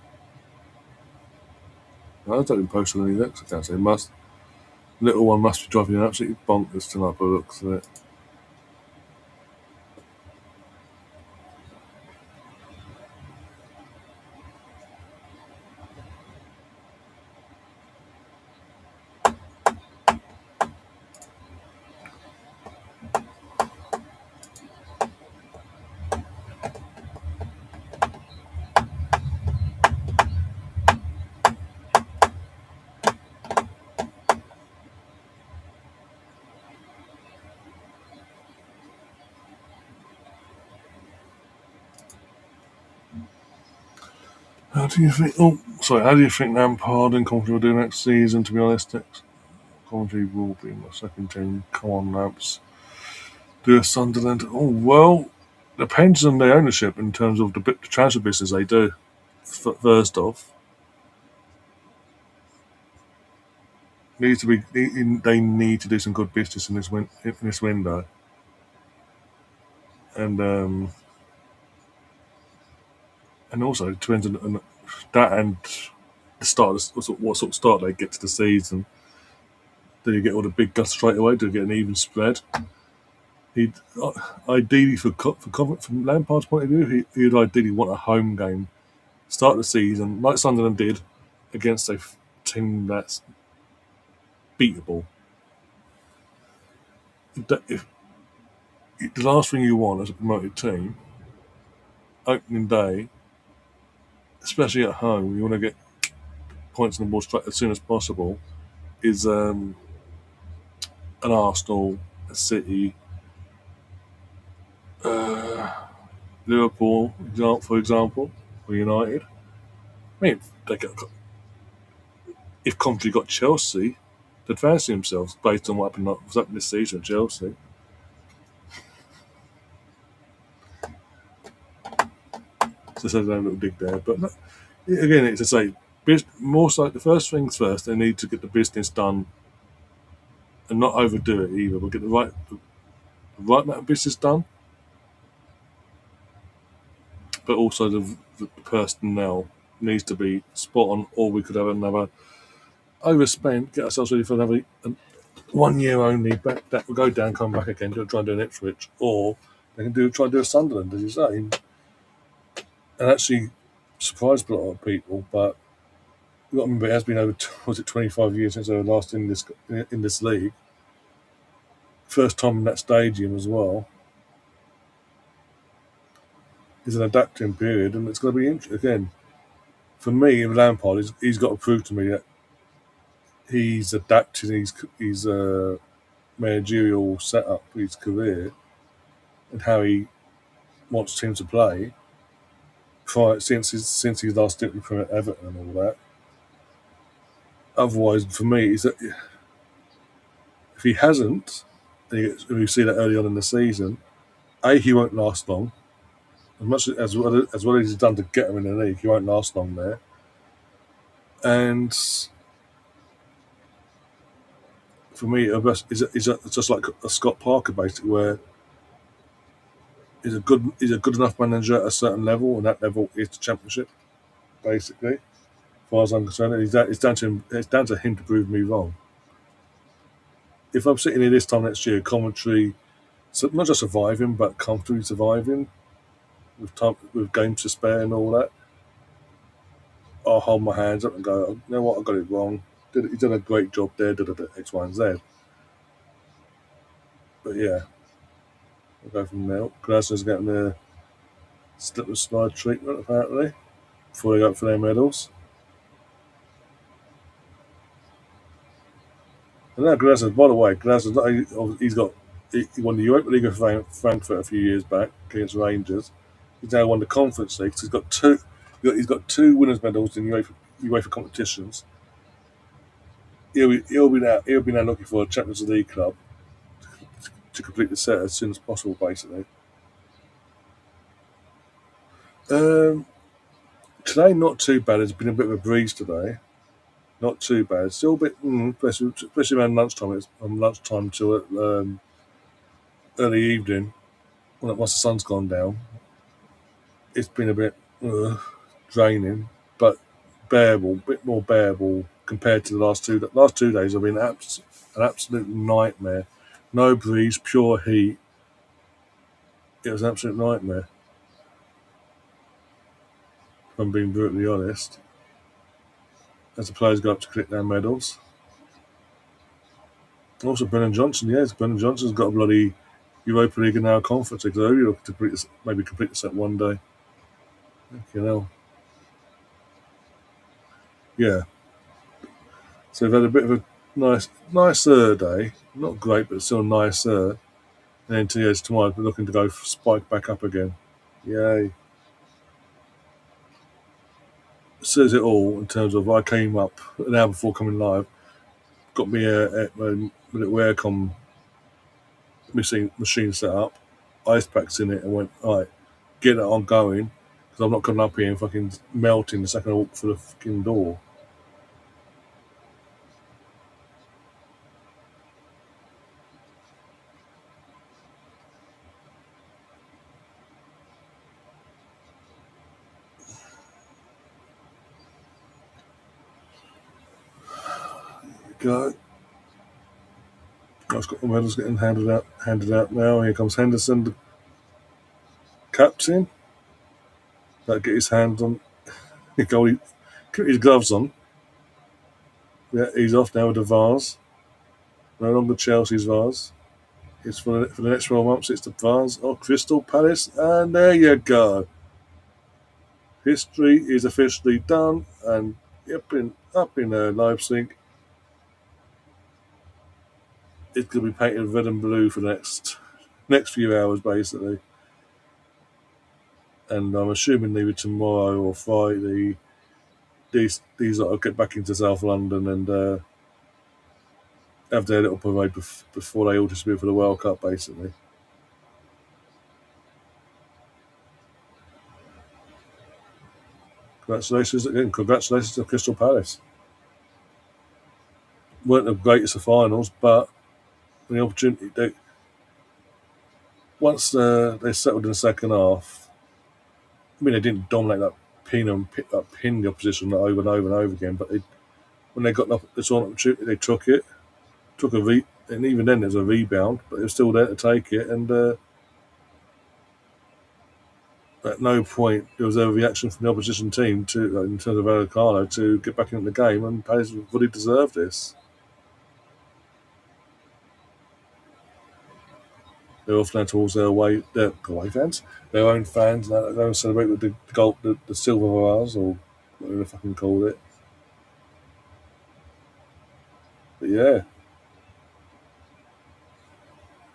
I don't post on any of that, I can't say must. Little one must be driving an absolutely bonkers tonight by the looks of it. How do you think Lampard and Coventry will do next season, to be honest? Coventry will be my second team. Come on, Lamps. Do a Sunderland. Oh, well, depends on their ownership in terms of the transfer business they do. First off, needs to be. They need to do some good business in this window, and also it depends on that and the start. What sort of start they get to the season. Do you get all the big gusts straight away? Do you get an even spread? He'd ideally from Lampard's point of view, he'd ideally want a home game, start the season like Sunderland did against a team that's beatable. If the last thing you want as a promoted team, opening day, especially at home, you want to get points on the board straight as soon as possible. Is an Arsenal, a City, uh, Liverpool, for example, or United. I mean, if Coventry got Chelsea, they'd fancy themselves based on what happened this season at Chelsea. So there's a little dig there. But again, it's to say, more so the first things first, they need to get the business done and not overdo it either, but get the right amount of business done, but also the personnel needs to be spot on, or we could have another overspent, get ourselves ready for another 1 year only, back that will go down, come back again, try and do an Ipswich, or they can try and do a Sunderland, as you say, and actually surprised a lot of people. But you've got to remember, it has been over 25 years since they were last in this league. First time in that stadium as well. Is an adapting period, and it's going to be interesting again. For me, Lampard, he's got to prove to me that he's adapted his managerial setup, his career, and how he wants teams to play. Since his last stint with Everton and all that. Otherwise, for me, is that if he hasn't, and we see that early on in the season, he won't last long. As much as well as he's done to get him in the league, he won't last long there. And for me, it's just like a Scott Parker, basically, where he's a good enough manager at a certain level, and that level is the Championship, basically. As far as I'm concerned, it's down to him to prove me wrong. If I'm sitting here this time next year, commentary, so not just surviving, but comfortably surviving, with games to spare and all that, I'll hold my hands up and go, you know what, I got it wrong. He's done a great job there, did a bit X, Y, and Z. But yeah, we'll go from there. Glasgow's getting the slip and slide treatment, apparently, before they go up for their medals. And now Glasgow, by the way, he won the Europa League of Frankfurt a few years back against Rangers. He's now won the Conference League. So he's got two winners' medals in UEFA competitions. He'll be now looking for a Champions League club to complete the set as soon as possible, basically. Today, not too bad. It's been a bit of a breeze today. Not too bad. Still a bit, especially around lunchtime. It's from lunchtime till early evening, once the sun's gone down. It's been a bit draining, but bearable, a bit more bearable compared to the last 2 days. Have been an absolute nightmare. No breeze, pure heat. It was an absolute nightmare. If I'm being brutally honest. As the players go up to collect their medals. Also, Brennan Johnson, yes, Brennan Johnson's got a bloody Europa League and now a Conference League. So he'll maybe complete the set one day. You know. Yeah. So we've had a bit of a nicer day. Not great, but still nicer. And then tomorrow we're looking to go spike back up again. Yay. It says it all in terms of I came up an hour before coming live, got me a little aircon machine set up, ice packs in it, and went, all right, get it on going, because I'm not coming up here and fucking melting the second I walk through the fucking door. go. I've got the medals getting handed out now. Here comes Henderson, the captain. That get his hand on. He put his gloves on. Yeah, he's off now with the vase. No longer Chelsea's vase. It's for the next 12 months. It's the vase of Crystal Palace, and there you go. History is officially done, and up in Leipzig, it's going to be painted red and blue for the next few hours, basically. And I'm assuming either tomorrow or Friday, these will get back into South London and have their little parade before they all disappear for the World Cup, basically. Congratulations again. Congratulations to Crystal Palace. Weren't the greatest of finals, but the opportunity once they settled in the second half. I mean, they didn't dominate that pin the opposition over and over and over again. But when they got this one opportunity, they took it. And even then there's a rebound, but they were still there to take it. And at no point there was a reaction from the opposition team to, in terms of Vallecano, to get back into the game. And Palace really deserved this. They're off now towards their away fans, their own fans. Now they're going to celebrate with the silverware or whatever they fucking called it. But yeah,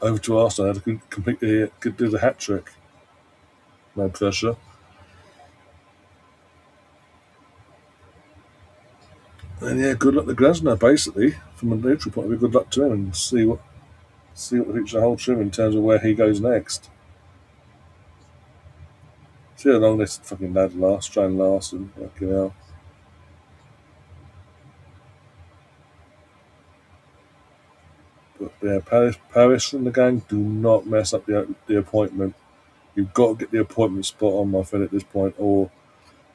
over to Arsenal now to completely do the hat trick. No pressure. And yeah, good luck to Grasner, basically, from a neutral point of view. Good luck to him, and see what the future holds for him in terms of where he goes next. See how long this fucking lad lasts, try and last, and fucking hell. But yeah, Paris and the gang, do not mess up the appointment. You've got to get the appointment spot on, my friend, at this point. Or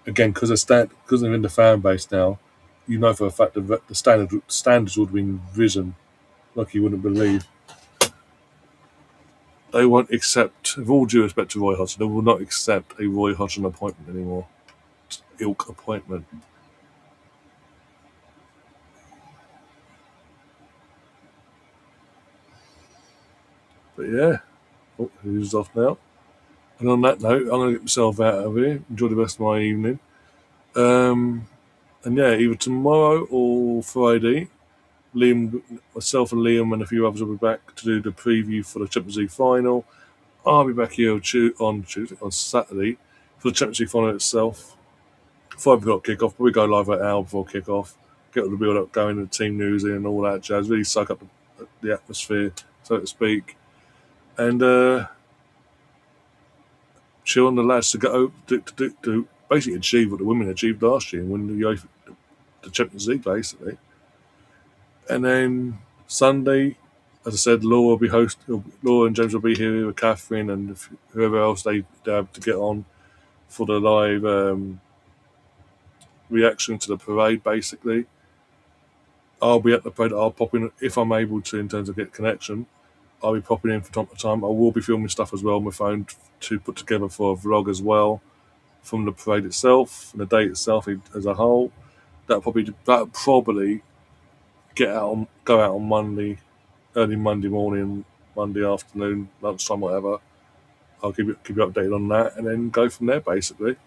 again, because they're in the fan base now, you know for a fact that the standards would have been risen like you wouldn't believe. They won't accept, with all due respect to Roy Hodgson, they will not accept a Roy Hodgson appointment anymore. Ilk appointment. But yeah, who's off now? And on that note, I'm going to get myself out of here. Enjoy the rest of my evening. And yeah, either tomorrow or Friday, myself and Liam and a few others will be back to do the preview for the Champions League final. I'll be back here on Saturday for the Champions League final itself. 5 o'clock kickoff, but we go live at an hour before kickoff. Get all the build up going, the team news in and all that jazz. Really soak up the atmosphere, so to speak. And chill on the lads to go to basically achieve what the women achieved last year and win the Champions League, basically. And then Sunday, as I said, Laura and James will be here with Catherine and whoever else they have to get on for the live reaction to the parade, basically. I'll be at the parade. I'll pop in if I'm able to in terms of get connection. I'll be popping in from time to time. I will be filming stuff as well on my phone to put together for a vlog as well from the parade itself and the day itself as a whole. That'll probably go out on Monday, early Monday morning, Monday afternoon, lunchtime, whatever. I'll keep you updated on that and then go from there, basically.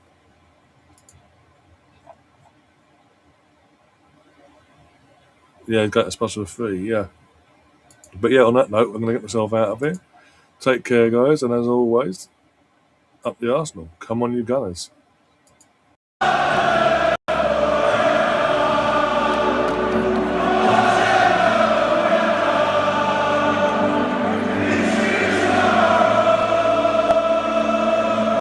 Yeah, get a sponsor for free, yeah. But yeah, on that note, I'm going to get myself out of here. Take care, guys, and as always, up the Arsenal. Come on, you Gunners.